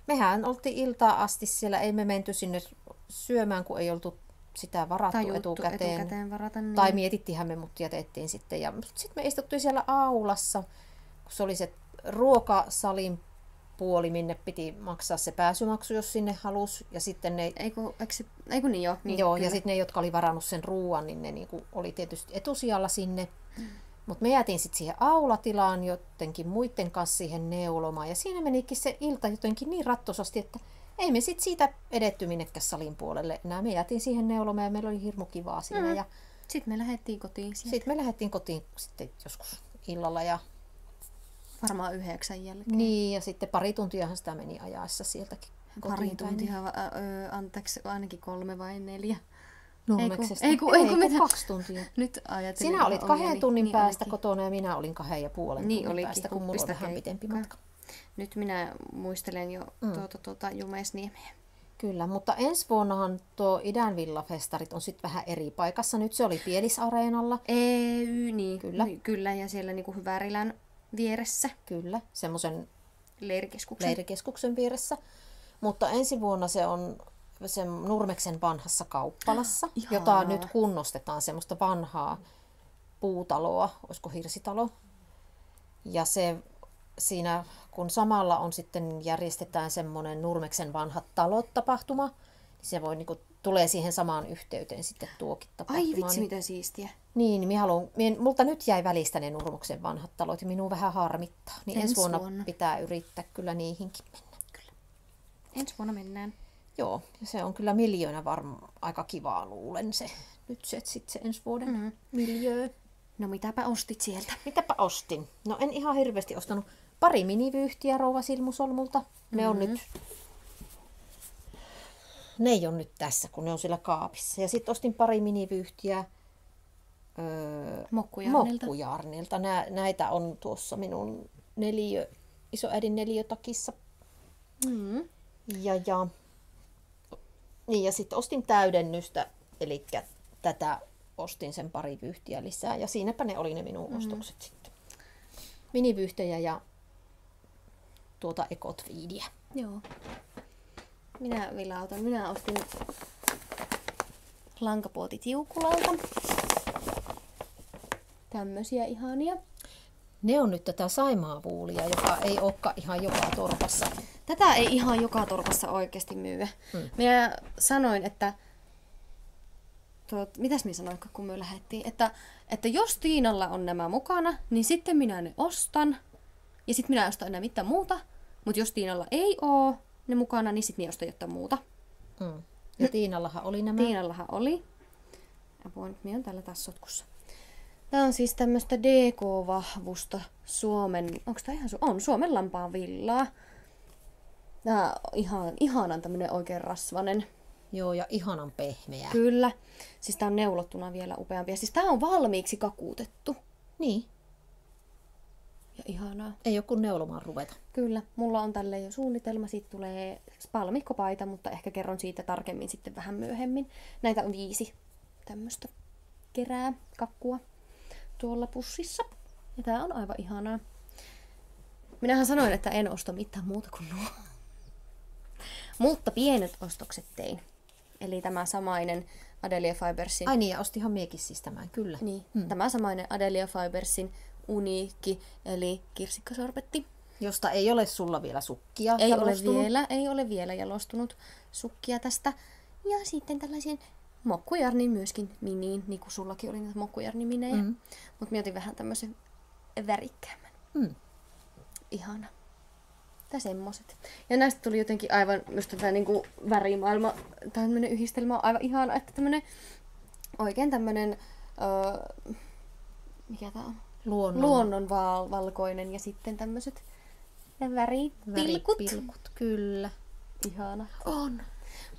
Speaker 1: mehän oltiin iltaa asti siellä. Ei me menty sinne syömään, kun ei oltu sitä varattu etukäteen
Speaker 2: varata, niin.
Speaker 1: Tai mietittiinhän me, mutta jätettiin sitten. Ja sitten me istuttiin siellä aulassa, kun se oli se ruokasalin puoli, minne piti maksaa se pääsymaksu, jos sinne halusi. Ja sitten ne...
Speaker 2: Eiku niin joo.
Speaker 1: Niin, joo, ja sitten ne, jotka oli varannut sen ruoan, niin ne niinku oli tietysti etusijalla sinne. Mutta me jäätiin sitten siihen aulatilaan jotenkin muiden kanssa siihen neulomaan. Ja siinä menikin se ilta jotenkin niin rattosasti, että ei me sitten siitä edetty minnekään salin puolelle enää. Me jäätiin siihen neulomaan ja meillä oli hirmu kivaa siinä. Ja
Speaker 2: sitten me lähdettiin kotiin sieltä.
Speaker 1: Sitten me lähdettiin kotiin sitten joskus illalla. Ja
Speaker 2: varmaan 9 jälkeen.
Speaker 1: Niin, ja sitten pari tuntiahan sitä meni ajaessa sieltäkin.
Speaker 2: Pari tuntia, anteeksi, ainakin 3 vai 4.
Speaker 1: Nurmeksesta.
Speaker 2: Ei
Speaker 1: 2 tuntia.
Speaker 2: Nyt ajattelin.
Speaker 1: Sinä olit 2 tunnin
Speaker 2: niin
Speaker 1: päästä
Speaker 2: olikin.
Speaker 1: kotona ja minä olin 2,5 tunnin päästä, kun mulla on vähän pitempi matka.
Speaker 2: Nyt minä muistelen jo Jumeisniemeä.
Speaker 1: Kyllä, mutta ensi vuonnahan tuo Idän Villafestarit on sitten vähän eri paikassa. Nyt se oli Pielisareenalla.
Speaker 2: Niin. Kyllä, ja siellä niinku Hyvärilän vieressä.
Speaker 1: Kyllä, semmoisen
Speaker 2: leirikeskuksen
Speaker 1: vieressä. Mutta ensi vuonna se on sen Nurmeksen vanhassa kauppalassa, jota nyt kunnostetaan, semmoista vanhaa puutaloa, olisiko hirsitalo. Ja se siinä, kun samalla on sitten järjestetään semmoinen Nurmeksen vanhat talot-tapahtuma, niin se voi tulee siihen samaan yhteyteen sitten tuokin tapahtuma.
Speaker 2: Ai vitsi, mitä siistiä.
Speaker 1: Niin, multa nyt jäi välistä ne Nurmeksen vanhat talot ja minua vähän harmittaa. Niin ensi vuonna pitää yrittää kyllä niihinkin mennä. Kyllä.
Speaker 2: Ensi vuonna mennään.
Speaker 1: Joo, ja se on kyllä miljoona aika kivaa, luulen se. Nyt se ensi vuoden miljöö.
Speaker 2: No mitäpä ostit sieltä?
Speaker 1: Mitäpä ostin? No en ihan hirveästi ostanut. Pari minivyyhtiä Rouva Silmusolmulta. Ne on nyt... Ne ei ole nyt tässä, kun ne on siellä kaapissa. Ja sitten ostin pari minivyyhtiä Mokkujaarnilta. Näitä on tuossa minun isoäidin neliötakissa. Ja sitten ostin täydennystä, eli tätä ostin sen pari vyyhtiä lisää. Ja siinäpä ne oli ne minun ostokset sitten. Minivyyhtejä ja ekotviidiä.
Speaker 2: Joo. Minä ostin lankapuotitiukulalta. Tämmösiä ihania.
Speaker 1: Ne on nyt tätä saimaavuulia, joka ei olekaan ihan joka torpassa.
Speaker 2: Tätä ei ihan joka torpassa oikeasti myy. Minä sanoin, että... mitäs minä sanoin, kun me lähdettiin? Että jos Tiinalla on nämä mukana, niin sitten minä ne ostan. Ja sitten minä en osta enää mitään muuta. Mutta jos Tiinalla ei ole ne mukana, niin sitten minä ostan jotain muuta.
Speaker 1: Ja Tiinallahan oli nämä?
Speaker 2: Tiinallahan oli. Apua, nyt minä on täällä taas sotkussa. Tämä on siis tämmöistä DK-vahvusta onko tämä ihan Suomen lampaan villaa. Tämä on ihanan tämmönen oikein rasvanen.
Speaker 1: Joo, ja ihanan pehmeä.
Speaker 2: Kyllä. Siis tää on neulottuna vielä upeampi. Ja siis tää on valmiiksi kakuutettu.
Speaker 1: Niin.
Speaker 2: Ja ihanaa.
Speaker 1: Ei ole kun neulomaan ruveta.
Speaker 2: Kyllä. Mulla on tälle jo suunnitelma. Siitä tulee palmikkopaita, mutta ehkä kerron siitä tarkemmin sitten vähän myöhemmin. Näitä on 5 tämmöstä kerää kakkua tuolla pussissa. Ja tää on aivan ihanaa. Minähän sanoin, että en osta mitään muuta kuin nuo. Mutta pienet ostokset tein. Eli tämä samainen Adelia Fibersin...
Speaker 1: Ai niin, ja ostihan miekin siis tämän, kyllä.
Speaker 2: Niin, tämä samainen Adelia Fibersin uniikki, eli kirsikkasorbetti.
Speaker 1: Josta ei ole sulla vielä sukkia
Speaker 2: Ei ole vielä jalostunut sukkia tästä. Ja sitten tällaisen mokkujarnin myöskin miniin, niin kuin sullakin oli näitä mokkujarniminejä. Mutta mietin vähän tämmöisen värikkäämmän. Ihana. Tai semmoset. Ja näistä tuli jotenkin aivan, just tämä niinku värimaailma, tämmönen yhdistelmä on aivan ihana, että tämmönen oikein tämmönen, mikä tää on? Luonnon valkoinen ja sitten tämmöset väripilkut.
Speaker 1: Kyllä.
Speaker 2: Ihana.
Speaker 1: On.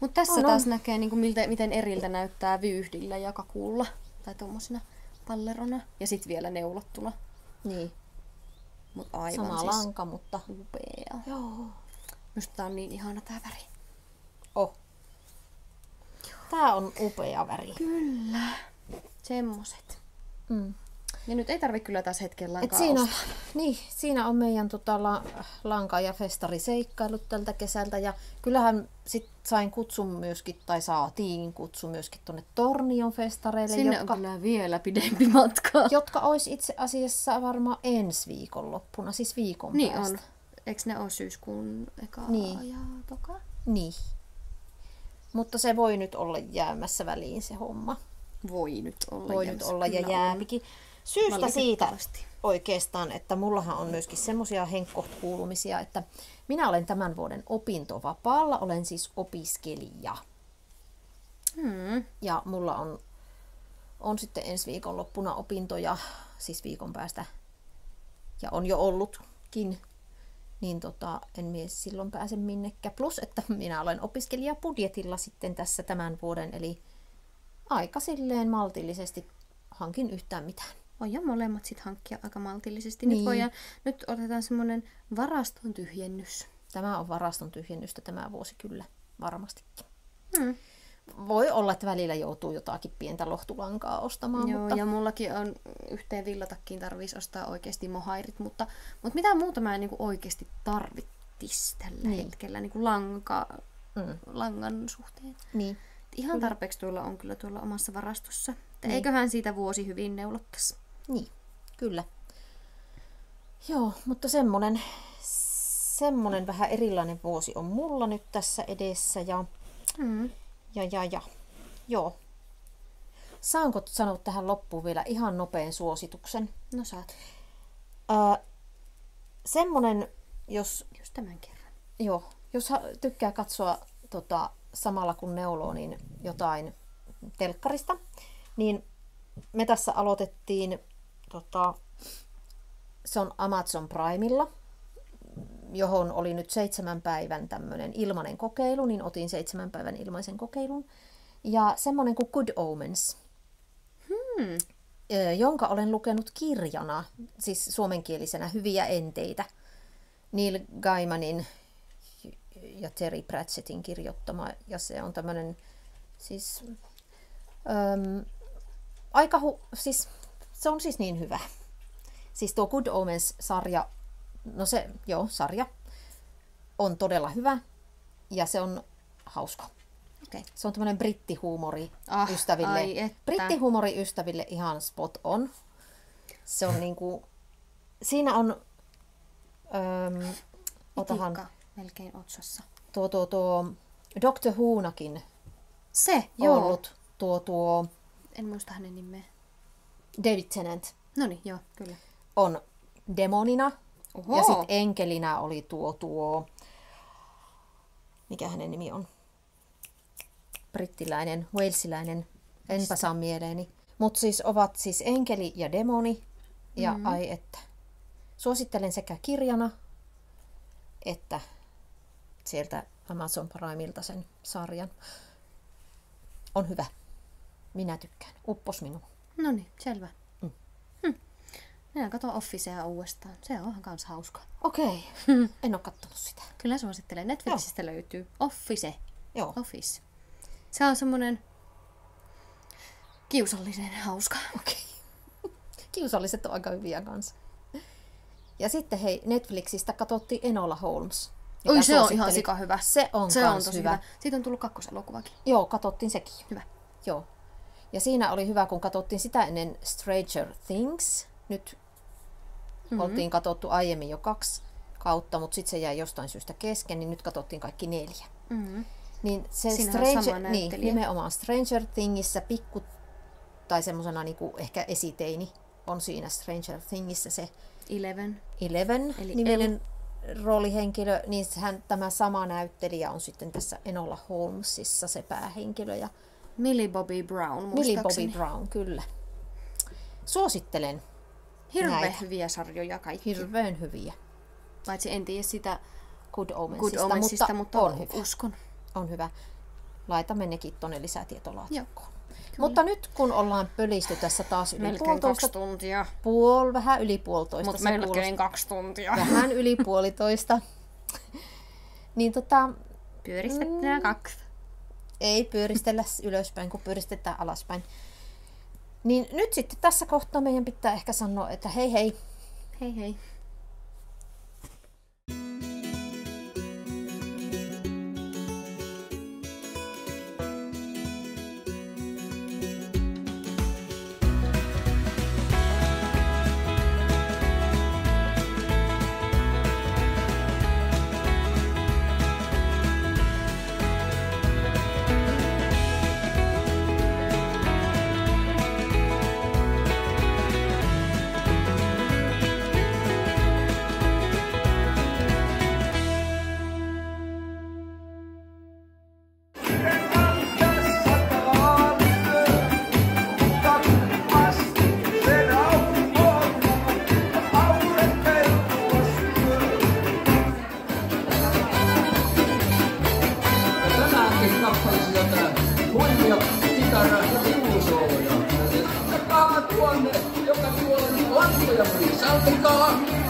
Speaker 2: Mutta tässä taas näkee, niinku, miten eriltä näyttää vyyhdillä ja kakulla. Tai tommosina pallerona. Ja sit vielä neulottuna.
Speaker 1: Niin.
Speaker 2: Mut aivan
Speaker 1: sama
Speaker 2: siis
Speaker 1: lanka, mutta
Speaker 2: upea.
Speaker 1: Joo.
Speaker 2: Minusta tää on niin ihana tää väri.
Speaker 1: Oh. Tää on upea väri.
Speaker 2: Kyllä. Semmoset. Ja nyt ei tarvitse kyllä tässä hetken lankaa
Speaker 1: siinä on meidän lanka- ja festariseikkailut tältä kesältä. Ja kyllähän sit sain kutsun myöskin, tai saatiin kutsu myöskin tuonne Tornion festareille.
Speaker 2: Sinne on kyllä vielä pidempi matka.
Speaker 1: Jotka olisi itse asiassa varmaan ensi viikonloppuna, siis viikon
Speaker 2: niin
Speaker 1: päästä.
Speaker 2: On. Eikö ne ole syyskuun eka ja toka?
Speaker 1: Niin. Mutta se voi nyt olla jäämässä väliin se homma.
Speaker 2: Voi nyt
Speaker 1: olla ja jääpikin. Syystä siitä oikeastaan, että mullahan on myöskin semmoisia henkkoht-kuulumisia, että minä olen tämän vuoden opintovapaalla, olen siis opiskelija. Ja mulla on sitten ensi viikonloppuna opintoja, siis viikon päästä, ja on jo ollutkin, niin en mies silloin pääse minnekään. Plus, että minä olen opiskelijabudjetilla sitten tässä tämän vuoden, eli aika silleen maltillisesti hankin yhtään mitään.
Speaker 2: Voidaan molemmat sitten hankkia aika maltillisesti. Niin. Nyt otetaan semmoinen varaston tyhjennys.
Speaker 1: Tämä on varaston tyhjennystä tämä vuosi kyllä, varmastikin. Voi olla, että välillä joutuu jotakin pientä lohtulankaa ostamaan.
Speaker 2: Joo, mutta... ja mullakin on yhteen villatakkiin tarvitsisi ostaa oikeasti mohairit, mutta mitä muuta mä en niinku oikeasti tarvittis tällä hetkellä niinku langan suhteen.
Speaker 1: Niin.
Speaker 2: Ihan tarpeeksi tuolla on kyllä tuolla omassa varastossa. Eiköhän siitä vuosi hyvin neulottaisi.
Speaker 1: Niin, kyllä. Joo, mutta semmonen vähän erilainen vuosi on mulla nyt tässä edessä. Ja joo. Saanko sanoa tähän loppuun vielä ihan nopean suosituksen?
Speaker 2: No saat.
Speaker 1: Semmonen, jos
Speaker 2: tämän kerran.
Speaker 1: Joo, jos tykkää katsoa samalla kun neuloo niin jotain telkkarista, niin me tässä aloitettiin, se on Amazon Primella, johon oli nyt 7 päivän tämmöinen ilmainen kokeilu, niin otin 7 päivän ilmaisen kokeilun. Ja semmoinen kuin Good Omens, jonka olen lukenut kirjana, siis suomenkielisenä Hyviä enteitä, Neil Gaimanin ja Terry Pratchettin kirjoittama, ja se on tämmöinen siis siis se on siis niin hyvä. Siis tuo Good Omens-sarja, sarja on todella hyvä ja se on hauska.
Speaker 2: Okay.
Speaker 1: Se on tämmöinen brittihuumoriystäville ihan spot on. Se on niinku, siinä on
Speaker 2: otahan melkein otsassa.
Speaker 1: Tuo Dr. Whonakin
Speaker 2: se, joo.
Speaker 1: Ollut tuo
Speaker 2: en muista hänen nimeä.
Speaker 1: David Tennant.
Speaker 2: Noniin, joo, kyllä.
Speaker 1: On demonina. Oho. Ja sitten enkelinä oli tuo mikä hänen nimi on? Brittiläinen, walesiläinen, enpä saa mieleeni. Mutta siis ovat siis enkeli ja demoni. Ja ai että. Suosittelen sekä kirjana että sieltä Amazon Primeilta sen sarjan. On hyvä. Minä tykkään. Uppos minuun.
Speaker 2: No niin, selvä. Minä katson Officea uudestaan. Se on kans hauska.
Speaker 1: Okei. En ole kattonut sitä.
Speaker 2: Kyllä suosittelen. Netflixistä löytyy Office.
Speaker 1: Joo.
Speaker 2: Office. Se on semmonen kiusallinen hauska.
Speaker 1: Okei. Kiusalliset on aika hyviä kanssa. Ja sitten hei, Netflixistä katsottiin Enola Holmes.
Speaker 2: Oi, se on ihan sika hyvä.
Speaker 1: Se on tosi hyvä.
Speaker 2: Siitä on tullut 2. elokuvakin.
Speaker 1: Joo, katsottiin sekin.
Speaker 2: Hyvä.
Speaker 1: Joo. Ja siinä oli hyvä, kun katsottiin sitä ennen Stranger Things. Nyt oltiin katsottu aiemmin jo 2 kautta, mutta sitten se jäi jostain syystä kesken, niin nyt katsottiin kaikki 4. Niin se nimenomaan Stranger Thingissä tai semmosena niinku ehkä esiteini on siinä Stranger Thingissä se Eleven niminen roolihenkilö, niin tämä sama näyttelijä on sitten tässä Enola Holmesissa se päähenkilö. Ja
Speaker 2: Millie Bobby Brown, muistaakseni.
Speaker 1: Millie Bobby Brown, kyllä. Suosittelen.
Speaker 2: Hirveän hyviä sarjoja kaikki.
Speaker 1: Hirveän hyviä.
Speaker 2: Paitsi en tiedä sitä
Speaker 1: Good Omensista,
Speaker 2: mutta
Speaker 1: on hyvä.
Speaker 2: Uskon.
Speaker 1: On hyvä. Laitamme nekin tuonne lisätietolaatikkoon. Mutta nyt kun ollaan pölisty tässä taas yli
Speaker 2: melkein 2 tuntia.
Speaker 1: Vähän yli 1,5.
Speaker 2: Mutta melkein 2 tuntia.
Speaker 1: Vähän yli 1,5. Niin
Speaker 2: Pyöristetään 2.
Speaker 1: Ei pyöristellä ylöspäin, kun pyöristetään alaspäin. Niin nyt sitten tässä kohtaa meidän pitää ehkä sanoa, että hei hei.
Speaker 2: Hei hei.
Speaker 3: Joka tuonne, joka tuolla, niin lampuja, sallikaa!